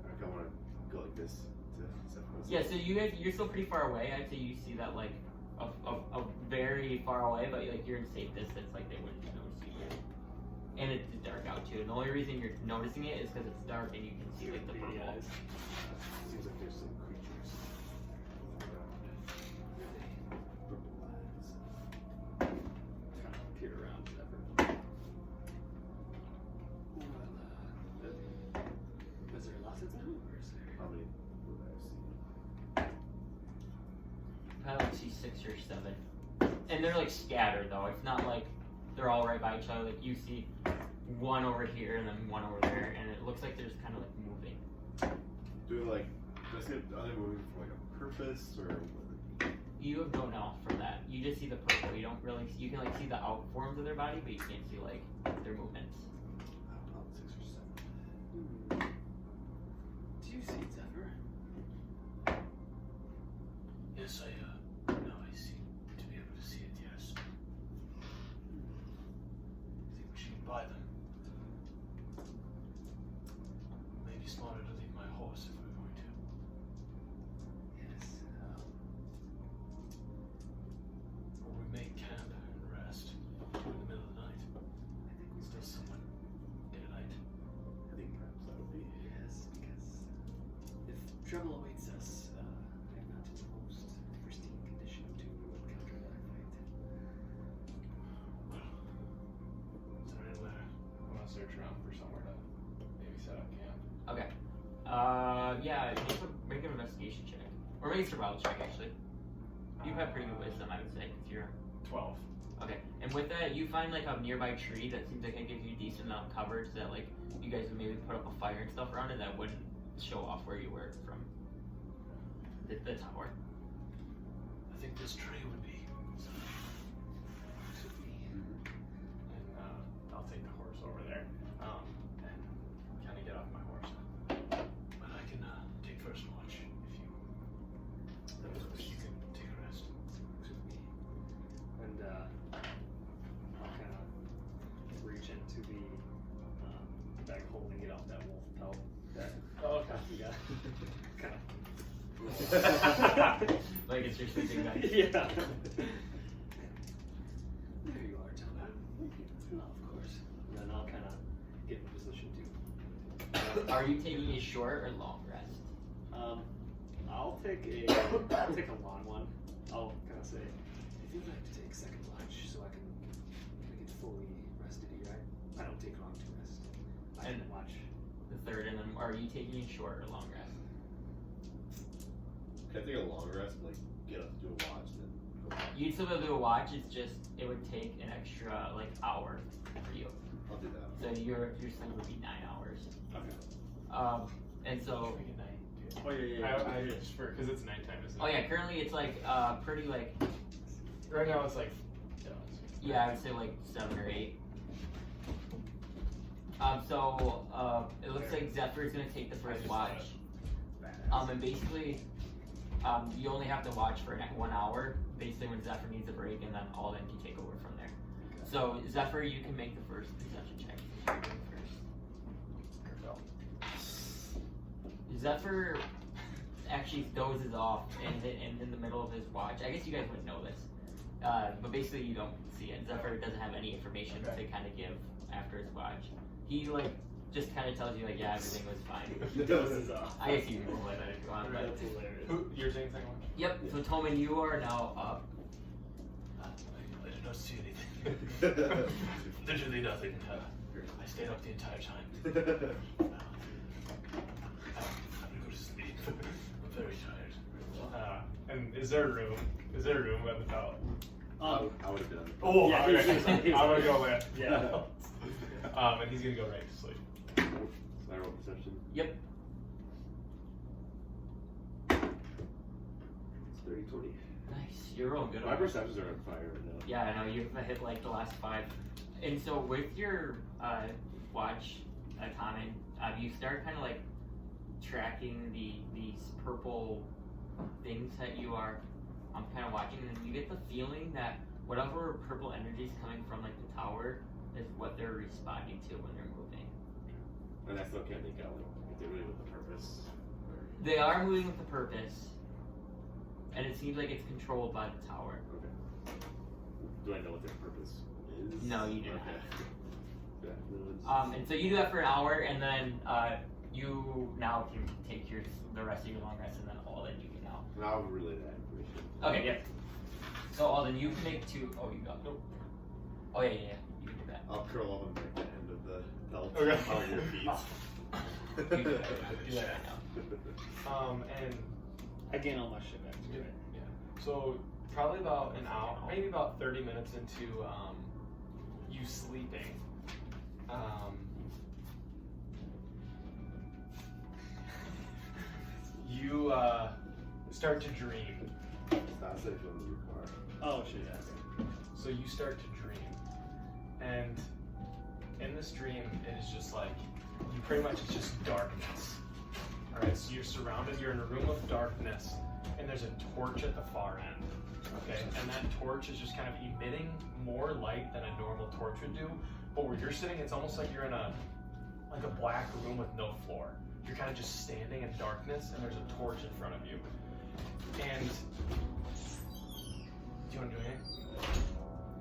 I kind of want to go like this to Xepher. Yeah, so you're still pretty far away. I'd say you see that like a very far away, but like you're in safe distance. Like they wouldn't notice you. And it's dark out too. And the only reason you're noticing it is because it's dark and you can see like the purple. Seems like there's some creatures around. Purple eyes. Trying to peer around Xepher. Well, is there lots of them, or is there? How many would I see? I like see 6 or 7. And they're like scattered though. It's not like they're all right by each other. Like you see one over here and then one over there, and it looks like they're just kind of like moving. Do it like, does it, are they moving for like a purpose or what? You have no knowledge from that. You just see the purple. You don't really. You can like see the outforms of their body, but you can't see like their movements. I don't know, 6 or 7. Do you see Xepher? Yes, now I seem to be able to see it, yes. Is he wishing to buy them? Maybe smarter to leave my horse if we're going to. Yes. Or we make camp and rest in the middle of the night. I think we Still somewhat daylight. I think perhaps that would be. Yes, because if trouble awaits us, I'm not in the most pristine condition to encounter that fight. Is there anywhere? I want to search around for somewhere to maybe set up camp. Okay. Yeah. Make an investigation check, or make a survival check actually. You have pretty good wisdom, I would say, because you're 12. okay. And with that, you find like a nearby tree that seems like it gives you a decent amount of coverage that like you guys would maybe put up a fire and stuff around it that wouldn't show off where you were from the tower. I think this tree would be. And I'll take the horse over there and kind of get off my horse. But I can take first watch if you can take a rest. And I'll kind of reach into the bag holding it off that wolf pelt. That Okay. you got. Kind of. Like it's your sleeping bag. Yeah. There you are, Tomen. Oh, of course. And then I'll kind of get in position too. Are you taking a short or long rest? I'll take a long one. I'll kind of say, if you'd like to take second watch, so I can get fully rested here. I don't take long to rest. I And- can watch. The third, and then are you taking a short or long rest? Can I take a long rest, like get up to do a watch, and then go back? You'd still be able to do a watch. It's just it would take an extra like hour for you. I'll do that. So your sleep would be 9 hours. Okay. And so Make it night, too. Oh yeah. I just because it's nighttime, isn't it? oh yeah, currently it's like pretty like Right now it's like. yeah, I would say like 7 or 8. It looks like Xepher is gonna take the first watch. And basically, you only have to watch for 1 hour. Basically, when Xepher needs a break, and then Alden can take over from there. So Xepher, you can make the first perception check. Xepher actually dozes off in the middle of his watch. I guess you guys wouldn't know this, but basically you don't see it. Xepher doesn't have any information to kind of give after his watch. He like just kind of tells you like, yeah, everything was fine. Doses off. I guess you can roll it if you want. But That's hilarious. Who you're saying second watch? yep. So Tomen, you are now up. I did not see anything. Literally nothing. I stayed up the entire time. I'm gonna go to sleep. I'm very tired. Is there a room? Is there a room at the top? I would have done. Oh, Yeah, okay. he was on- he was I'm on- gonna go there. Yeah. And he's gonna go right to sleep. Can I roll perception? Yep. It's 30, 20. Nice. You're rolling good. My on this. perceptions are on fire right now. Yeah, I know you've hit like the last 5. And so with your watch, Tomen, you start kind of like tracking these purple things that you are kind of watching, and you get the feeling that whatever purple energy is coming from like the tower is what they're responding to when they're moving. And I still can't make out if they're really with the purpose. They are moving with a purpose, and it seems like it's controlled by the tower. Okay. Do I know what their purpose is? No, you do not. Yeah, And so you do that for an hour, and then you now can take the rest of your long rest, and then all that you can now. and I'll relay that information. Okay, yeah. So Alden, you can make 2. Oh, you got. Nope. Oh yeah. You can do that. I'll curl up on the end of the belt Okay. on your feet. You do that right now. And I gain all my shit back to it. yeah. So probably about an hour, maybe about 30 minutes into you sleeping. You start to dream. Stop safe on your car. Oh shit, yeah. So you start to dream, and in this dream, it is just like you pretty much it's just darkness. All right, so you're surrounded. You're in a room of darkness, and there's a torch at the far end. Okay, and that torch is just kind of emitting more light than a normal torch would do. But where you're sitting, it's almost like you're in a black room with no floor. You're kind of just standing in darkness, and there's a torch in front of you. And do you want to do anything?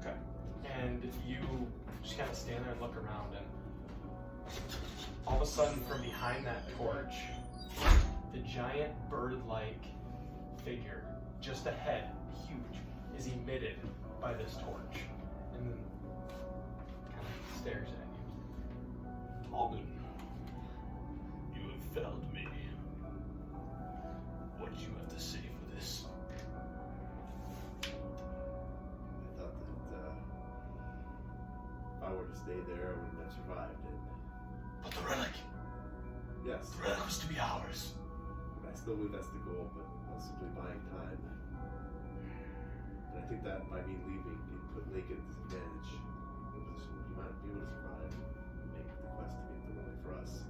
Okay. And you just kind of stand there and look around, and all of a sudden, from behind that torch, the giant bird-like figure, just ahead, huge, is emitted by this torch, and then kind of stares at you. Alden, you have found me. What do you have to say for this? I thought that if I were to stay there, I wouldn't have survived it. But the relic, Yes, the relic was to be ours. I still believe that's the goal, but I was simply buying time. And I think that by me leaving, it put Lake at a disadvantage. You might be able to survive and make the quest to get the relic for us.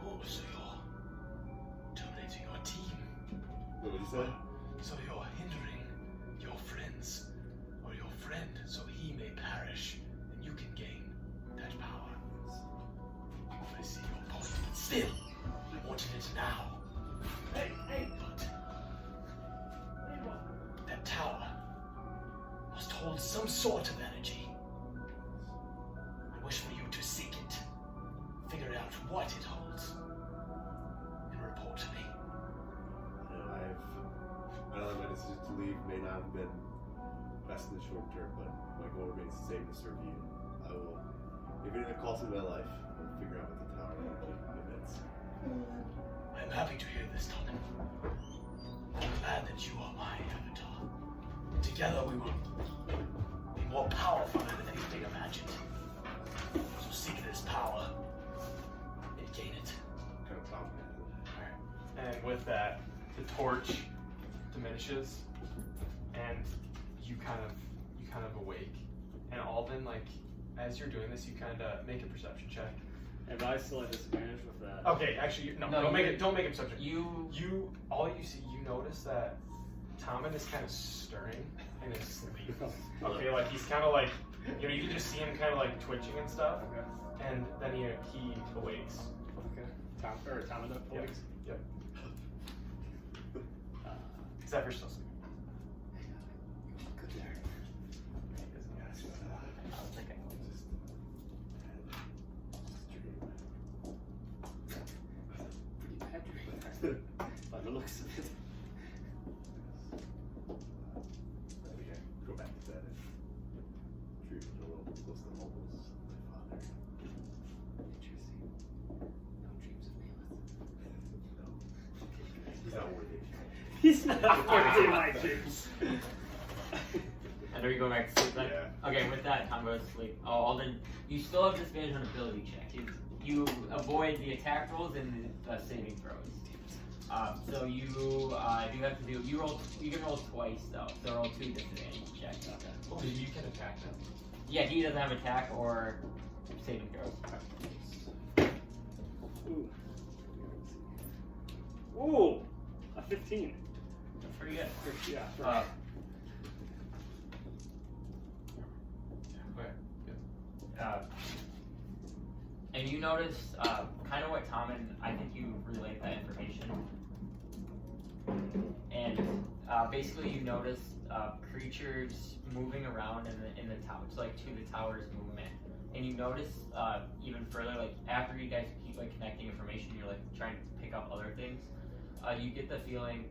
Oh, so you're terminating your team. What did you say? So you're hindering your friends, or your friend, so he may perish, and you can gain that power. I see your point, but still, I wanted it now. But that tower must hold some sort of energy. I wish for you to seek it, figure out what it holds, and report to me. I know that my decision to leave may not have been best in the short term, but my goal remains the same: to serve you. I will, if anything calls in my life, I will figure out what the tower emits. I'm happy to hear this, Tomen. I'm glad that you are my avatar. Together we will be more powerful than anything imagined. So seek this power and gain it. Kind of confident. And with that, the torch diminishes, and you kind of awake. And Alden, like, as you're doing this, you kind of make a perception check. Have I still at disadvantage with that? Okay, actually, No, don't make a perception. You All you see, you notice that Tomen is kind of stirring in his sleep. Okay, like he's kind of like, you can just see him kind of like twitching and stuff, Okay. and then he awakes. Okay. Tomen up Yep. voice. Yep. Xepher's still sleeping. Good there. Pretty bad dream. By the looks of it. Maybe I go back to bed and dream a little close to home was my father. Interesting. No dreams of me. No. He's not worthy. He's not worthy of my dreams. And are you going back to sleep then? Yeah. Okay, with that, Tom goes to sleep. Oh, Alden, you still have disadvantage on ability check. You avoid the attack rolls and the saving throws. So you do have to do. You can roll twice though. So roll 2 disadvantage checks. Okay. Oh, you can attack them. Yeah, he doesn't have attack or saving throws. Ooh. Ooh, a 15. That's pretty good. Yeah. Uh, and you notice kind of what Tom and I think you relayed that information. And basically, you notice creatures moving around in the tower, it's like to the tower's movement. And you notice even further, like after you guys keep like connecting information, you're like trying to pick up other things. You get the feeling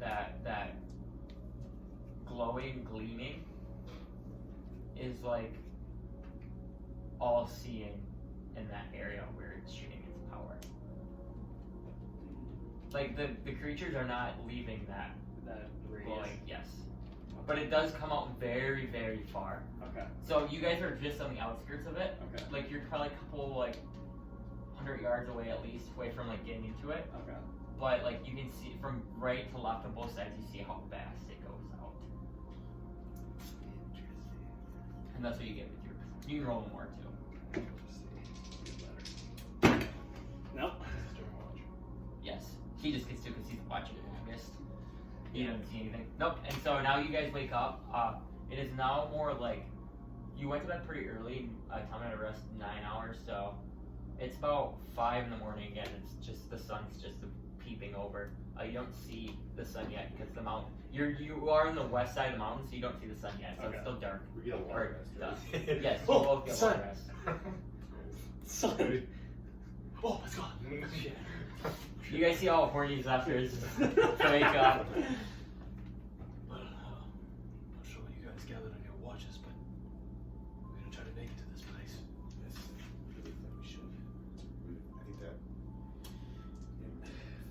that glowing, gleaming is like all-seeing in that area where it's shooting its power. Like the creatures are not leaving that radius. glowing, yes. But it does come out very, very far. Okay. So you guys are just on the outskirts of it. Okay. Like you're probably a couple 100 yards away at least, away from like getting into it. Okay. But like you can see from right to left on both sides, you see how fast it goes out. And that's what you get with your. You can roll more too. Nope. Yes, he just gets to because he's watching it the longest. You don't see anything. Nope. And so now you guys wake up. It is now more like you went to bed pretty early. Tom had to rest 9 hours, so it's about 5 in the morning again. It's just the sun's just peeping over. You don't see the sun yet because the mountain. You are on the west side of the mountain, so you don't see the sun yet. So Okay. it's still dark. We get a long Or rest, right? dusk. Yes, you Oh, both get sun. long rest. Son. Oh, it's gone. Shit. You guys see how horny Xepher is to wake up. Well, not sure what you guys gathered on your watches, but we're gonna try to make it to this place. Yes, I believe that we should. I think that in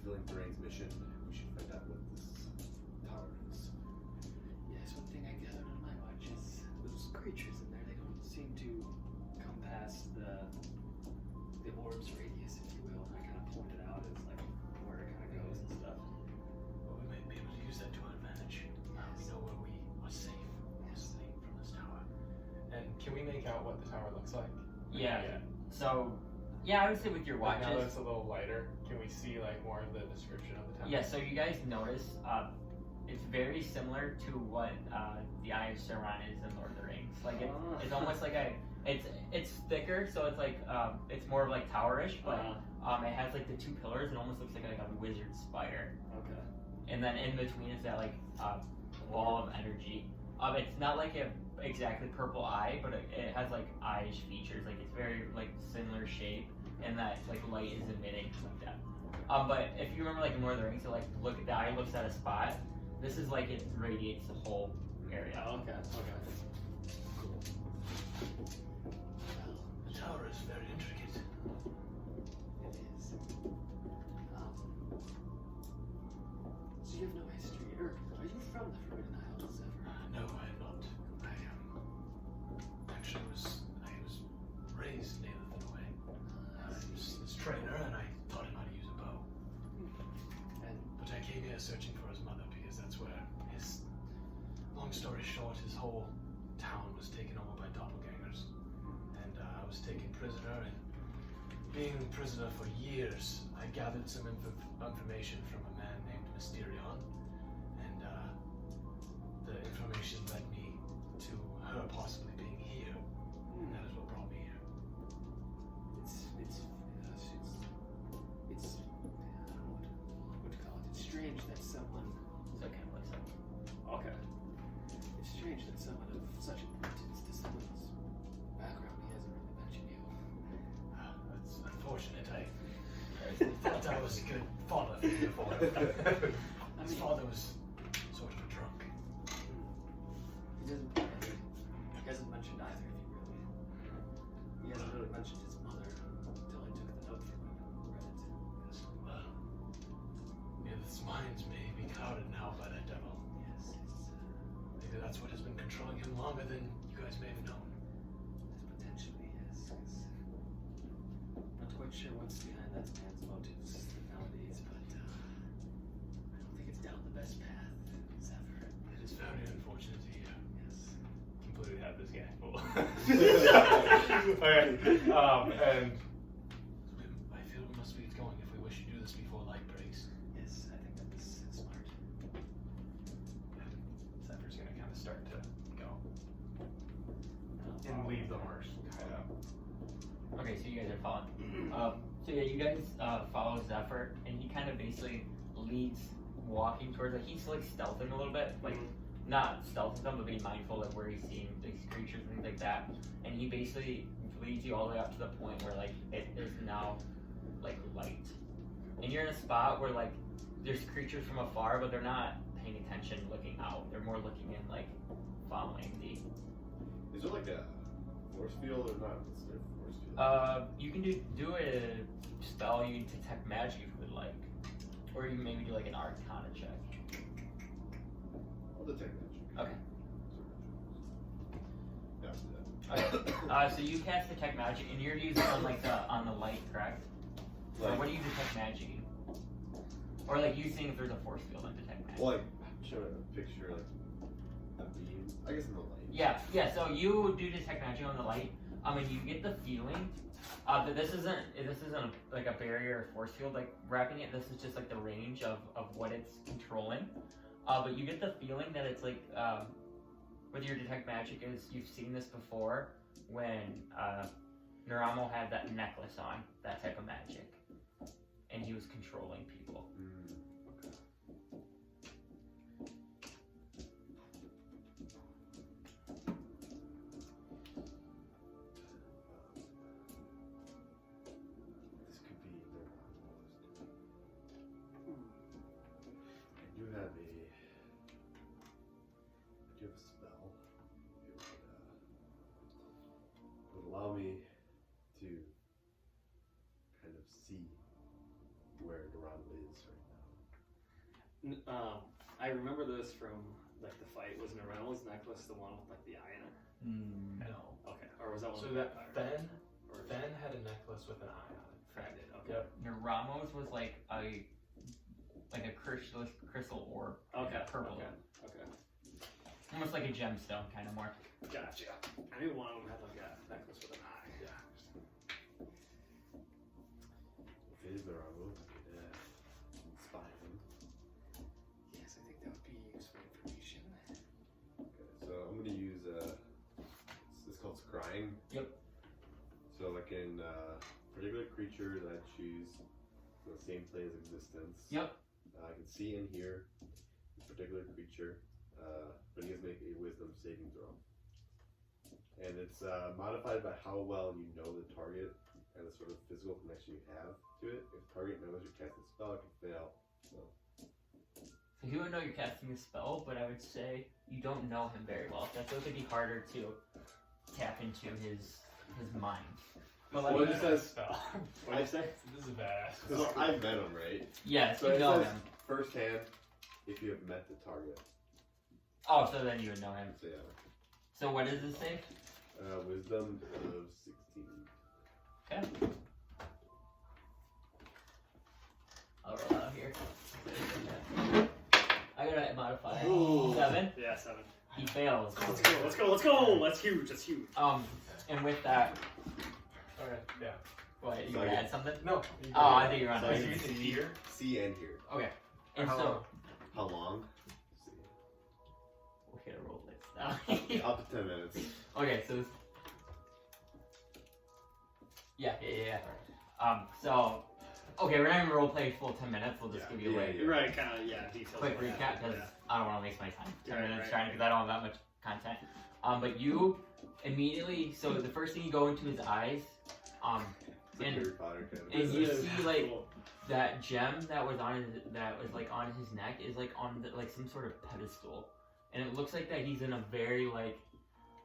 fulfilling Thrane's mission, we should find out what this tower is. Yes, one thing I gathered on my watch is those creatures in there, they don't seem to come past the orb's radius, if you will. I kind of pointed out as like where it kind of goes and stuff. Well, we might be able to use that to our advantage. We know where we are safe, mostly from this tower. And can we make out what the tower looks like? Yeah. So, yeah, I would say with your Like, now that watches. it's a little lighter, can we see like more of the description of the tower? Yeah, so you guys notice it's very similar to what the Eye of Sauron is in Lord of the Rings. Like it's almost like it's thicker, so it's like it's more of like towerish, but it has like the 2 pillars. It almost looks like a wizard spire. Okay. And then in between is that like ball of energy. It's not like a exactly purple eye, but it has like eye-ish features. Like it's very like similar shape, and that like light is emitting like that. But if you remember like in Lord of the Rings, so like look at the eye looks at a spot. This is like it radiates the whole area. Oh, okay. Okay. The tower is very intricate. It is. So you have no history, or are you from the Forbidden Isles, Xepher? No, I am not. I actually was raised near the Thrane. His trainer, and I taught him how to use a bow. But I came here searching for his mother because that's where his. Long story short, his whole town was taken over by doppelgangers, and I was taken prisoner. And being prisoner for years, I gathered some information from a man named Mysterion, and the information led me to her possibly being here, and that is what brought me here. It's I don't know what to call it. It's strange that someone. So it kind of looks like. Okay. It's strange that someone of such importance to someone's background, he hasn't really mentioned you. That's unfortunate. I thought I was a good father figure for him. His father was sort of a drunk. He hasn't mentioned either of you, really. He hasn't really mentioned his mother until I took the note from him and read it. Well, yeah, this reminds me. that's what has been controlling him longer than you guys may have known. Potentially, yes. 'Cause not quite sure what's behind that man's motives nowadays, but I don't think it's down the best path, Xepher. It is very unfortunate to hear. Yes. Completely had this guy full. Okay. And I feel we must be going if we wish to do this before light breaks. Yes, I think that is smart. Zephyrs gonna kind of start to go I'll and leave the marsh. Kind of. Okay, so you guys are following. So yeah, you guys follow Xepher, and he kind of basically leads, walking towards it. He's like stealthing a little bit, like not stealthing them, but being mindful of where he's seeing these creatures and things like that. And he basically leads you all the way up to the point where like it is now like light, and you're in a spot where like there's creatures from afar, but they're not paying attention, looking out. They're more looking in, like following the. Is there like a force field or not? What's their force field? You can do a spell. You can detect magic if you would like, or you can maybe do like an Arcana check. I'll detect magic. Okay. Yeah, I'll do that. Okay. So you cast detect magic, and you're using on like on the light, correct? Or what do you detect magic in? Or like you seeing if there's a force field and detect magic? Well, like, showing a picture, like, a beam. I guess in the light. Yeah. So you do detect magic on the light. And you get the feeling that this isn't like a barrier or force field like wrapping it. This is just like the range of what it's controlling. But you get the feeling that it's like with your detect magic is you've seen this before when Naramo had that necklace on, that type of magic, and he was controlling people. Okay. This could be their list. I do have a spell. It would allow me to kind of see where Dorado is right now. I remember this from like the fight. Was Naramo's necklace the one with like the eye in it? No. Okay, or was that one? So with that vampire? Ben had a necklace with an eye on it. Fran did. Okay. Yep. Naramo's was like a crystal orb. Okay. Like a purple Okay. orb. Okay. Almost like a gemstone, kind of more. Gotcha. I knew one of them had like a necklace with an eye. Yeah. If it is Dorado, I could spy him. Yes, I think that would be useful information. Okay, so I'm gonna use it's called scrying. Yep. So like in particular creature that I choose from the same plane of existence. Yep. I can see and hear a particular creature, but he has to make a wisdom saving throw. And it's modified by how well you know the target and the sort of physical connection you have to it. If target knows you're casting a spell, it can fail. So So you would know you're casting a spell, but I would say you don't know him very well. That's going to be harder to tap into his mind. But Well, it says- spell. What did you say? This is a badass. so I've met him, right? Yes, So you it know says him. firsthand if you have met the target. Oh, so then you would know him. So yeah, So what is his save? wisdom of 16. Okay. I'll roll out here. I gotta modify. Ooh. 7. Yeah, 7. He fails. Let's go. Let's go. Let's go. That's huge. That's huge. And with that, Alright, yeah. what, you So wanna I add get- something? No. Oh, I think you're on So the I So right. you can hear. See and hear. Okay. And How so, long? How long? we're gonna roll this See. now. Up to 10 minutes. Okay, so yeah. So okay, we're not gonna roleplay full 10 minutes. We'll just Yeah, give you a yeah. Right. Kind of. Yeah. Details. quick of what recap happened, because I don't want to waste my time. 10 Right, minutes right, trying because I don't have that much content. But you immediately, so the first thing you go into his eyes, It's like And- Harry Potter kind of. and you see like Cool. that gem that was like on his neck is like on like some sort of pedestal, and it looks like that he's in a very like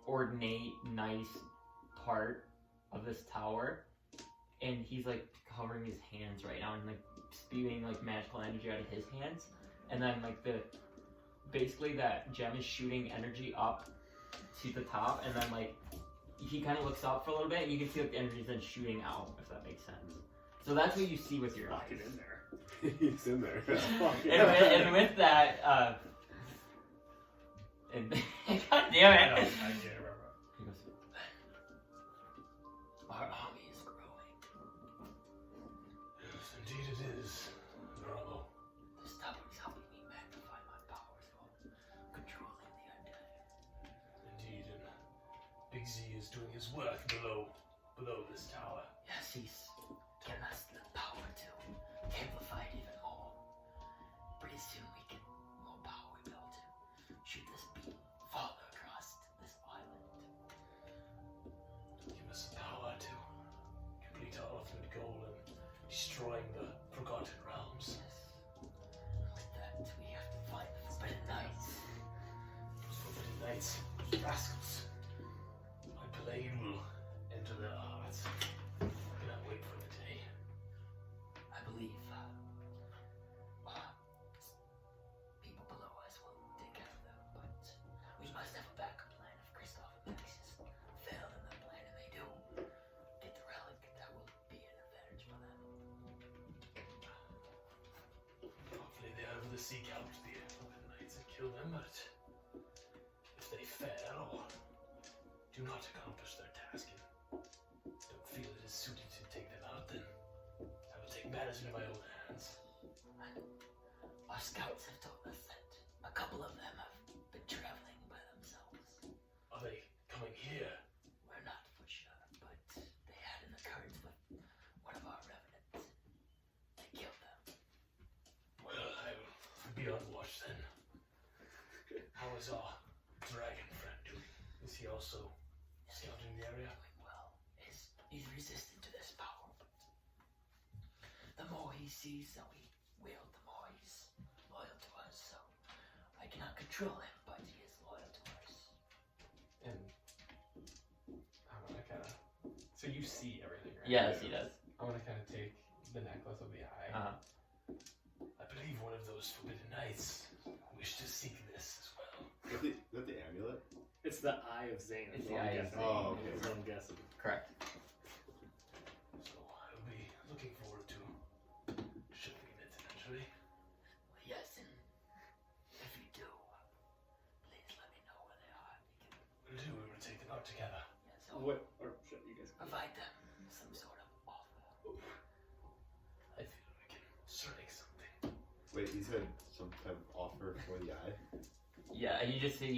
ornate, nice part of this tower, and he's like covering his hands right now and like spewing like magical energy out of his hands, and then like basically that gem is shooting energy up to the top, and then like he kind of looks up for a little bit, and you can see like the energy is then shooting out, if that makes sense. So that's what you see with your eyes. Lock it in there. He's in there. And with that, and God damn I it! can't remember. He goes, our army is growing. Yes, indeed it is. Bravo. This tower is helping me magnify my powers while controlling the undead. Indeed, and Big Z is doing his work below this tower. Yes, he's given us the power to amplify it even more. Pretty soon more power we'll be able to shoot this beam farther across this island. Give us the power to complete our ultimate goal in destroying the Forgotten Realms. Yes. With that, we have to find the Forbidden Knights. Those Forbidden Knights, those rascals. My blade will enter their hearts. I cannot wait for the day. I believe people below us will take care of them, but we must have a backup plan if Kristoff and Maxis fail in their plan and they do get the relic. That will be an advantage for them. Hopefully they are able to seek out the Forbidden Knights and kill them, but if they fail or do not accomplish their task and don't feel it is suited to take them out, then I will take matters into my own hands. Our scouts have told us that a couple of them have been traveling by themselves. Are they coming here? We're not for sure, but they had an occurrence with one of our revenants. They killed them. Well, I will be on watch then. How is our dragon friend doing? Is he also scouting the area? Doing well. He's resistant to this power, but the more he sees that we wield, the more he's loyal to us. So I cannot control him, but he is loyal to us. And I want to kind of. So you see everything, right? Yes, he does. I want to kind of take the necklace of the eye. I believe one of those Forbidden Knights wish to seek this as well. Is that the amulet? It's the Eye of Zane. It's is the what I'm Eye of guessing. Zane. Oh, okay. Is what I'm guessing. Correct. So I will be looking forward to shipping it eventually. Yes, and if you do, please let me know where they are. We'll do. We will take them out together. Yes, Oh, I'll what? Or should you guys? provide them some sort of offer. I feel we can strike something. Wait, you said some type of offer for the eye? Yeah, you just said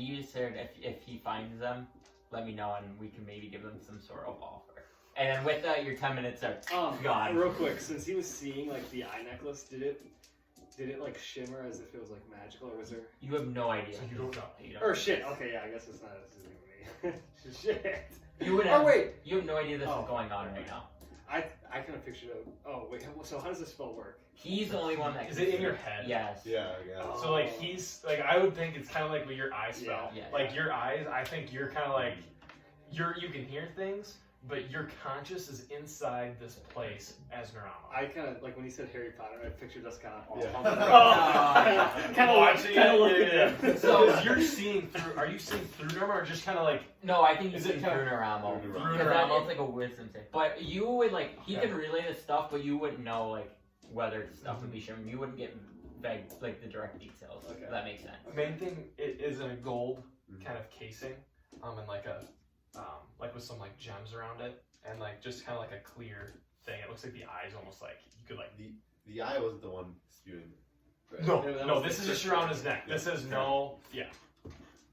if he finds them, let me know and we can maybe give them some sort of offer. And then with that, your 10 minutes are gone. Real quick, since he was seeing like the eye necklace, did it like shimmer as if it was like magical, or was there? You have no idea. So you don't know. You don't. Or shit. Okay, yeah, I guess it's not. This isn't me. Shit. You would Oh have. wait. You have no idea this Oh. is going on right now. I kind of pictured it. Oh wait. So how does this spell work? He's the only one that. Is it in your head? Yes. Yeah, yeah. Oh. So like he's like I would think it's kind of like with your eye spell. Yeah, like your eyes, I think you're kind of like you can hear things, but your conscious is inside this place as Narama. I kind of like when he said Harry Potter. I pictured us kind of all Yeah. kind of Watching looking it. at So you're seeing through. Are you seeing through Narama or just kind of like? No, I think he's Is it in kinda- Brunaramo. Through Because Brunaramo? that is like a wisdom save. But you would like he Okay. can relay the stuff, but you wouldn't know like whether stuff would be shown. You wouldn't get vague like the direct details. Okay. If that makes sense. The main thing it is in a gold kind of casing, and like a like with some like gems around it, and like just kind of like a clear thing. It looks like the eyes almost like you could like. The eye wasn't the one spewing. Right? No, this is just around his neck. Yeah. This is no, yeah.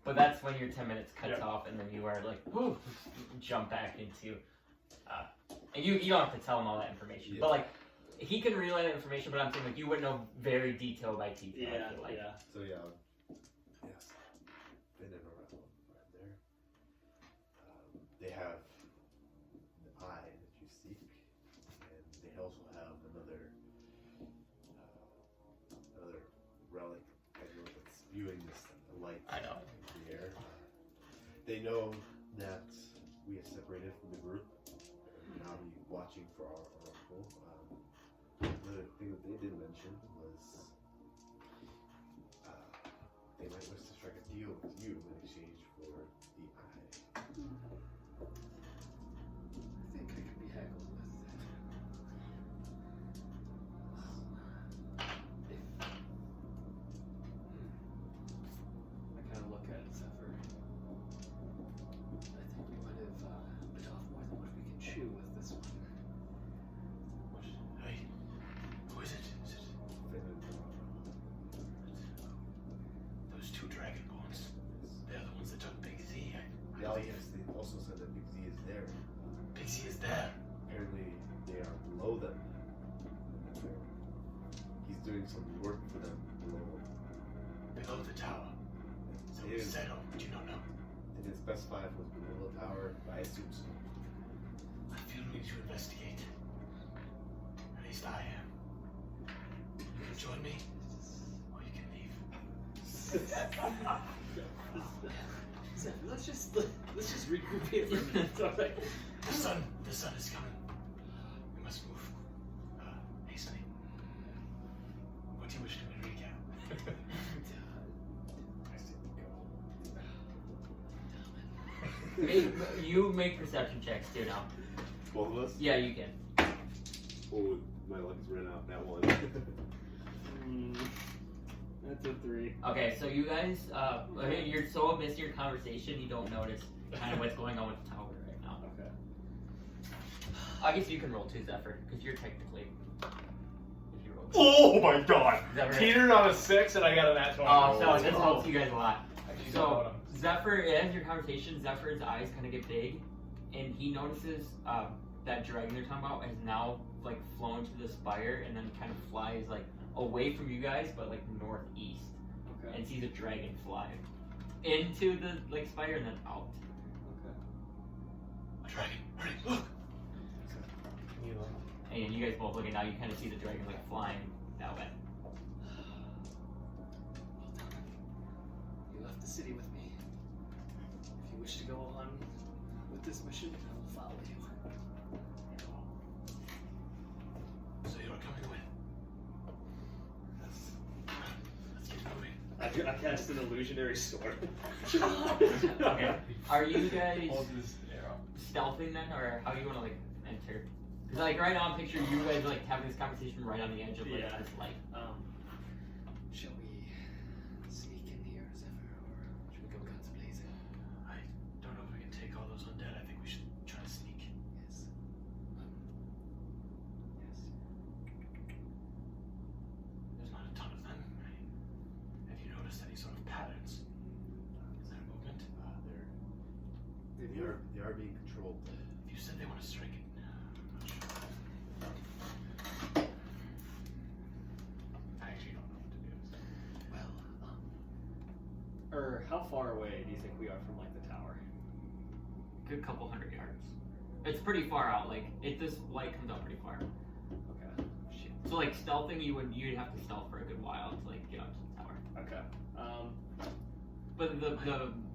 But that's when your 10 minutes cuts Yeah. off, and then you are like, whew, jump back into. And you don't have to tell him all that information, Yeah. but like he can relay that information. But I'm saying like you wouldn't know very detail by detail. I Yeah, feel like. yeah. So yes, been in around right there. They have the eye that you seek, and they also have another relic that's spewing this light I know. into the air. They know that we have separated from the group, and now be watching for our uncle. Another thing that they did mention was they might wish to strike a deal with you in exchange for the eye. I think I could be haggled with that. I kind of look at Xepher. I think we might have bit off more than what we can chew with this one. Hey, who is it? Is it those two dragonborns? They're the ones that took Big Z. Yeah, yes, they also said that Big Z is there. Big Z is there. Apparently, they are below them. He's doing some work for them below. Below the tower. So It is. said, or do you not know? They didn't specify if it was below the tower, but I assume so. I feel we need to investigate. At least I am. You can join me, or you can leave. Xepher, let's just regroup here for a minute. It's all right. The sun is coming. We must move hastily. What do you wish to recap? I see them go. You make perception checks too now. Both of us? Yeah, you can. Oh, my luck has run out. That one. That's a 3. Okay, so you guys, you're so amidst your conversation, you don't notice kind of what's going on with the tower right now. Okay. I guess you can roll 2, Xepher, because you're technically. If you roll 2. Oh my god! Xepher. Teetered on a 6 and I got a nat 20. Oh, so this helps you guys a lot. Actually, So, no, Xepher, as your conversation, Zephyr's eyes kind of get big, and he notices that dragon they're talking about has now like flown to the spire and then kind of flies like away from you guys, but like northeast, Okay. and sees a dragon fly into the like spire and then out. Okay. A dragon, hurry, look! And you guys both look, and now you kind of see the dragon like flying that way. You left the city with me. If you wish to go on with this mission, I will follow you. So you're coming with. Let's get moving. I cast an illusionary sword. Okay. Are you guys Hold this arrow. stealthing then, or how do you want to like enter? Because like right now, I'm picturing you guys like having this conversation right on the edge of like Yeah. this light. Shall we sneak in here, Xepher, or should we go guns blazing? I don't know if we can take all those undead. I think we should try to sneak. Yes. Yes. There's not a ton of them. Have you noticed any sort of patterns? Is there movement? They are being controlled. If you said they want to strike it, I'm not sure. I actually don't know what to do. Well, Or how far away do you think we are from like the tower? Good couple 100 yards. It's pretty far out. Like this light comes out pretty far. Okay. Shit. So like stealthing, you'd have to stealth for a good while to like get up to the tower. Okay. But the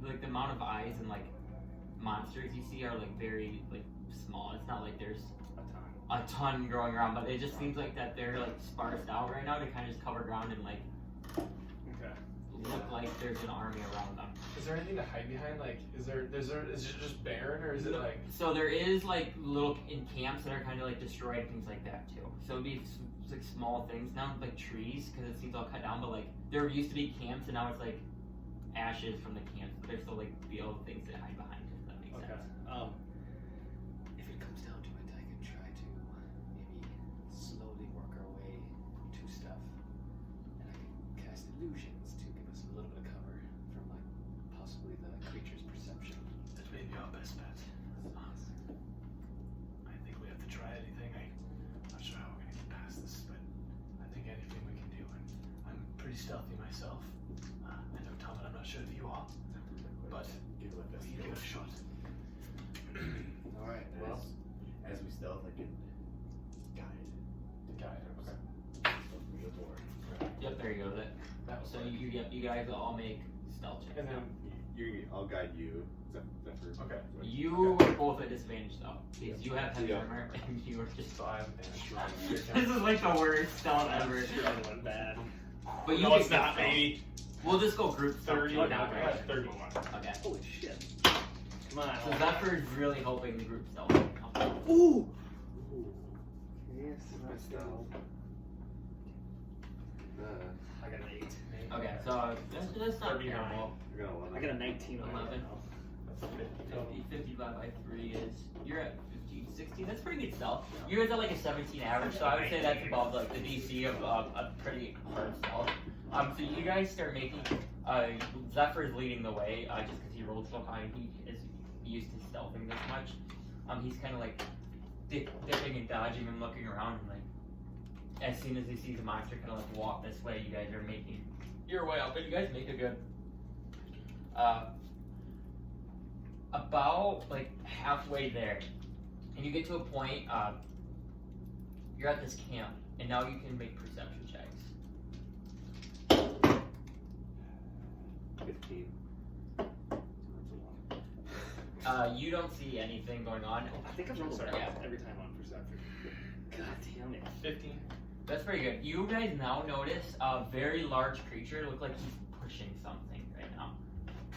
like the amount of eyes and like monsters you see are like very like small. It's not like there's a ton growing around, but it just seems like that they're like sparsed out right now to kind of just cover ground and like Okay. look like there's an army around them. Is there anything to hide behind? Like, is it just barren, or is it like? So there is like little camps that are kind of like destroyed and things like that too. So it'd be like small things now, like trees, because it seems all cut down. But like there used to be camps, and now it's like ashes from the camps. But there's still like the old things that hide behind it. If that makes Okay. sense. if it comes down to it, I can try to maybe slowly work our way to stuff, and I can cast illusions to give us a little bit of cover from like possibly the creature's perception. That may be our best bet. I think we have to try anything. I'm not sure how we're going to get past this, but I think anything we can do. And I'm pretty stealthy myself. I know Tom, and I'm not sure if you are, but Give it my best. we can give it a shot. All right. And Well, as we stealth, I can guide. Okay. Open the door. Yep, there you go. That was So fun. you guys all make stealth checks. And then I'll guide you. Zephyr. Okay. You are both at disadvantage though, because you have heavy Yeah. armor and you are just. so I'm This is like the worst stealth ever. Struggling bad. But you no, can it's not, stealth. baby. We'll just go group stuff. 30. too, I now, right? got 31. Okay. Holy shit. Come on. So Xepher is really hoping the group stealth. Ooh! Yes, I got an 8. Okay, so that's not 39. terrible. I got 11. I got a 19 on 11. it now. That's 50. 50 divided by 3 is, you're at 15, 16. That's pretty good stealth. You guys are like a 17 average, so I would say that's above like the DC of a pretty hard stealth. So you guys start making, Xepher is leading the way, just because he rolled so high, he is used to stealthing this much. He's kind of like dipping and dodging and looking around, and like, as soon as he sees a monster kind of like walk this way, you guys are making your way up, and you guys make a good, about like halfway there, and you get to a point, you're at this camp, and now you can make perception checks. 15. You don't see anything going on. I think I've rolled Sorry. that every time on perception. God damn it. 15. That's pretty good. You guys now notice a very large creature look like he's pushing something right now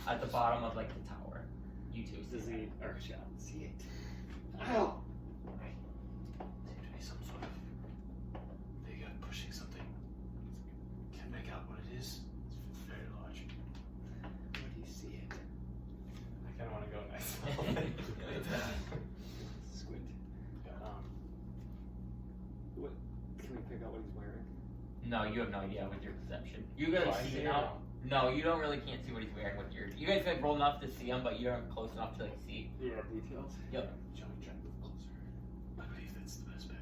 at the bottom of like the tower. You two Does see he, that. or shall see it? Ow! Seems to be some sort of big pushing something. Can't make out what it is. It's very large. Where do you see it? I kind of want to go next. Squint. What? Can we pick out what he's wearing? No, you have no idea with your perception. You Do guys I see see it it now. No, you don't really can't see what he's wearing with your. You guys like roll enough to see him, but you aren't close enough to like see. Yeah, details. Yep. Shall we try to move closer? I believe that's the best bet.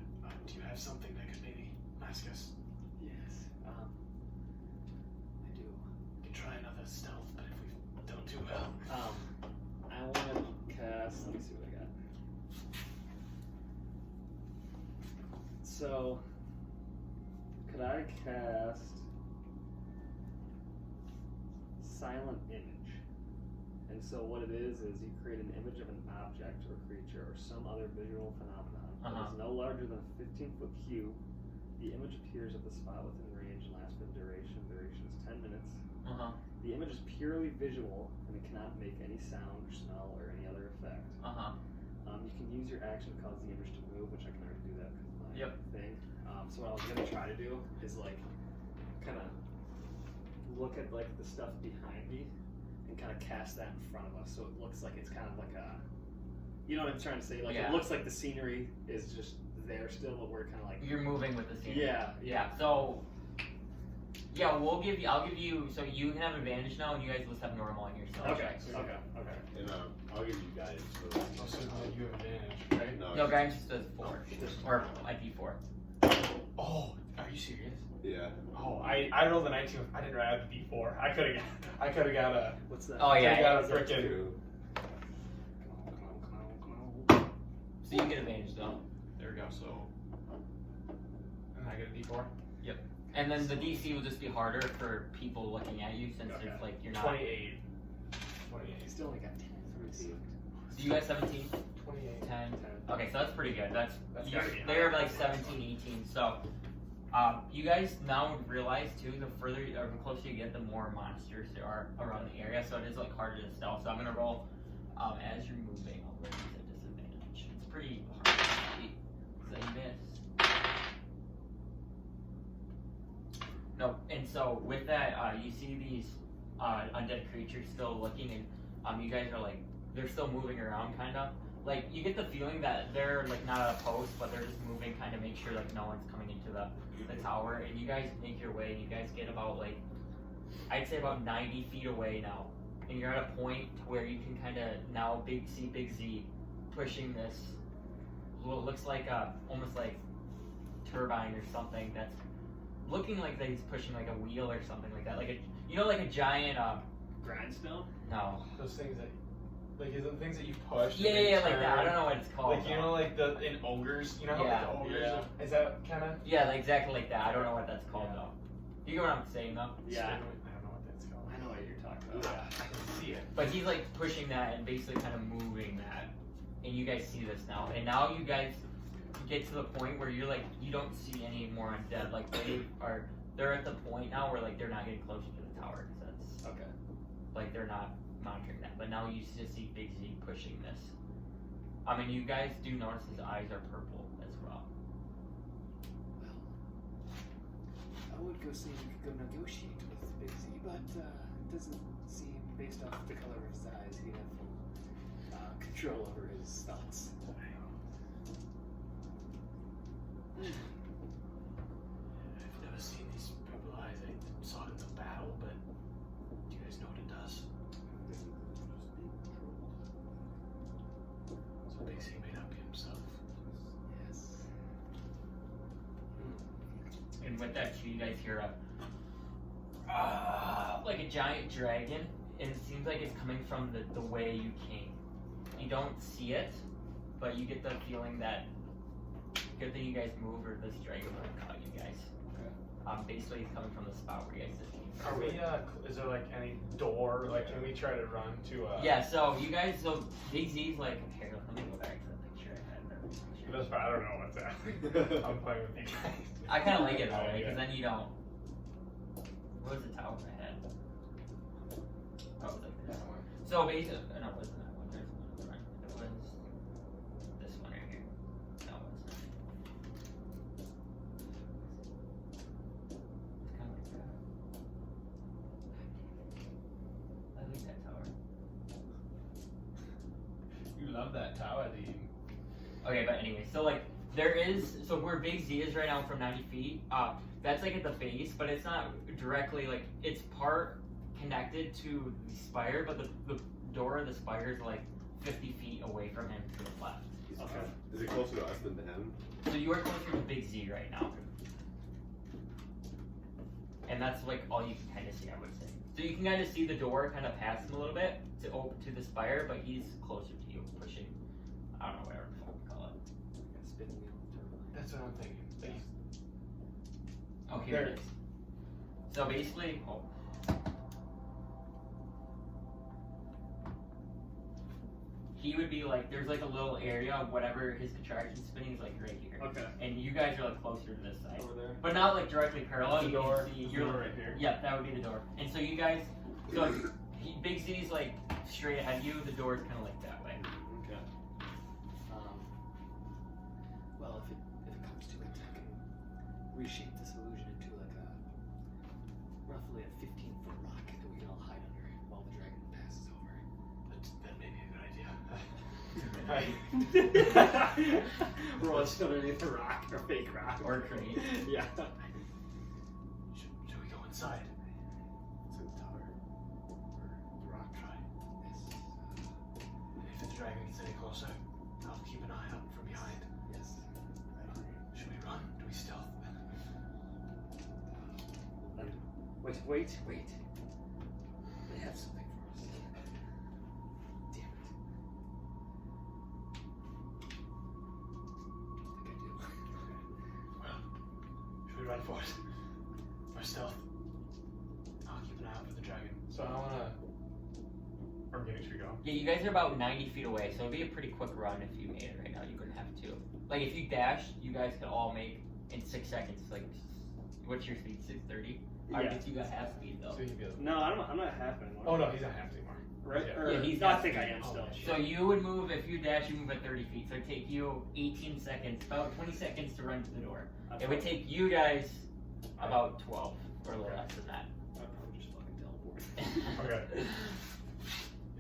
Do you have something that could maybe mask us? Yes. I do. We can try another stealth, but if we don't do well. I want to cast. Let me see what I got. So, could I cast Silent Image? And so what it is you create an image of an object or creature or some other visual phenomenon that is no larger than a 15-foot cube. The image appears at the spot within range and lasts for the duration. Duration is 10 minutes. The image is purely visual and it cannot make any sound or smell or any other effect. You can use your action to cause the image to move, which I can already do that because of my thing. So what I was gonna try to do is like kind of look at like the stuff behind me and kind of cast that in front of us, so it looks like it's kind of like a, you know what I'm trying to say? Like it looks like the scenery is just there still, but we're kind of like You're moving with the scenery. Yeah. So I'll give you. So you can have advantage now, and you guys just have normal on yourself. Okay. And I'll give you guys Also, you have advantage, right? No, guidance just does 4 or a D4. Oh, are you serious? Yeah. Oh, I rolled a 19. I didn't write out the D4. I could have got a. What's that? Oh yeah. I got a Is that frickin'. 2. So you get advantage though. There we go. So, and I get a D4. And then the DC will just be harder for people looking at you since it's like you're not. 28. He still only got 10. So you got 17, 28. 10. Okay, so that's pretty good. That's gotta be they're higher. like 17, 18. So you guys now realize too, the further or the closer you get, the more monsters there are around the area. So it is like harder to stealth. So I'm gonna roll as you're moving. I'll roll at disadvantage. It's pretty hard to see. So you miss. No, and so with that, you see these undead creatures still looking, and you guys are like, they're still moving around, kind of. Like, you get the feeling that they're like not at a post, but they're just moving, kind of make sure like no one's coming into the tower. And you guys make your way, and you guys get about like, I'd say about 90 feet away now, and you're at a point where you can kind of now Big Z, pushing this, what looks like almost like turbine or something that's looking like he's pushing like a wheel or something like that, like a like a giant grindstone? No. Those things that, like, is it the things that you push? and Yeah, they like that. I turn? don't know what it's called. Like, you know, like in ogres, you know how Yeah. like the ogres, is that kind of? Yeah, like exactly like that. I don't know what that's called Yeah. though. You get what I'm saying though? Yeah. I don't know what that's called. I know what you're talking about. Yeah, I can see it. But he's like pushing that and basically kind of moving that, and you guys see this now. And now you guys get to the point where you're like, you don't see any more undead. Like they're at the point now where like they're not getting closer to the tower because like they're not monitoring that. But now you just see Big Z pushing this. I mean, you guys do notice his eyes are purple as well. Well, I would go see if we could go negotiate with Big Z, but it doesn't seem, based off the color of his eyes, he'd have full control over his thoughts. I've never seen these purple eyes. I saw it in the battle, but do you guys know what it does? So Big Z may not be himself. Yes. And with that, you guys hear a like a giant dragon, and it seems like it's coming from the way you came. You don't see it, but you get the feeling that good thing you guys moved, or this dragon would have caught you guys. Okay. Basically, it's coming from the spot where you guys just came from. Are we? Is there like any door? Like, can we try to run to? Yeah. So you guys, so Big Z's like, here, let me go back to the picture I had there. That's fine. I don't know what's happening. I'm playing with you guys. I kind of like it that way, Yeah. because then you don't. What was the tower I had? Oh, it was like this. So basically, no, it wasn't that one. There's another one. It was this one right here. No, it wasn't. It's kind of like that. I like that tower. You love that tower, do you? Okay, but anyway, so like there is, so where Big Z is right now from 90 feet, that's like at the base, but it's not directly like, it's part connected to the spire, but the door of the spire is like 50 feet away from him to the left. Okay. Is it closer to us than to him? So you are closer to Big Z right now. And that's like all you can kind of see, I would say. So you can kind of see the door kind of past him a little bit to open to the spire, but he's closer to you, pushing, I don't know, whatever the fuck you call it. Spin wheel. That's what I'm thinking. Oh, here There. it is. So basically, he would be like, there's like a little area of whatever his contraction spinning is like right here. Okay. And you guys are like closer to this side. Over there. But not like directly parallel. The You door. can see The you're door right here. Yeah, that would be the door. And so you guys, so Big Z's like straight ahead of you, the door's kind of like that way. Okay. Well, if it comes to it, I can reshape this illusion into like a roughly a 15-foot rock that we can all hide under while the dragon passes over. That may be a good idea. We're all just underneath a rock or fake rock. Or crane. Yeah. Should we go inside? So the tower or the rock. Try. Yes. If the dragon gets any closer, I'll keep an eye out from behind. Yes. I agree. Should we run? Do we stealth? Wait. They have something for us. Damn it. I think I do. Well, should we run for it? For stealth? I'll keep an eye out for the dragon. So I wanna. Or should we go? Yeah, you guys are about 90 feet away, so it'd be a pretty quick run if you made it right now. You wouldn't have to. Like if you dash, you guys could all make in 6 seconds. Like, what's your speed? 630. I Yeah. guess you got half speed though. So you feel. No, I'm not half anymore. Oh no, he's not half anymore. Right? Yeah. Or, Yeah, he's no, I half think I speed. am Oh, still. shit. So you would move, if you dash, you move at 30 feet. So it'd take you 18 seconds, about 20 seconds to run to the door. It would take you guys about 12 or less than that. I'd probably just fucking teleport. Okay. You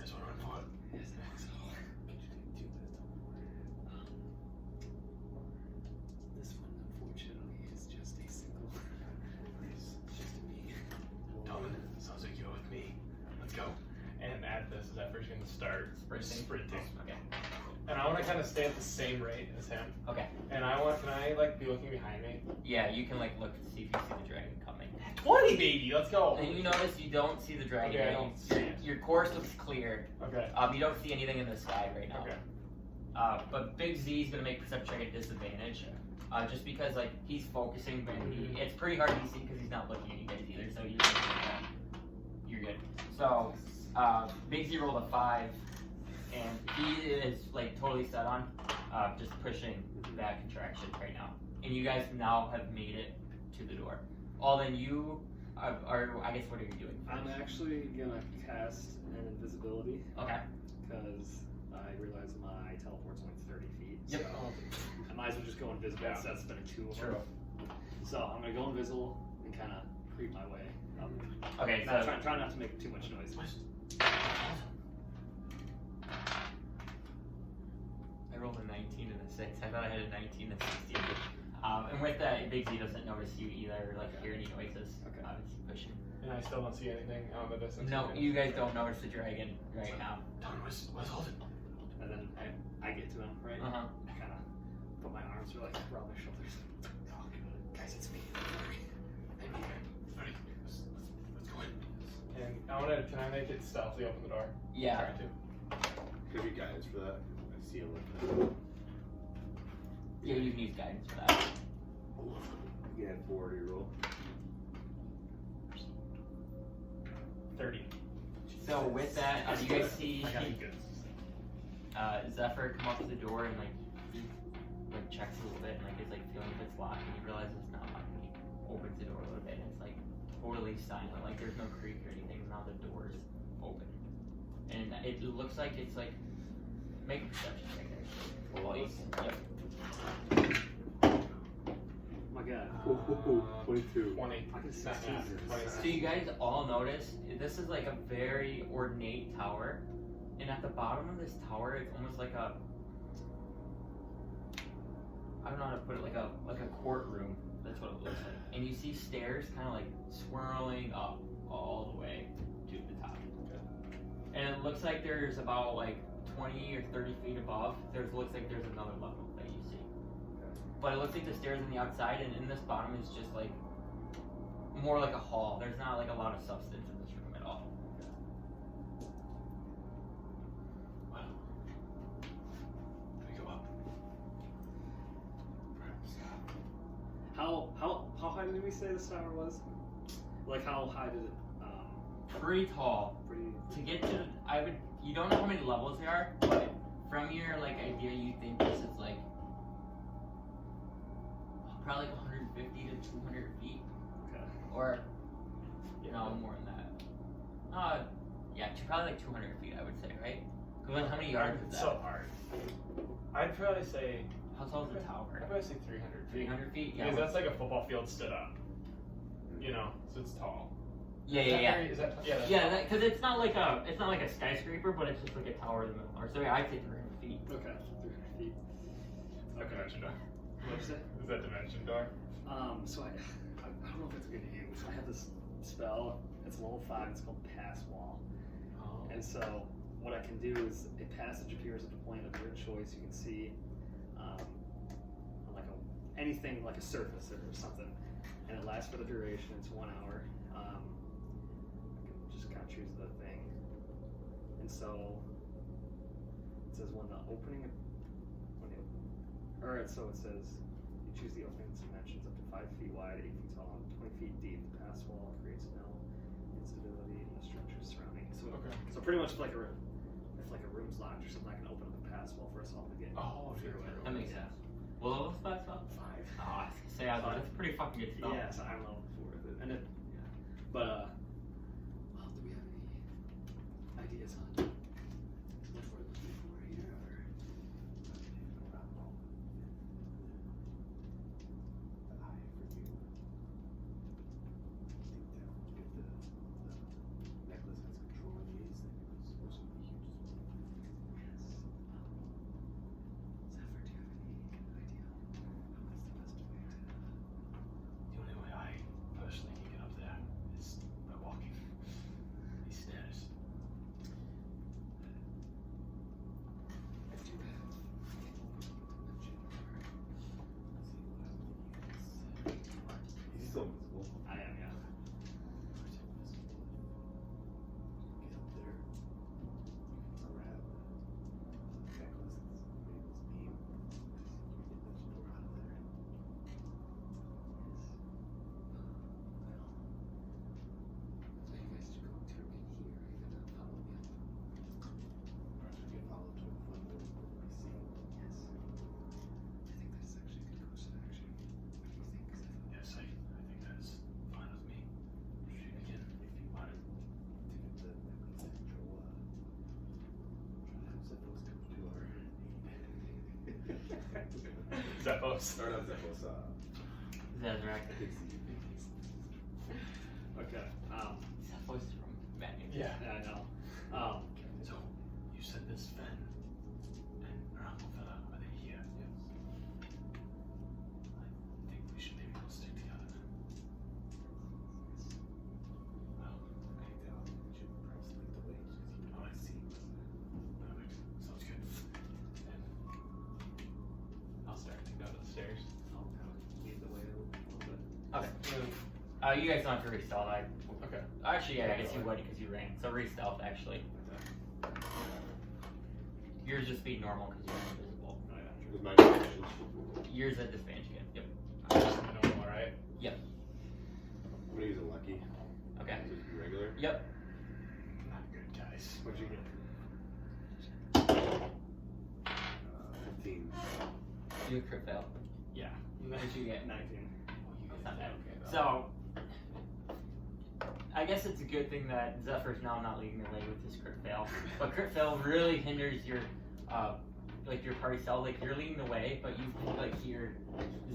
guys want to run for it? Yes, I think so. This one, unfortunately, is just a single. It's just a me. Tomen, sounds like you're with me. Let's go. And at this, Zephyr's gonna start sprinting. Okay. And I want to kind of stay at the same rate as him. Okay. And can I like be looking behind me? Yeah, you can like look to see if you see the dragon coming. 20, baby, let's go. And you notice you don't see the dragon. Okay, I yet. don't see it. Your course looks clear. Okay. You don't see anything in the sky right now. Okay. But Big Z is gonna make perception check at disadvantage, just because like he's focusing, but it's pretty hard to see because he's not looking at you guys either. So you're good. So Big Z rolled a 5, and he is like totally set on just pushing that contraction right now. And you guys now have made it to the door. Alden, you or I guess what are you doing? I'm actually gonna cast an invisibility Okay. because I realize my teleport's only 30 feet. Yep. So I might as well just go invisible Yeah. instead of spending 2 of True. them. So I'm gonna go invisible and kind of creep my way up. Okay, Not so try not to make too much noise. I rolled a 19 and a 6. I thought I had a 19 and a 16. And with that, Big Z doesn't notice you either, like hear any noises. Okay. It's pushing. And I still don't see anything on the distance. No, you guys don't notice the dragon right now. Tomen, where's Alden? And then I get to him, right? Uh huh. I kind of put my arms like around their shoulders. Oh, guys, it's me. I'm here. Alright, let's go in. And can I make it stealthily open the door? Yeah. Try to. Give you guidance for that. I see him like Yeah, you can use guidance for that. Again, 40 roll. 30. So with that, you guys see I got it good. Xepher come up to the door and like checks a little bit and like is like feeling if it's locked and he realizes it's not locked and he opens the door a little bit and it's like totally silent, like there's no creak or anything. Now the door's open and it looks like it's like make a perception check actually. All of us? Yep. Oh my god. 22. 20. I can see Not math, Jesus. 26. So you guys all notice this is like a very ornate tower, and at the bottom of this tower, it's almost like a I don't know how to put it, like a courtroom. That's what it looks like. And you see stairs kind of like swirling up all the way to the top. And it looks like there's about like 20 or 30 feet above. Looks like there's another level that you see. But it looks like the stairs on the outside, and in this bottom is just like more like a hall. There's not like a lot of substance in this room at all. Wow. Can we go up? How high did we say this tower was? Like how high did it? Pretty tall. Pretty. To get to, you don't know how many levels there are, but from your like idea, you think this is like probably like 150 to 200 feet, Okay. or no more than that. Yeah, probably like 200 feet, I would say, right? Because how many yards is that? So hard. I'd probably say. How tall is the I'd tower? probably say 300 feet. 300 feet. Yeah. Because that's like a football field stood up. You know, so it's tall. Yeah, Is yeah, that yeah. very- Is that, yeah, that's Yeah, tall. because it's not like a skyscraper, but it's just like a tower in the middle. Or so yeah, I'd say 300 feet. Okay. 300 feet. Is that dimension door? What is it? Is that dimension door? So I don't know if it's good to use. I have this spell. It's level 5. It's called Pass Wall. Oh. And so what I can do is a passage appears at the point of your choice. You can see on like anything like a surface or something, and it lasts for the duration. It's 1 hour. I can just kind of choose the thing, and so it says when the opening, so it says you choose the opening dimensions up to 5 feet wide, 8 feet tall, and 20 feet deep. The pass wall creates no instability in the structures surrounding it. So, Okay. so pretty much like if like a room's locked or something, I can open up a pass wall for us all to get through it. That makes sense. What level is that up? 5. Oh, I was gonna say, I was like, that's pretty fucking good stuff. Yeah, so I don't know if it's worth it. And it, yeah. But well, do we have any ideas on what we're looking for here? Or? Necklace has control of these things. Those would be huge. Zephyr, do you have any idea? What's the best way to? The only way I personally can get up there is by walking these stairs. Zephos. Or not Zephos, Zazrak. Okay. Zephos is from Batman. Yeah. Yeah, I know. So, you said this Fen and Ramofella, are they here? Yes. I think we should maybe all stick together. Well, I think that we should perhaps lead the way, because you know I see. perfect. Sounds good. And I'll start to go to the stairs. I'll kind of lead the way a little bit. Okay. You guys don't have to re-stealth. Okay. Actually, yeah, I guess you would because you ran. So re-stealth, actually. Yours just be normal because you're invisible. Oh, yeah. With my decisions. Yours at disadvantage again. Yep. Normal, right? Yep. I'm gonna use a lucky. Okay. So just be regular. Yep. Not good, guys. What'd you get? 15. You crit fail. Yeah. What'd you get? 19. That's not bad. Okay, though. So, I guess it's a good thing that Zephyr's now not leading the way with his crit fail. But crit fail really hinders your, like your party style. Like you're leading the way, but you like hear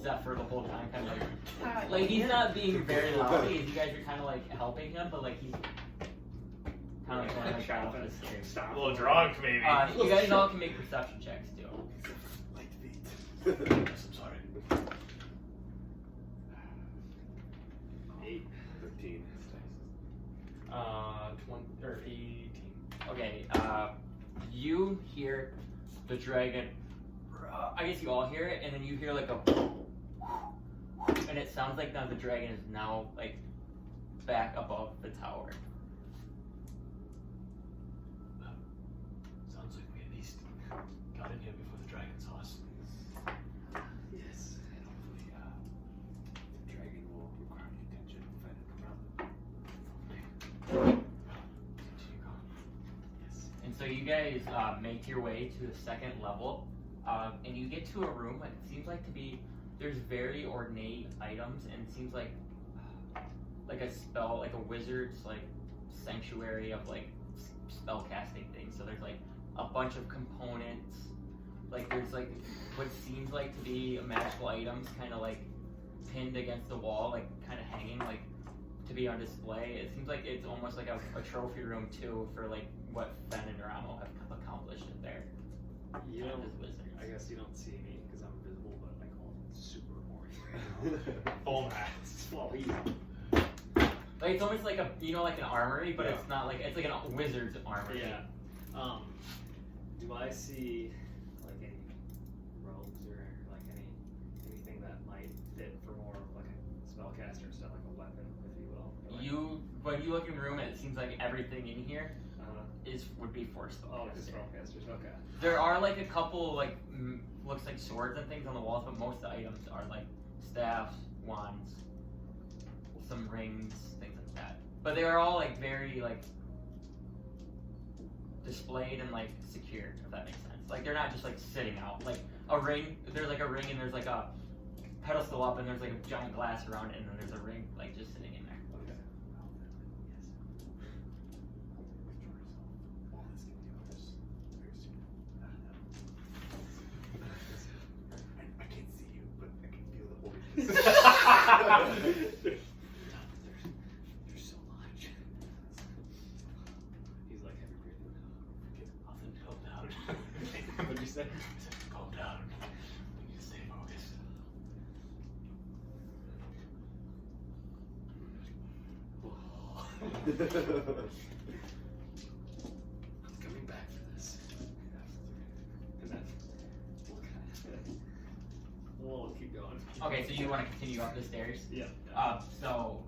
Zephyr the whole time, kind of like he's not being very loud. You guys are kind of like helping him, but like he's kind of like going like off the stairs. A little drunk, maybe. You guys all can make perception checks too. Light feet. Yes, I'm sorry. 8. 15. 20 or 18. Okay, you hear the dragon. I guess you all hear it, and then you hear like a, and it sounds like now the dragon is now like back above the tower. Sounds like we at least got in here before the dragon saw us. Yes. And hopefully, the dragon will require the attention of the Continue going. Yes. And so you guys make your way to the second level, and you get to a room that seems like to be, there's very ornate items, and it seems like a spell, like a wizard's like sanctuary of like spell casting things. So there's like a bunch of components, like there's like what seems like to be magical items kind of like pinned against the wall, like kind of hanging like to be on display. It seems like it's almost like a trophy room too for like what Fen and Ramo have accomplished in there. You don't, As wizards. I guess you don't see me because I'm invisible, but I call it super warrior. Full mass. Well, he's Like it's almost like a like an armory, but Yeah. it's not like it's like a wizard's armory. yeah. Do I see like any robes or like anything that might fit for more of like a spellcaster, so like a weapon, if you will? Or like, When you look in the room, it seems like everything in here would be for oh, spellcaster. just spellcasters. Okay. There are like a couple like looks like swords and things on the walls, but most of the items are like staffs, wands, some rings, things like that. But they are all like very like displayed and like secure, if that makes sense. Like they're not just like sitting out. Like a ring, there's like a ring and there's like a pedestal up and there's like a giant glass around it and then there's a ring like just sitting in there. Okay. All this can do this very soon. I can't see you, but I can feel the holiness. There's so much. He's like heavy breathing. Nothing. Calm down. What'd you say? Calm down. We need to stay focused. Coming back for this. And then we'll keep going. Okay, so you want to continue up the stairs? Yeah. So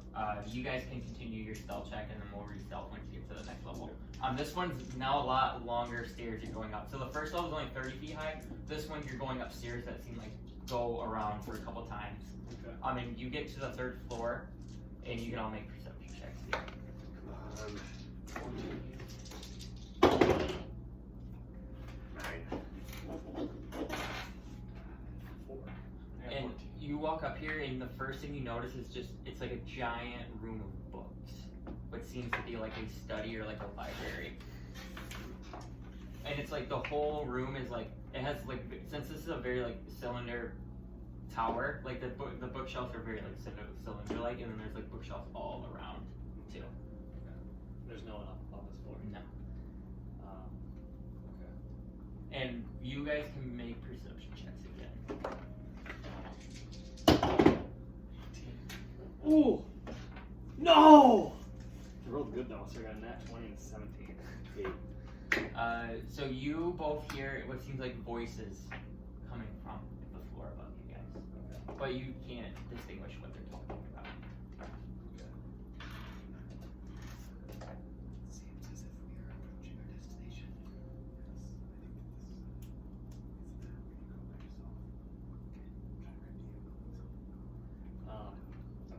you guys can continue your stealth check, and then we'll re-stealth once you get to the next level. This one's now a lot longer stairs you're going up. So the first level is only 30 feet high. This one you're going up stairs that seem like go around for a couple times. Okay. And you get to the third floor, and you can all make perception checks here. Come on. 9. 4. And you walk up here, and the first thing you notice is just it's like a giant room of books, what seems to be like a study or like a library. and it's like the whole room is like, it has like, since this is a very like cylinder tower, like the bookshelves are very like cylinder like, and then there's like bookshelves all around too. There's no one up on this floor. No. Okay. And you guys can make perception checks again. Ooh! No! I rolled good though, so I got a nat 20 and 17. So you both hear what seems like voices coming from the floor above you guys, but you can't distinguish what they're talking about. Seems as if we are approaching our destination.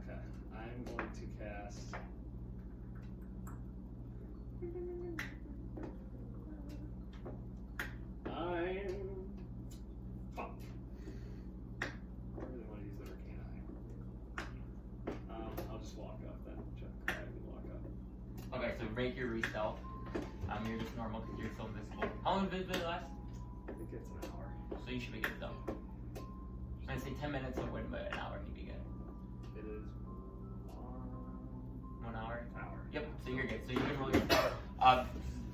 Okay. I'm going to cast. Fuck. I really want to use the Arcane Eye. I'll just walk up then. Check. I can walk up. Okay, so make your re-stealth. You're just normal because you're still invisible. How long did it last? I think it's an hour. So you should be good though. I'd say 10 minutes would win, but an hour he'd be good. It is 1 hour? hour. Yep, so you're good. So you can roll your stealth.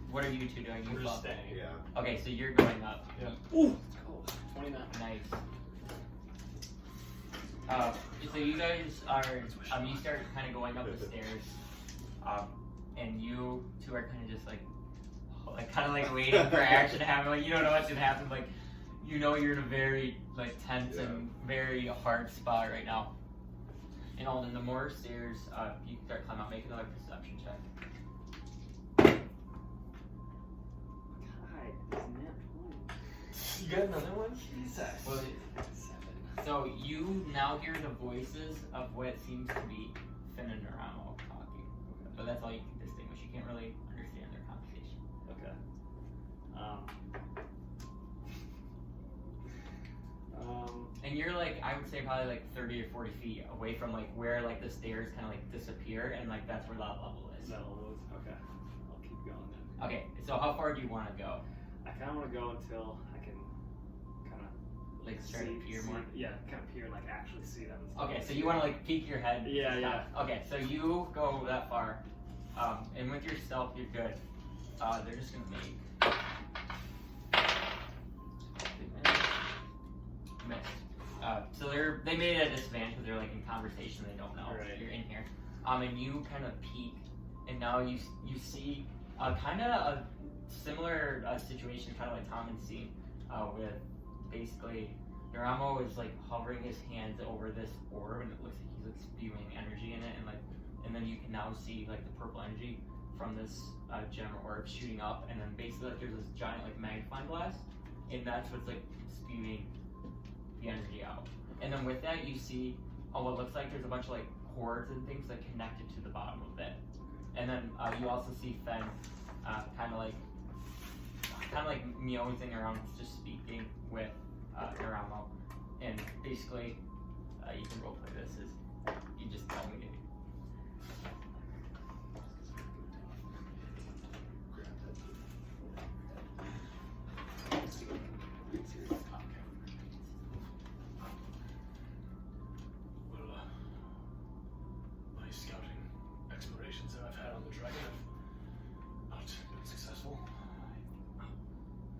What are you two doing? We're You just up. staying. Yeah. Okay, so you're going up. Yeah. Ooh! It's cold. 29. Nice. So you guys are, you start kind of going up the stairs, and you two are kind of just like kind of like waiting for action to happen. Like you don't know what's gonna happen. Like you know you're in a very like tense and very hard spot right now. And Alden, the more stairs you start climbing up, make another perception check. God, it's nat 20. You got another one? Jesus. Well, 7. so you now hear the voices of what seems to be Finn and Naramo talking, but that's all you can distinguish. You can't really understand their conversation. Okay. And you're like, I would say probably like 30 or 40 feet away from like where like the stairs kind of like disappear, and like that's where that level is. That level is okay. I'll keep going then. Okay, so how far do you want to go? I kind of want to go until I can kind of Like start to peer more? Yeah, kind of peer and like actually see them. Okay, so you want to like peek your head? Yeah, yeah. Okay, so you go that far, and with your stealth, you're good. They're just gonna make. Missed. So they made it a disadvantage because they're like in conversation. They don't know you're in here. And you kind of peek, and now you see kind of a similar situation, kind of like Tom and C, with basically Naramo is like hovering his hands over this orb, and it looks like he's like spewing energy in it, and then you can now see like the purple energy from this gem orb shooting up, and then basically like, there's this giant like magnifying glass, and that's what's like spewing the energy out. And then with that you see what looks like there's a bunch of like cords and things like connected to the bottom of it. And then you also see Fen kind of like meowing around, just speaking with Naramo. And basically you can roleplay this as you just tell me. My scouting explorations that I've had on the dragon have not been successful.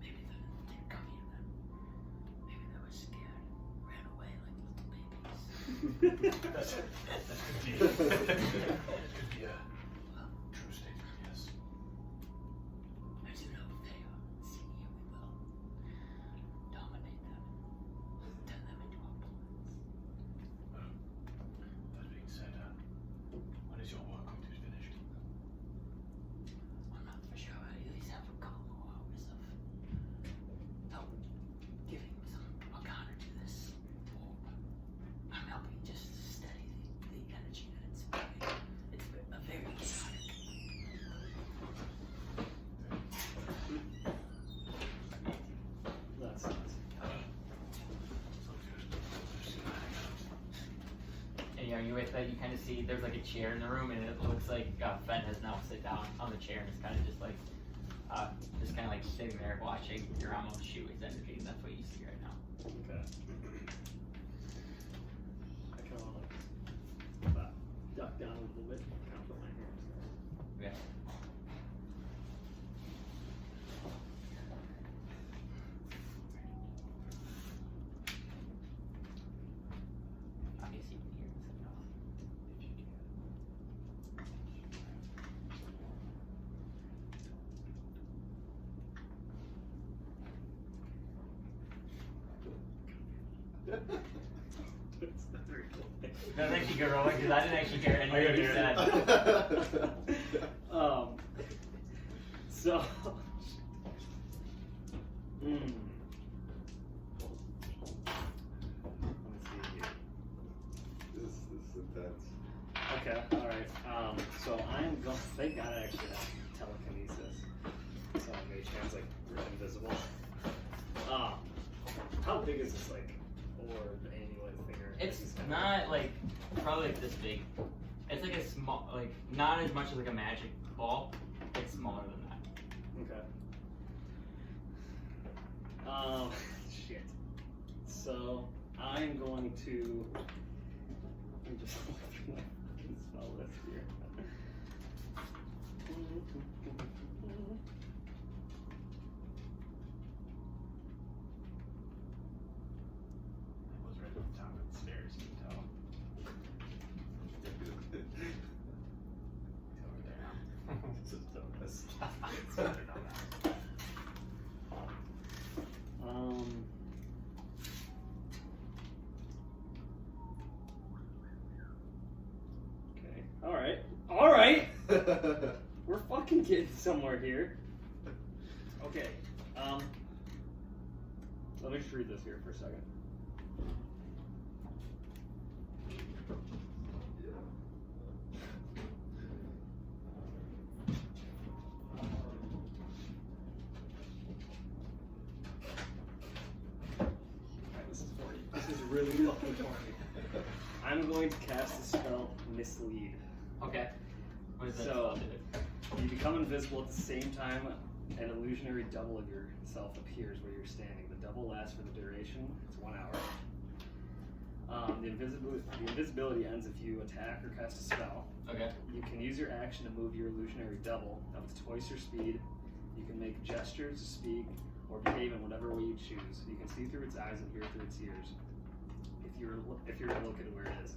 Maybe they didn't come here then. Maybe they were scared, ran away like little babies. That could be. Could be a true statement, yes. I do know who they are. Seeing here we will dominate them. Turn them into our pawns. That being said, when is your work going to be finished? I'm not for sure. I at least have a couple more hours of help giving some arcana to this orb. I'm helping just steady the energy that it's moving. It's a very exotic. That's nice. And yeah, you with that, you kind of see there's like a chair in the room, and it looks like Fen has now sit down on the chair and is kind of just like just kind of like sitting there watching Doramo shoot his energy. That's what you see right now. Okay. I kind of want to duck down a little bit, kind of put my hands there. Yeah. Obviously, you can hear this enough. If you can. That's very cool. That's actually good rolling because I didn't actually hear I anything you hear said. So. Let me see here. This is intense. Okay, alright. So I'm going. Thank God I actually have telekinesis. So mage hand's like really invisible. How big is this like orb annual finger? It's not like probably like this big. It's like a small, like not as much as like a magic ball. It's smaller than that. Okay. Shit. So I'm going to. Let me just look through my fucking spell list here. It was right at the top of the stairs, you can tell. It's over there. It's further down that. Okay. All right. We're fucking getting somewhere here. Okay. Let me just read this here for a second. Alright, this is for you. This is really fucking for me. I'm going to cast the spell Mislead. Okay. What is that? So, you become invisible at the same time an illusionary double of yourself appears where you're standing. The double lasts for the duration. It's 1 hour. The invisibility ends if you attack or cast a spell. Okay. You can use your action to move your illusionary double up to twice your speed. You can make gestures, speak, or behave in whatever way you choose. You can see through its eyes and hear through its ears. If you're located where it is.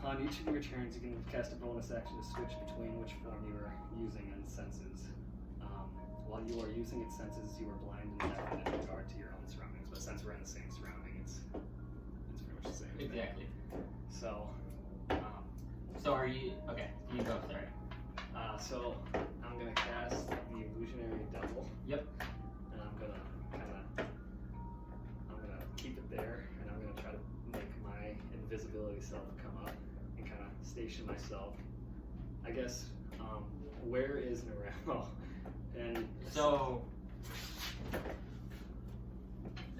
On each of your turns, you can cast a bonus action to switch between which form you are using and senses. While you are using its senses, you are blind and deaf in regard to your own surroundings. But since we're in the same surrounding, it's pretty much the same. thing. Exactly. So, So are you okay? You go. Sorry. so I'm gonna cast the illusionary double. Yep. And I'm gonna keep it there, and I'm gonna try to make my invisibility self come up and kind of station myself. I guess. Where is Naramo? And So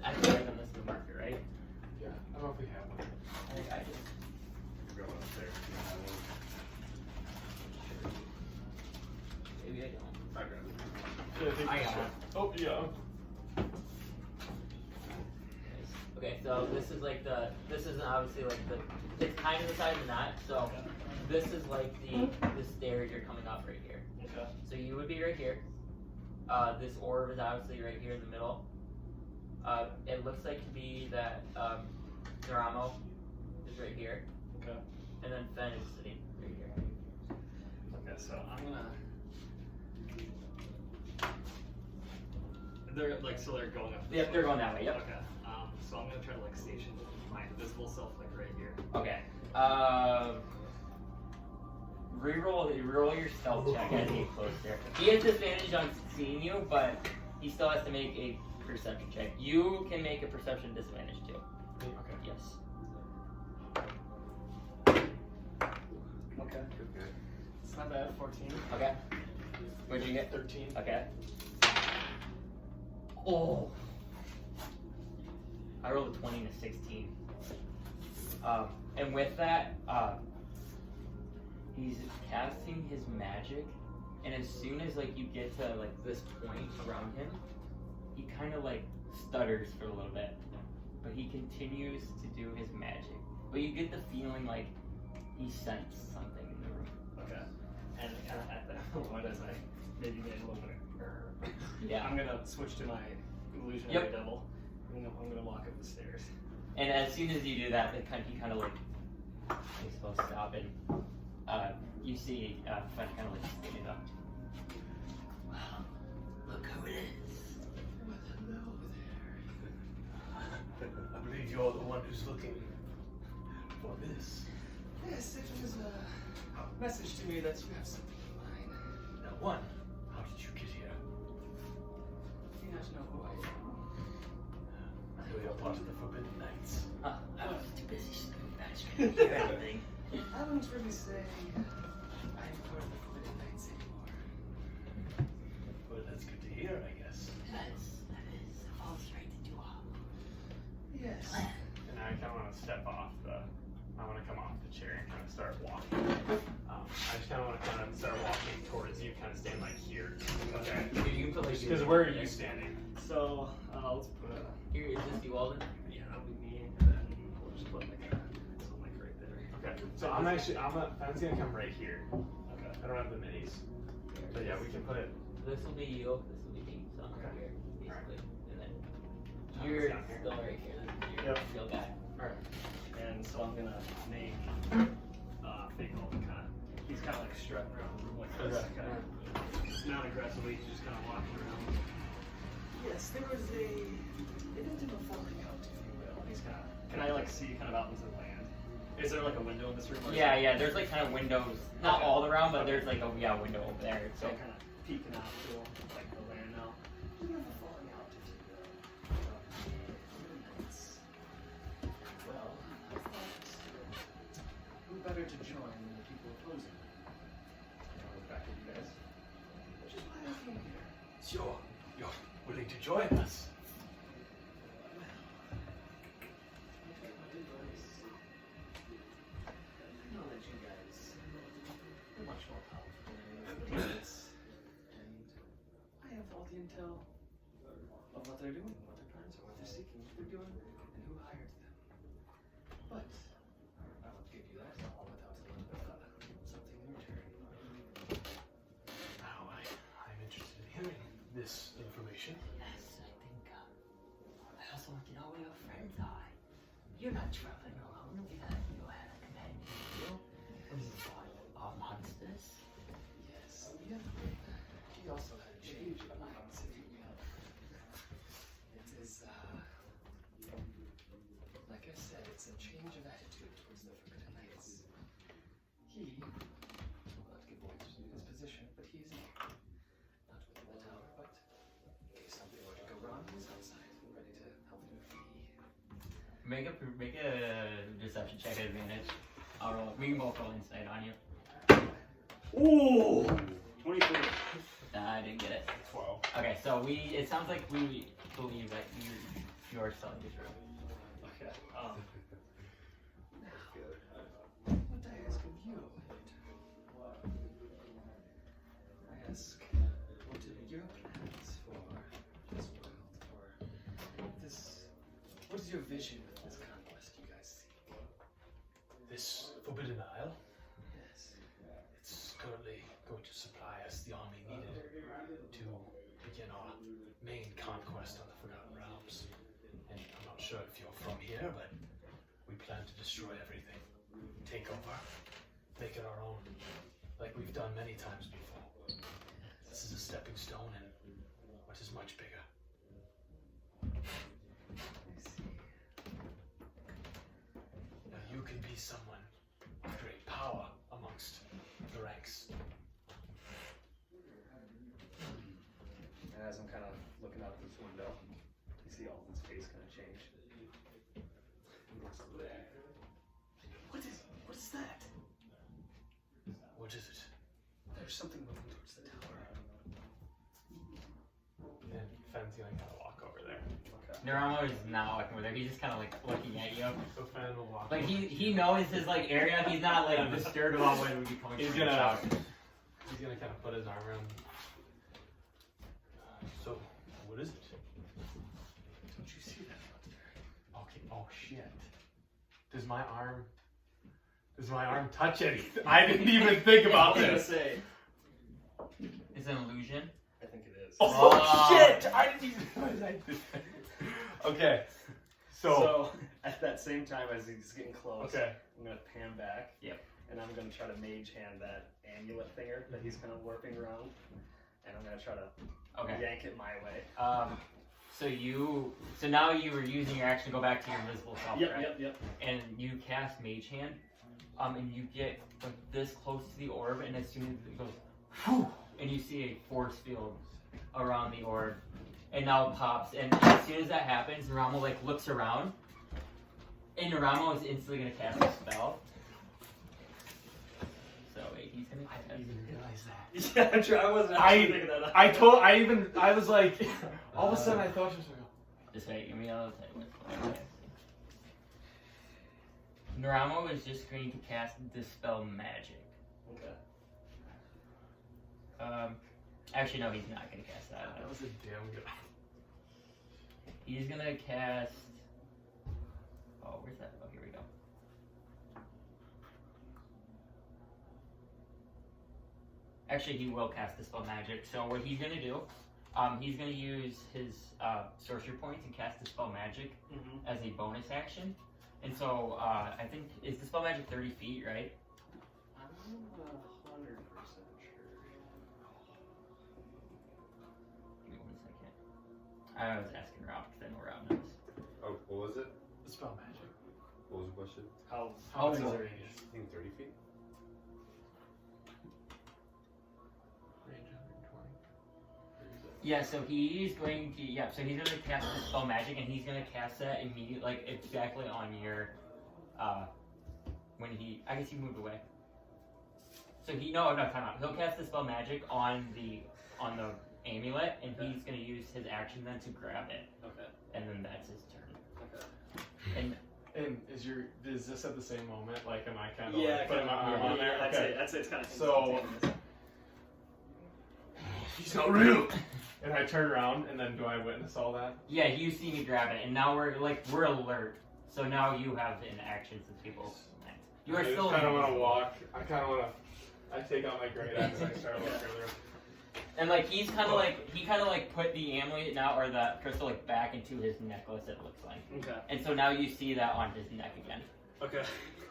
I think I've done this to marker, right? Yeah, I don't know if we have one. I just Go upstairs. maybe I don't. I grab it. Yeah, I think I we got should. one. Oh, yeah. Okay, so this is like this is obviously like it's kind of the size of that. So this is like the stairs you're coming up right here. Okay. So you would be right here. This orb is obviously right here in the middle. It looks like to be that Naramo is right here, Okay. and then Fen is sitting right here. Okay. So I'm gonna. They're going up. Yep, they're going that way. Yep. Okay. So I'm gonna try to like station my invisible self like right here. Okay. Reroll your stealth check as you get closer. He has disadvantage on seeing you, but he still has to make a perception check. You can make a perception disadvantage too. Okay. Yes. Okay. Okay. It's not bad. 14. Okay. What'd you get? 13. Okay. Oh. I rolled a 20 and a 16. And with that, he's casting his magic and as soon as like you get to like this point around him, he kind of like stutters for a little bit, but he continues to do his magic. But you get the feeling like he sensed something in the room. Okay. And kind of at that point, as I maybe made a little bit of Yeah. I'm gonna switch to my illusionary double. I'm gonna walk up the stairs. And as soon as you do that, he kind of like he's supposed to stop, and you see Fen kind of like stand up. Well, look who it is. I believe you're the one who's looking for this. Yes, it was a message to me that you have something in mind. Now, one, how did you get here? Do you not know who I am? We are part of the Forbidden Knights. I was too busy screaming magic. I didn't hear anything. I wouldn't really say I'm part of the Forbidden Knights anymore. Well, that's good to hear, I guess. That is. It falls right into our Yes. plan. And I kind of want to step off I want to come off the chair and kind of start walking. I just kind of want to start walking towards you, kind of stand like here. Okay. You can put like Because where are you standing? So, let's put a... Here, is this you, Alden? Yeah, that'll be me, and then we'll just put like something like right there. Okay. So Fen's gonna come right here. Okay. I don't have the minis. But yeah, we can put it. This will be you. This will be me. So I'm Okay. here, basically, and then Tom's you're down here. still right here. You're Yep. still guy. Alright. And so I'm gonna make Fake Alden kind of... He's kind of like strutting around the room like this. Okay. Kind of not aggressively, he's just kind of walking around. Yes, there was a bit of a falling out, if you will. He's kind of... Can I like see kind of out into the land? Is there like a window in this room? Or Yeah, something? yeah. There's like kind of windows, not Okay. all around, but there's like a window over there. So So kind of peeking out to like the land now. A bit of a falling out, if you will. Well, I thought who better to join than the people opposing me? I'll look back at you guys. Which is why I came here. Sure, you're willing to join us. I know that you guys are much more powerful than anyone else, and I have all the intel of what they're doing, what their plans are, what they're seeking, what they're doing, and who hired them. But I will give you that all without a little bit of something in return. Now, I'm interested in hearing this information. Yes, I think. I also want to know where your friends are. You're not traveling alone. You had a companion with you when you fought our monsters. Yes, yeah. He also had a change of minds, if you will. It is, like I said, it's a change of attitude towards the Forbidden Knights. He will not give away his position, but he's here. Not within the tower, but in case something were to go wrong, he's outside, ready to help you if he... make a deception check at advantage. I'll roll. We can both roll insight on you. Ooh! 23. I didn't get it. 12. Okay, so it sounds like we believe that you're telling the truth. Okay, now, what I ask of you in return? I ask, what are your plans for this world, for this, what is your vision with this conquest you guys seek? This Forbidden Isle, Yes. it's currently going to supply us the army needed to begin our main conquest on the Forgotten Realms. And I'm not sure if you're from here, but we plan to destroy everything, take over, make it our own, like we've done many times before. This is a stepping stone in what is much bigger. I see. Now you can be someone of great power amongst the ranks. And as I'm kind of looking out this window, you see Alden's face kind of change. He looks there. What is that? What is it? There's something moving towards the tower. And Fen's gonna kind of walk over there. Okay. Naramo is not walking over there. He's just kind of like looking at you. So Fen will walk Like over. he knows his like area. He's not like disturbed about what would be coming He's from the gonna- south. He's gonna kind of put his arm around. So, what is it? Don't you see that monster? Okay. Oh shit. Does my arm touch anything? I didn't even think about I was gonna this. say, Is it an illusion? I think it is. Oh shit! I didn't even realize I did that. Okay. So at that same time as he's getting close, Okay. I'm gonna pan back. Yep. And I'm gonna try to mage hand that amulet thinger that he's kind of warping around, and I'm gonna try to yank it my way. So now you were using your action to go back to your invisible self, Yep, right? yep. And you cast Mage Hand, and you get like this close to the orb, and as soon as it goes, whew, and you see a force field around the orb, and now it pops, and as soon as that happens, Naramo like looks around, and Naramo is instantly gonna cast a spell. So wait, he's gonna cast. I didn't even realize that. Yeah, I'm sure I wasn't actually thinking that up. I was like, all of a sudden I thought she was like, Just wait, give me another time. Naramo is just going to cast Dispel Magic. Okay. Actually, no, he's not going to cast that. that was a damn good. He's going to cast... Oh, where's that? Oh, here we go. Actually, he will cast Dispel Magic. So what he's going to do, he's going to use his Sorcerer points and cast Dispel Magic as a bonus action. And so, I think, is Dispel Magic 30 feet, right? I'm not 100% sure. Give me 1 second. I was asking Rob because I know Rob knows. Oh, what was it? The spell magic. What was the question? How Oh, is well. the range? I think 30 feet. Range 120. Yeah, so he's going to so he's gonna cast the spell magic, and he's gonna cast that immediately, like exactly on your when he I guess he moved away. So time out. He'll cast the spell magic on the amulet, and he's gonna use his action then to grab it, Okay. and then that's his turn. Okay. And is this at the same moment? Like, am I kind of Yeah, like putting my arm yeah. on there? I'd Okay. say it's kind of So- He's not real. And I turn around, and then do I witness all that? yeah, you see me grab it, and now we're alert. So now you have an action since people. You are I still. kind of want to walk. I kind of want to. I take out my great axe and I start looking around. And like he kind of like put the amulet now or the crystal like back into his necklace. It looks like. Okay. And so now you see that on his neck again. Okay.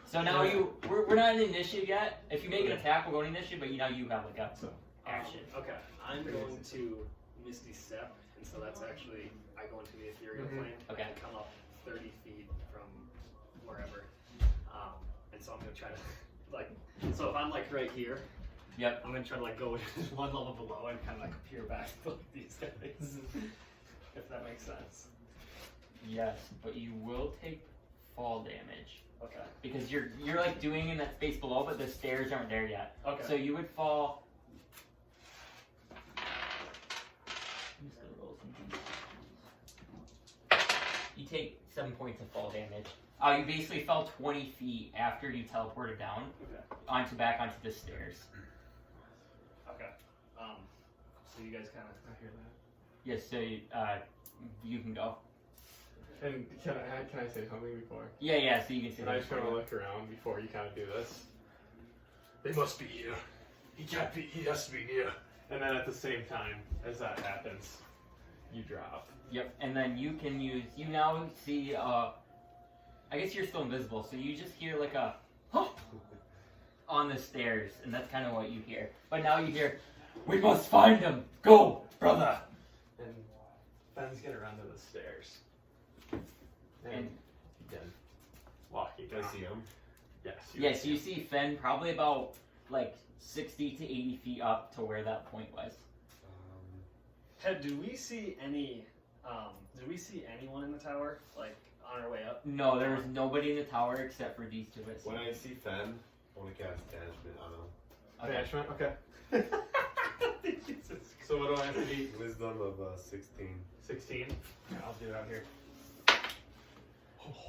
So now we're not in initiative yet. If you make an attack, we'll go in initiative. But now you have like a action. Okay. I'm going to Misty Step, and so that's actually I go into the ethereal plane. Okay. And come up 30 feet from wherever. And so I'm gonna try to so if I'm like right here. Yep. I'm gonna try to like go one level below and kind of like appear back to like these guys, if that makes sense. Yes, but you will take fall damage Okay. because you're like doing in that space below, but the stairs aren't there yet. Okay. So you would fall. I'm just gonna roll some d6. You take 7 points of fall damage. You basically fell 20 feet after you teleported down Okay. back onto the stairs. Okay. So you guys kind of. I hear that. Yes, so you can go. And can I say something before? Yeah, so you can see And I that. just kind of look around before you kind of do this. They must be here. He can't be. He has to be near. And then at the same time as that happens, you drop. Yep, and then you can use. You now see. I guess you're still invisible, so you just hear like a on the stairs, and that's kind of what you hear. But now you hear, "We must find him. Go, brother." And Ben's get around to the stairs. And again, walking Can I down. see him? Yes. yes, you see Fen probably about like 60 to 80 feet up to where that point was. Do we see any? Do we see anyone in the tower like on our way up? No, there was nobody in the tower except for these two. When I see Fen, I want to cast Banishment on him. Banishment? Okay. So what do I have to be? Wisdom of 16. 16? Yeah, I'll do it out here.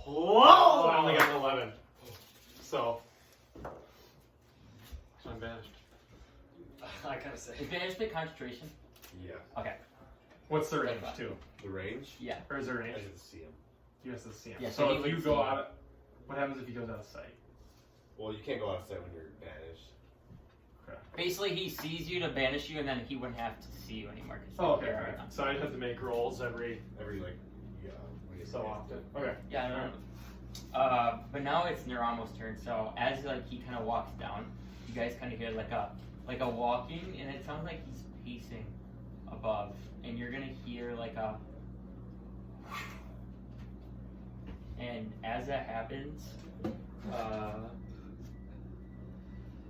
Whoa! I only got an 11. So I'm banished. I kind of say. Is banish spit concentration? Yeah. Okay. What's the range too? The range? Yeah. Or is there a I range? didn't see him. You have to see him. Yeah, so so he if would you see go you. out, what happens if he goes out of sight? Well, you can't go outside when you're banished. Okay. Basically, he sees you to banish you, and then he wouldn't have to see you anymore. 'Cause Oh, okay. you're Right. right now. So I have to make rolls every Every like, yeah. when you so get often. to- Okay. Yeah, no. But now it's Neramo's turn. So as like he kind of walks down, you guys kind of hear like a walking, and it sounds like he's pacing above, and you're gonna hear like a. And as that happens,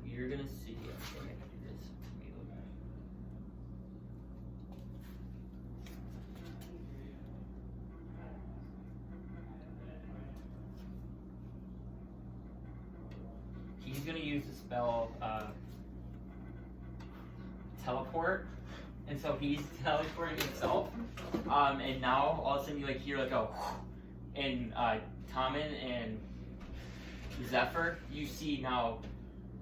you're gonna see. I'm gonna do this. He's gonna use the spell teleport, and so he's teleporting himself. And now all of a sudden you like hear like a, and Tomen and Xepher, you see now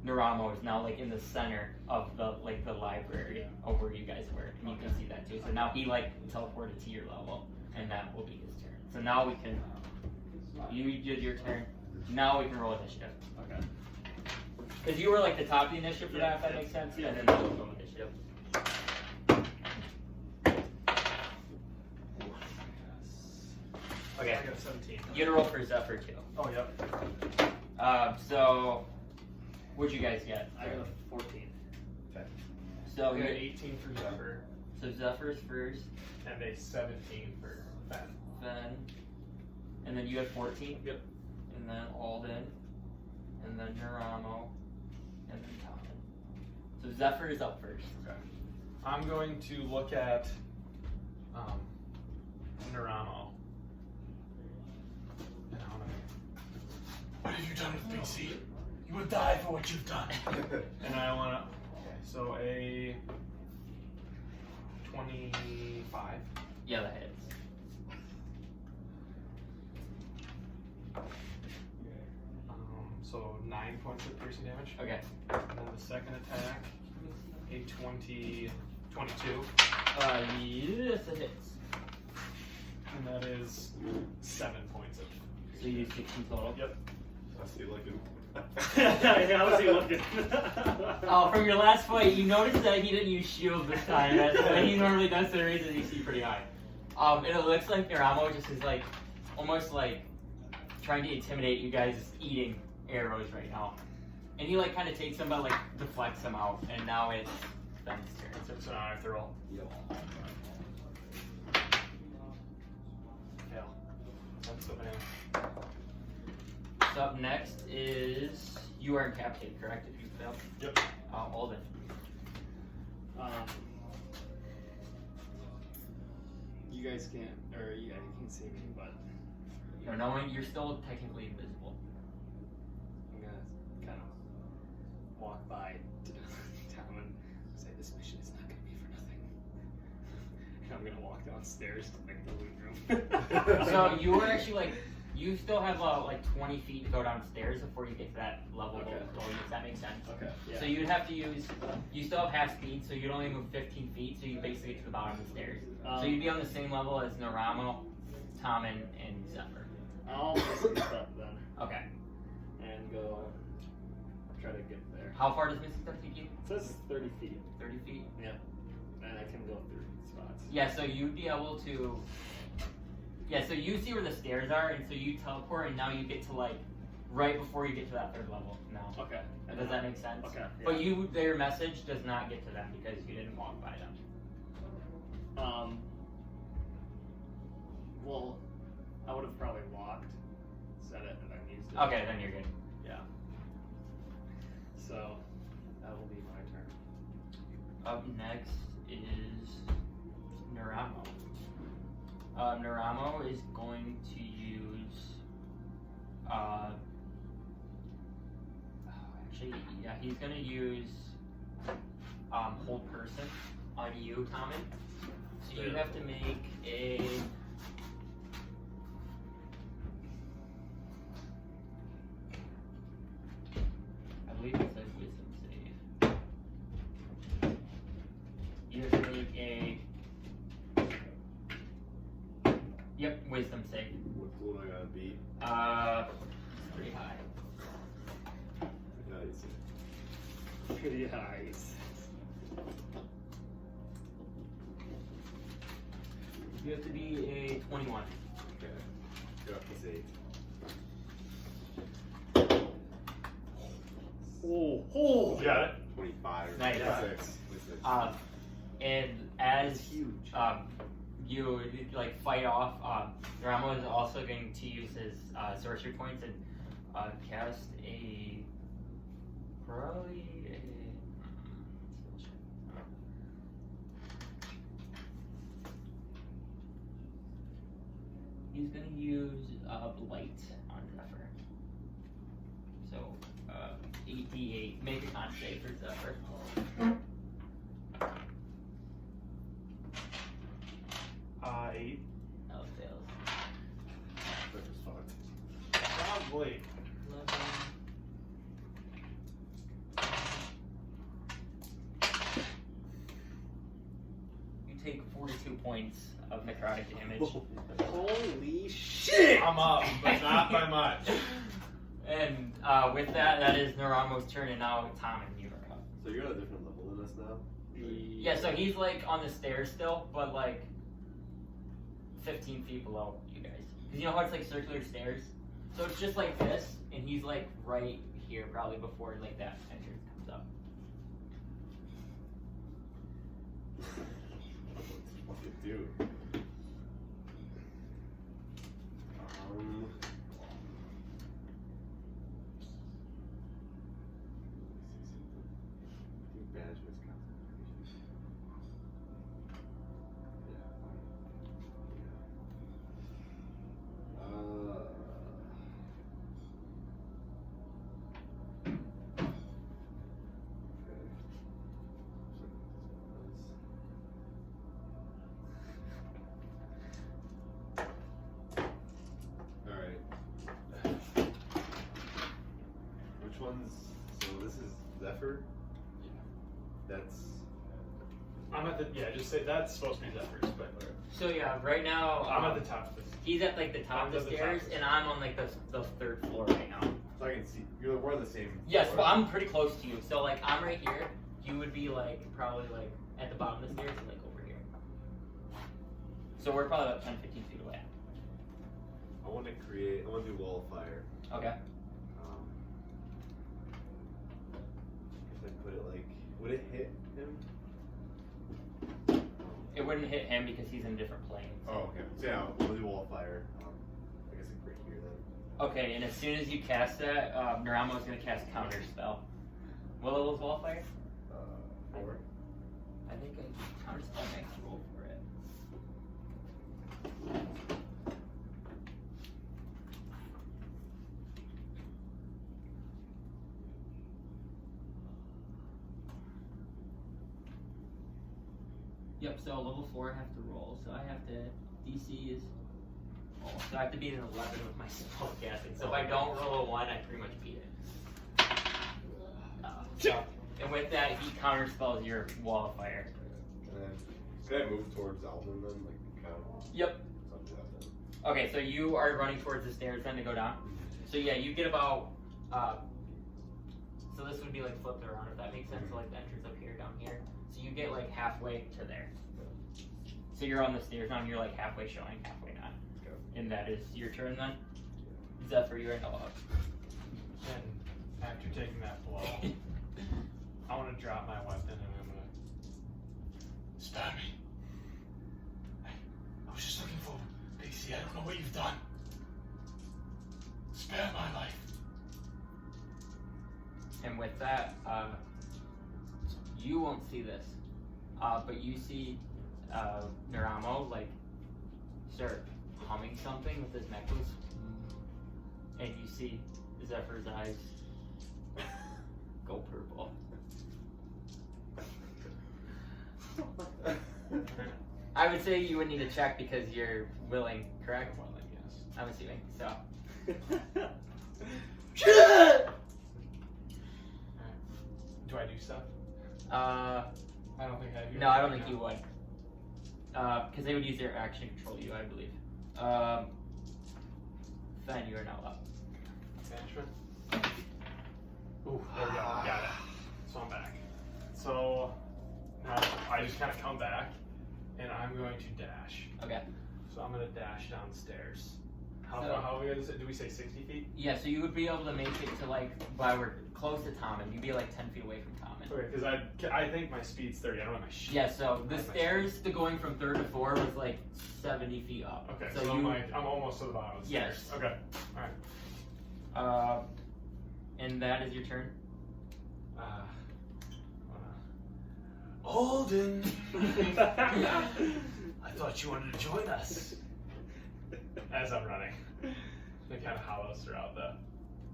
Neramo is now like in the center of the library of where you guys were, and you can see that too. So now he like teleported to your level, and that will be his turn. So now we can. You did your turn. Now we can roll initiative. Okay. Because you were like the top of the initiative for that, if that makes sense. Yeah. And then we'll go initiative. Okay. I got 17. You gotta roll for Xepher too. Oh, yep. So what'd you guys get? I got a 14. So I got you 18 for Xepher so Zephyr's first, and a 17 for Ben. then and then you had 14. Yep. And then Alden, and then Neramo, and then Tomen. So Zephyr is up first. Okay. I'm going to look at Neramo. And I wanna... What have you done with Big C? You will die for what you've done. And I want to. Okay, so a 25. Yeah, that hits. So 9 points of piercing damage. Okay. And then the second attack, a 22. Yes, it hits. And that is 7 points of. So you use 16 total. Yep. I see looking. Yeah, how's he looking? Oh, from your last fight, you noticed that he didn't use shield this time. That's what he normally does to raise his AC pretty high. And it looks like Neramo just is like, almost like trying to intimidate you guys, eating arrows right now. And he like kind of takes them, but like deflects them out. And now it's Ben's turn. So now I have to roll. Yep. Fail. That's the man. So up next is you are incapacitated, correct? If you fail. Yep. Alden. You guys can't, or yeah, you can see me, but You know, knowing you're still technically invisible. I'm gonna kind of walk by to town and say this mission is not gonna be for nothing. And I'm gonna walk downstairs to like the loot room. So you were actually like, you still have like 20 feet to go downstairs before you get to that level. Okay. Does that make sense? Okay. Yeah. So you'd have to use, you still have half speed, so you'd only move 15 feet, so you basically get to the bottom of the stairs. So you'd be on the same level as Neramo, Tomen, and Xepher. I'll missing step then Okay. and go try to get there. How far does Missing Step take you? It says it's 30 feet. 30 feet? Yeah. And I can go through spots. Yeah, so you'd be able to, yeah, so you see where the stairs are, and so you teleport, and now you get to like, right before you get to that third level now. Okay. Does that make sense? Okay. But their message does not get to them because you didn't walk by them. Well, I would have probably walked, said it, and then used it. Okay, then you're good. Yeah. So, that will be my turn. Up next is Neramo. Neramo is going to use. Actually, yeah, he's going to use Hold Person on you, Tomen. So you have to make a. I believe it says Wisdom save. Yep, wisdom save. What do I gotta beat? Pretty high. Nice. Pretty high. You have to be a 21. Okay. Go up to 8. Oh, You got it? 25 or Nice. 26. And as huge. you like fight off, Ramo is also going to use his sorcery points and cast a he's going to use blight on Xepher. So 8d8. Make a con save for Xepher. 8. Oh, it fails. That was fucked. Probably. 11. You take 42 points of necrotic damage. Holy shit! I'm up, but not by much. And with that, that is Naramo's turn, and now Tomen, you're up. So you're on a different level than us now? Yeah, so he's like on the stairs still, but like 15 feet below you guys. Because you know how it's like circular stairs? So it's just like this, and he's like right here, probably before like that entrance comes up. What to do? Management's concentration. Alright. Which one's. So this is Xepher? That's. I'm at the, just say that's supposed to be Zephyr's, but So yeah, right now I'm at the top of this. he's at like the top of the stairs, and I'm on like the third floor right now. So I can see. We're on the same. Yes, floor. well I'm pretty close to you. So like I'm right here. You would be like probably like at the bottom of the stairs, and like over here. So we're probably about 10, 15 feet away. I want to do Wall of Fire. Okay. If I put it like. Would it hit him? It wouldn't hit him because he's in a different plane. Oh, okay. So yeah, we'll do Wall of Fire. I guess like right here then. Okay, and as soon as you cast that, Naramo is going to cast Counter Spell. What level is Wall Fire? 4. I think I Counter Spell makes a roll for it. Yep, so level 4 I have to roll, so I have to, DC is, so I have to beat an 11 with my spell casting. So if I don't roll a 1, I pretty much beat it. And with that, he counter spells your Wall of Fire. And then, can I move towards Alden then? Like, kind of. Yep. So I'll do that then. Okay, so you are running towards the stairs then to go down. So yeah, you get about, so this would be like flipped around if that makes sense. So like the entrance up here, down here. So you get like halfway to there. So you're on the stairs now and you're like halfway showing, halfway not. Go. And that is your turn then? Xepher, you're in up. And after taking that blow, I want to drop my weapon and I'm going to stab me. I was just looking for Pixie. I don't know what you've done. Spare my life. And with that, you won't see this, but you see Naramo like start humming something with his necklace, and you see Zephyr's eyes go purple. I would say you would need to check because you're willing, correct? Well, then, yes. I'm assuming so. Do I do stuff? Uh, I don't think I do. no, I don't think you would. Because they would use their action to control you, I believe. Fen, you are now up. Banishment. Ooh, there we go. Got it. So I'm back. So now I just kind of come back, and I'm going to dash. Okay. So I'm going to dash downstairs. How So- far? How are we going to say? Do we say 60 feet? Yeah, so you would be able to make it to like, while we're close to Tomen, you'd be like 10 feet away from Tomen. Okay, because I think my speed's 30. I don't have my sheet. Yeah, so the I have my stairs to going from 3rd to 4 was like 70 feet up. Okay, so so you, I'm almost to the bottom of the Yes. stairs. Okay. Alright. And that is your turn. Alden! I thought you wanted to join us. As I'm running. It kind of hollows throughout the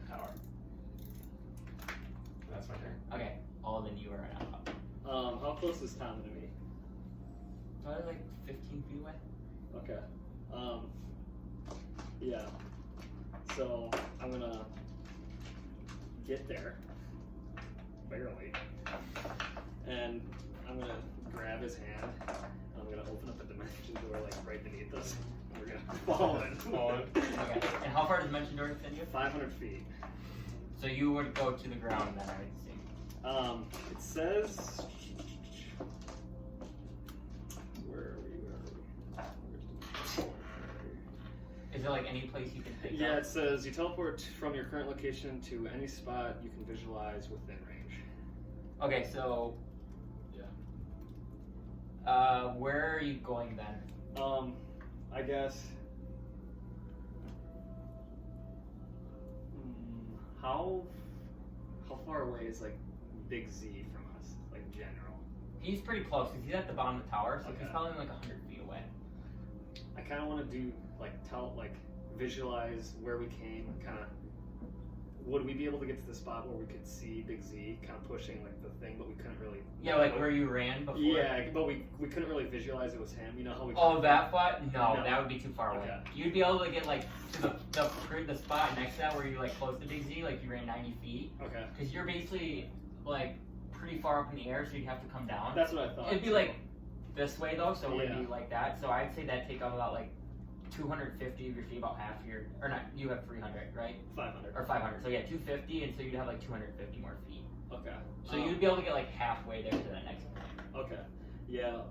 tower. That's my turn. Okay, Alden, you are now up. How close is Tom to me? Probably like 15 feet away. Okay. Yeah. So I'm gonna get there, barely, and I'm gonna grab his hand. And I'm gonna open up a dimension door like right beneath us. And we're gonna fall in. Okay, and how far does Dimension Door extend you? 500 feet. So you would go to the ground then, I would assume. It says. Where are we? Is there like any place you can pick Yeah, up? it says you teleport from your current location to any spot you can visualize within range. Okay, so Yeah. where are you going then? I guess. How far away is like Big Z from us? Like general. He's pretty close because he's at the bottom of the tower, so he's Okay. probably like 100 feet away. I kind of want to do visualize where we came. Kind of. Would we be able to get to the spot where we could see Big Z kind of pushing like the thing, but we couldn't really. Yeah, like where you ran before. Yeah, but we couldn't really visualize it was him. You know how we. Oh, that spot? No, No. that would be too far away. Okay. You'd be able to get like to the spot next to that where you're like close to Big Z, like you ran 90 feet. Okay. Because you're basically like pretty far up in the air, so you'd have to come down. That's what I thought. It'd be like this way though, so it wouldn't Yeah. be like that. So I'd say that'd take up about like 250 of your feet, about half your, or not, you have 300, right? 500. Or 500. So yeah, 250, and so you'd have like 250 more feet. Okay. So you'd be able to get like halfway there to the next point. Okay. Yeah.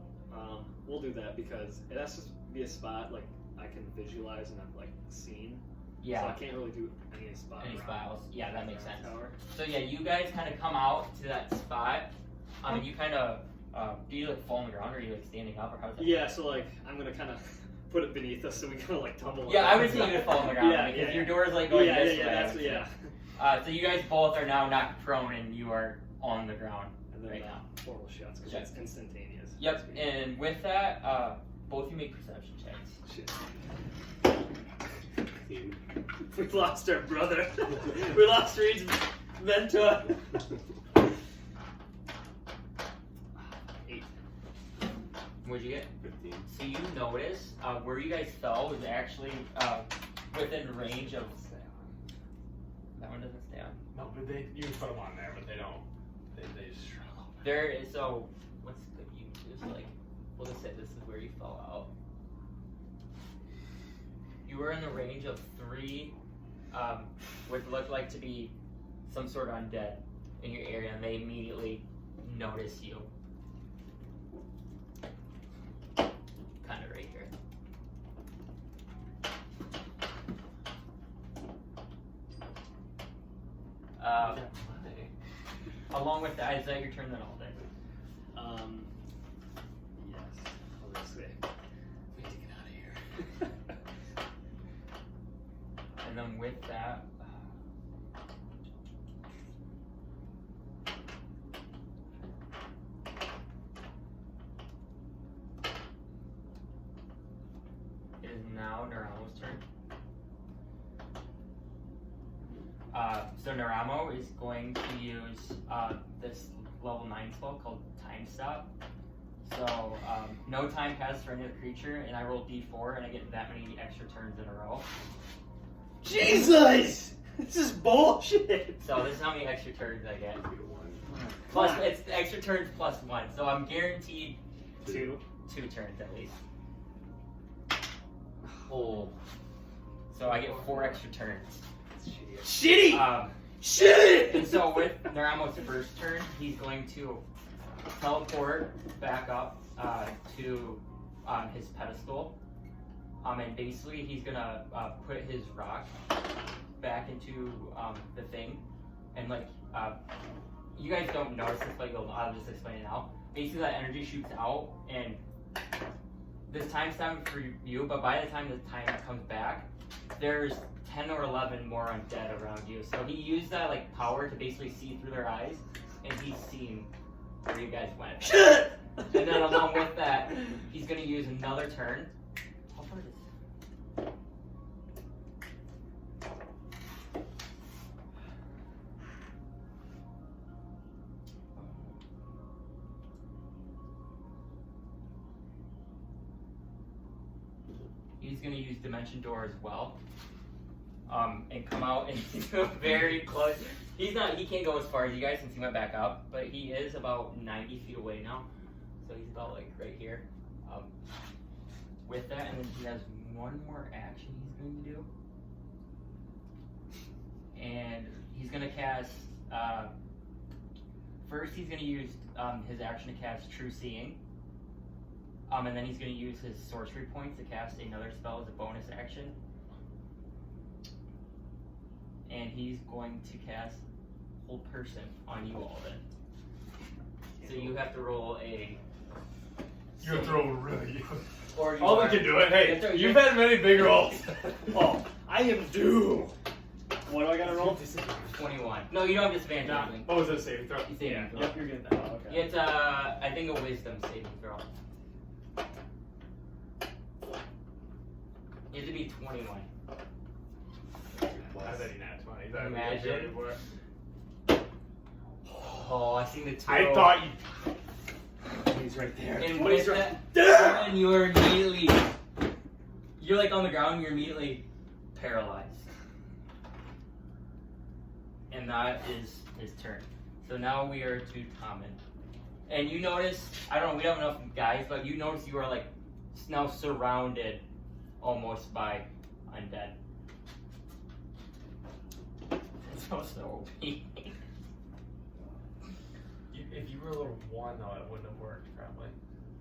We'll do that because it has to be a spot like I can visualize and I've like seen. So I Yeah, can't really do any spot. any around styles. Yeah, that makes sense. Tower. So yeah, you guys kind of come out to that spot. And you kind of, do you like fall on the ground, or are you like standing up, or how does that Yeah. So like I'm gonna kind of put it beneath us so we kind of like tumble. Yeah, I would say say you would fall on the ground Yeah, because yeah, your yeah. door is like going Yeah, this yeah, way. I that's would yeah. say. So you guys both are now knocked prone, and you are on the ground And then right now. portal shuts because Yeah. it's instantaneous. Yep, and with that, both of you make perception checks. Shit. 15. We lost our brother. We lost Reed's mentor. 8. What'd you get? 15. So you notice where you guys fell was actually within range of. That one doesn't stay on. No, but you can put them on there, but they don't. They just struggle. There is, so what's good you do is like, we'll just say this is where you fell out. You were in the range of 3, what looked like to be some sort of undead in your area, and they immediately notice you. Kind of right here. Along with that, is that your turn then, Alden? Yes. I'll just say. We need to get out of here. And then with that, it is now Naramo's turn. So Naramo is going to use this level 9 spell called Time Stop. So no time passes for any other creature, and I roll d4, and I get that many extra turns in a row. Jesus! This is bullshit! So this is how many extra turns I get. 3 to 1. Plus, it's extra turns plus 1, so I'm guaranteed 2. 2 turns at least. Oh. So I get 4 extra turns. Shitty! Shit! And so with Naramo's first turn, he's going to teleport back up to his pedestal. And basically he's gonna put his rock back into the thing. And like, you guys don't notice this, but I'll just explain it now. Basically that energy shoots out, and this time's time for you, but by the time the time comes back, there's 10 or 11 more undead around you. So he used that like power to basically see through their eyes, and he's seen where you guys went. Shit! And then along with that, he's gonna use another turn. How far is this? He's gonna use Dimension Door as well. And come out and very close. He can't go as far as you guys since he went back up, but he is about 90 feet away now. So he's about like right here. With that, and then he has one more action he's going to do. And he's gonna cast, first he's gonna use his action to cast True Seeing. And then he's gonna use his sorcery points to cast another spell as a bonus action. And he's going to cast Hold Person on you, Alden. So you have to roll a... You have to roll really. Or you Alden are- can do it. Hey, you have to- you've had many big rolls. Oh, I am due. What do I gotta roll? 21. No, you don't have disadvantage on anything. Oh, was it a saving throw? You saving throw. Yep, you're good now. Okay. It's I think a wisdom saving throw. You have to be 21. I bet he nat 20. That would be Imagine. good for it. Oh, I seen the two. I thought you. He's right there. And Twenty's with right that, and you're immediately, you're like on the ground, you're immediately paralyzed. And that is his turn. So now we are to Tomen. And you notice, I don't know, we don't have enough guys, but you notice you are like now surrounded almost by undead. It's so OP. If you were a little 1, though, it wouldn't have worked, probably.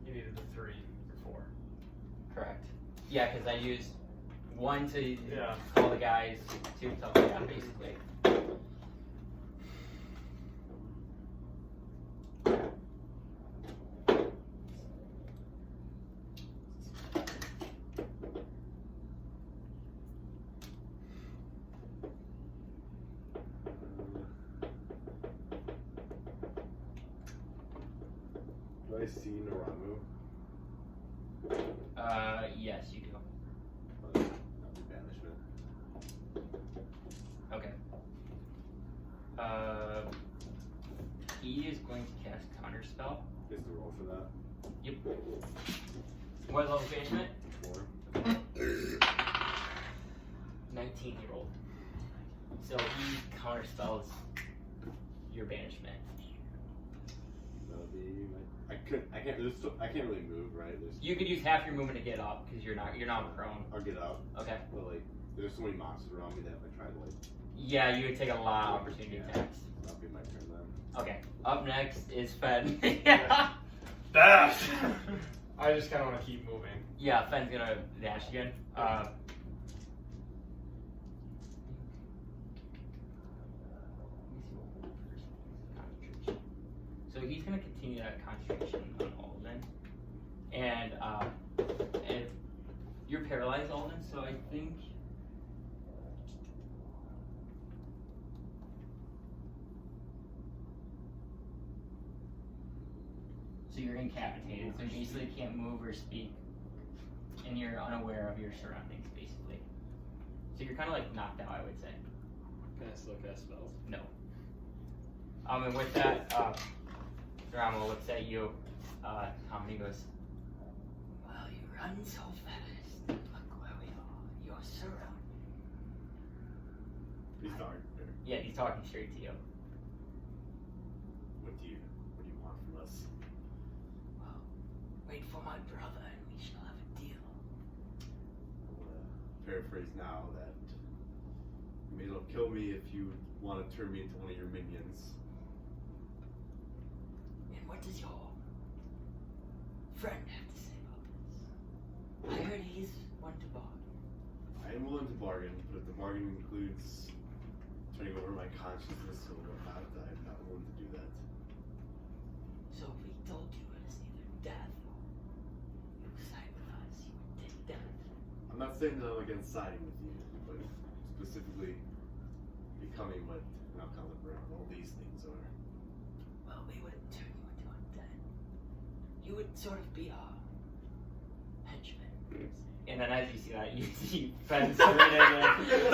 You needed a 3 or 4. Correct. Yeah, because I used 1 to Yeah. call the guys, 2 to tell them, yeah, basically. Do I see Naramu? Yes, you do. That'd be banishment. Okay. He is going to cast Counterspell. Is the roll for that? Yep. What level banishment? 4. 19 he rolled. So he counterspells your banishment. That'll be my. I can't really move, right? You could use half your movement to get up because you're not prone. I'll get up. Okay. But like, there's so many monsters around me that if I try to like. Yeah, you would take a lot of opportunity attacks. That'll be my turn then. Okay. Up next is Fen. Dash! I just kind of want to keep moving. Yeah, Fen's gonna dash again. So he's gonna continue that concentration on Alden, and you're paralyzed, Alden. So I think so you're incapacitated. So you basically can't move or speak, and you're unaware of your surroundings, basically. So you're kind of like knocked out, I would say. Can I still cast spells? No. And with that, Drama looks at you, Tom, and he goes, Well, you run so fast. Look where we are. You're surrounded. He's dark. yeah, he's talking straight to you. What do you want from us? Well, wait for my brother and we shall have a deal. paraphrase now that you may as well kill me if you want to turn me into one of your minions. And what does your friend have to say about this? I heard he's one to bargain. I am willing to bargain, but if the bargain includes turning over my consciousness or whatnot, I'm not willing to do that. So if we told you it was either death or you side with us, you would take death. I'm not saying that I'm against siding with you, but specifically becoming what, and I'll call it Brown, all these things are. Well, we wouldn't turn you into undead. You would sort of be our henchman. And then as you see that, you see friends turn in.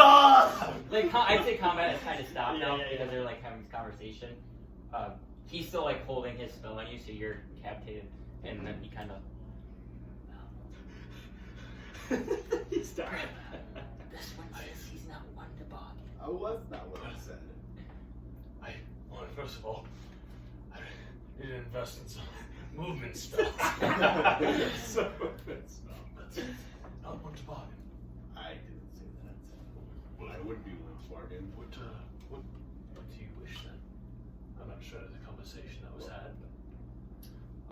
Like, I'd say combat has kind of stopped now because they're like having this conversation. He's still like holding his spell on you, so you're incapacitated, and then he kind of. He's dying. This one says he's not one to bargain. I was not what I said. Well, first of all, I need to invest in some movement spells. So that's But not one to bargain. I didn't say that. Well, I would be willing to bargain. What do you wish then? I'm not sure of the conversation that was had, but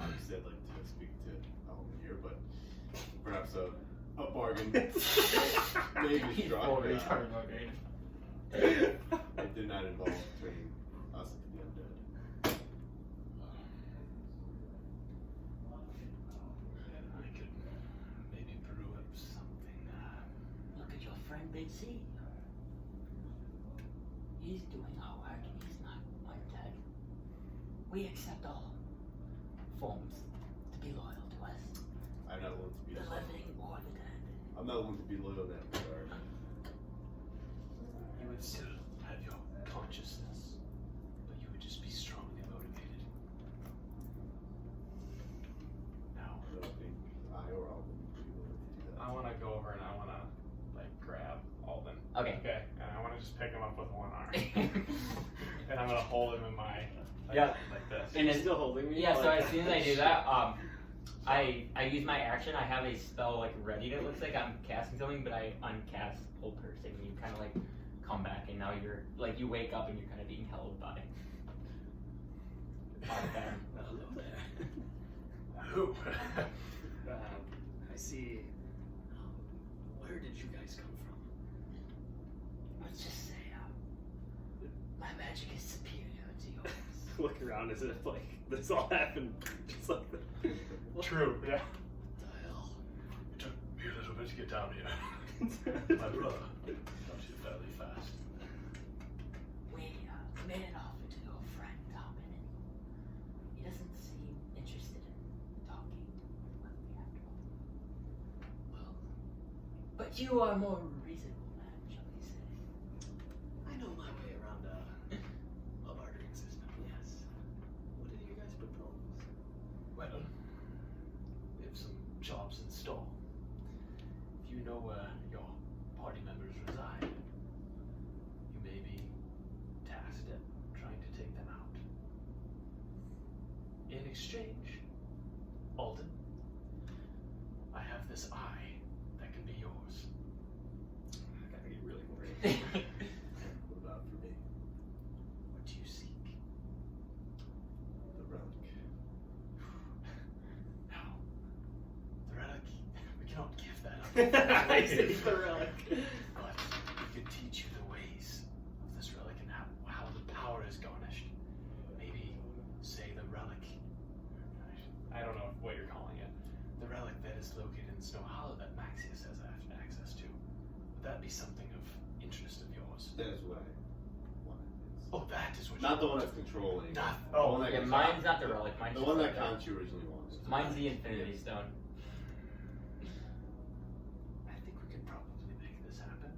Obviously, I'd like to speak to Alden here, but perhaps a bargain. Maybe He's struck. full retarded mode, right? It did not involve turning us into the undead. I could maybe brew up something. Look at your friend Big C. He's doing our work and he's not undead. We accept all forms to be loyal to us. I'm not willing to be The living or the dead. I'm not willing to be loyal in that regard. You would still have your consciousness, but you would just be strongly motivated. Now, I don't think I or Alden would be willing to do that. I want to go over and I want to like grab Alden. Okay. Okay. And I want to just pick him up with one arm. And I'm gonna hold him in my like this. And He's it's still holding me. Yeah, so Like- as soon as I do that, I use my action. I have a spell like ready that looks like I'm casting something, but I uncast Pull Person. You kind of like come back, and now you're like you wake up and you're kind of being held by. Hello there. who? I see. Where did you guys come from? Let's just say, my magic is superior to yours. Look around as if like this all happened just like that. True. Yeah. What the hell? It took me a little bit to get down here. My brother got here fairly fast. We made an offer to your friend Tomen, and he doesn't seem interested in talking with me after all. Well, But you are more reasonable man, shall we say? I know my way around a bartering system. Yes. What did you guys propose? Well, we have some jobs in store. If you know where your party members reside, you may be tasked at trying to take them out. In exchange, Alden, I have this eye that can be yours. I gotta get really worried. What about for me? What do you seek? The relic. No. The relic, we cannot give that up. I see the relic. But we could teach you the ways of this relic and how the power is garnished. Maybe say the relic. I don't know what you're calling it. The relic that is located in Snowhollow that Maxius has access to. Would that be something of interest of yours? That is what I wanted. Oh, that is what Not you the one that's controlling. Not- The one that Yeah, mine's not the relic. Mine's The just one like that Conchu originally wanted. Mine's the Infinity Stone. I think we could probably make this happen.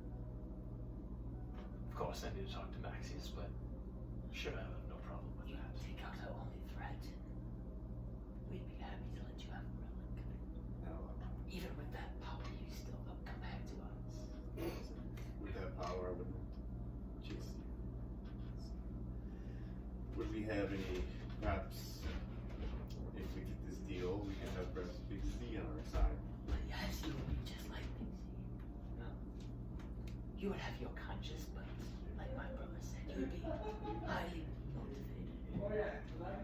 Of course, I need to talk to Maxius, but sure, I have no problem with You that. take out our only threat, and we'd be happy to let you have a relic. No, Even with that power, you still don't come back to us. with that power, I wouldn't chase you. Would we have any, perhaps, if we get this deal, we can have perhaps Big Z on our side? But yes, you would be just like Big Z. you would have your conscience, but like my brother said, you would be highly motivated.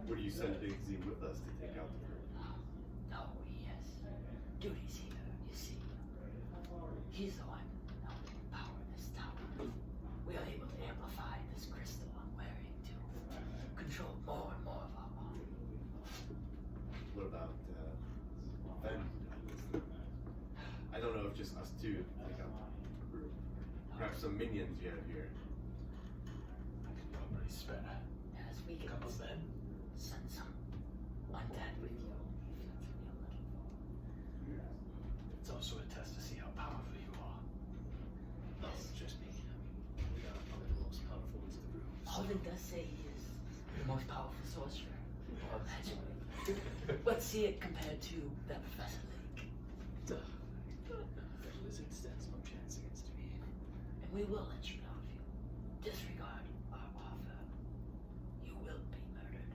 Would you send Biggsy with us to take out the group? No, he has duties here, you see. He's the one helping power this tower. We are able to amplify this crystal I'm wearing to control more and more of our body. What about Ben? I don't know if just us two take out the group. Perhaps some minions you have here. I could probably spare As we a can couple men. send some undead with you, if that's what you're looking for. It's also a test to see how powerful you are. Oh, just me. We are probably the most powerful ones in the room. Alden does say he is the most powerful sorcerer, or magically. Let's see it compared to that Professor Lake. That lizard stands no chance against me. And we will let you know if you disregard our offer. You will be murdered.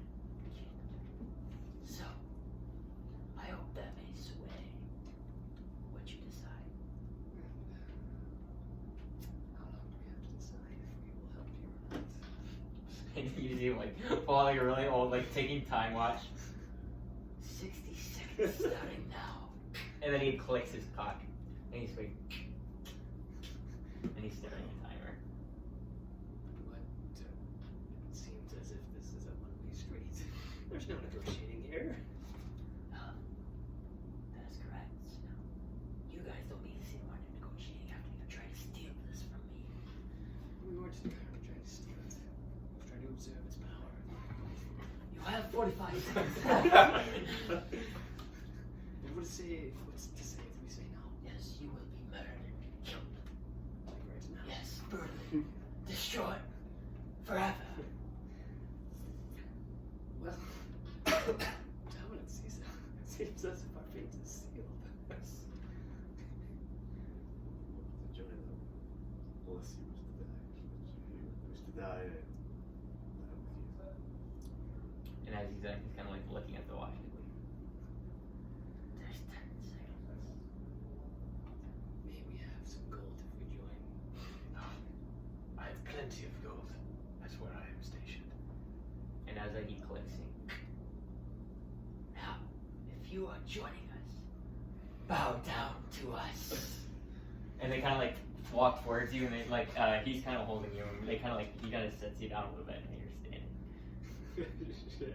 So, I hope that may sway what you decide. How long do we have to decide if we will help you or not? And you see him like falling really old, like taking time watch. 60 seconds starting now. And then he clicks his cock. And he's like, and he's staring at the timer. What? It seems as if this is a one-way street. There's no negotiating here. That is correct. Now, you guys don't need to see more negotiating after you try to steal this from me. We weren't entirely trying to steal it. We were trying to observe its power. You have 45 seconds. And what's to say if we say no? Yes, you will be murdered and killed. Like right now? Yes, brutally. Destroyed. Forever. Well, Dominant sees it. It seems as if our fate is sealed. Join them. Unless you wish to die. If you wish to die, then I'm with you. And as he's kind of like looking at the watch. There's 10 seconds. May we have some gold if we join? I have plenty of gold. That's where I am stationed. And as he clicks, Now, if you are joining us, bow down to us. and they kind of like walk towards you, and they like he's kind of holding you, and they kind of like he kind of sets you down a little bit, and you're standing.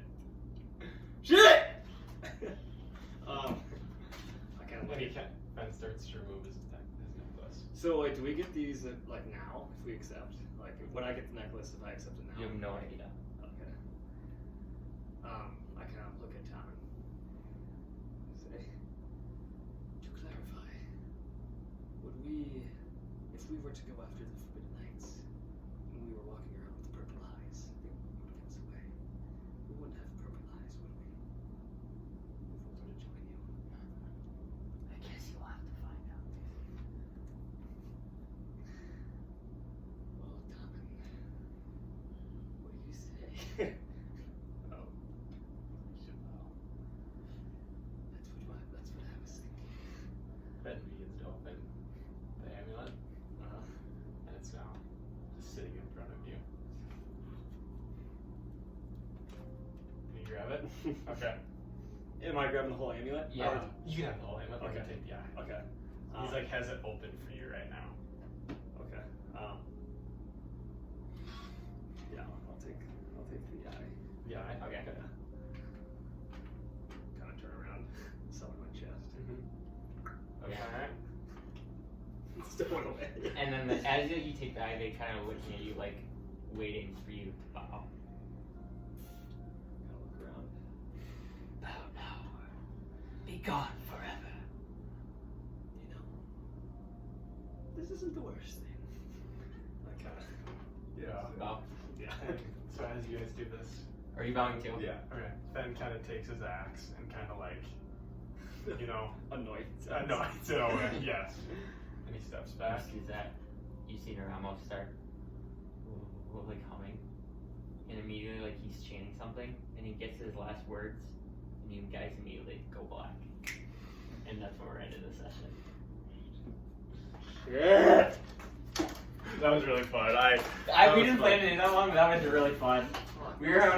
Shit! I kind of When Ben starts to remove his necklace. So, like, do we get these like now if we accept? Like, when I get the necklace, if I accept it now? You have no idea. Okay. I can look at Tom and say, to clarify, would we, if we were to go after the Forbidden Knights, and we were walking around with purple eyes, they would give us away. We wouldn't have purple eyes, would we? If we were to join you. I guess you'll have to find out. Well, Tommen, what do you say? Oh. You should know. That's what I was thinking. Ben begins to open the amulet, and it's now just sitting in front of you. Can you grab it? Okay. Am I grabbing the whole amulet? Yeah. You can have the whole amulet. Okay. You can take the eye. Okay. He's like has it open for you right now. Okay. Yeah, I'll take the eye. The eye. Okay. Kind of turn around, summon my chest. Okay. All right. Still went away. And then as you take the eye, they kind of looking at you like waiting for you to bow. Kind of look around. Bow now or be gone forever. You know, this isn't the worst thing. I kind of. Yeah. Bow. Yeah. So as you guys do this, Are you bowing too? Yeah. okay, Ben kind of takes his axe and kind of like, you know, Annoyed. annoys it away. Yes. And he steps back. You see that? You see Naramo start like humming, and immediately like he's chanting something, and he gets his last words, and you guys immediately go black, and that's where we're ending the session. Yeah. That was really fun. We didn't plan it that long, but that was really fun. We were having a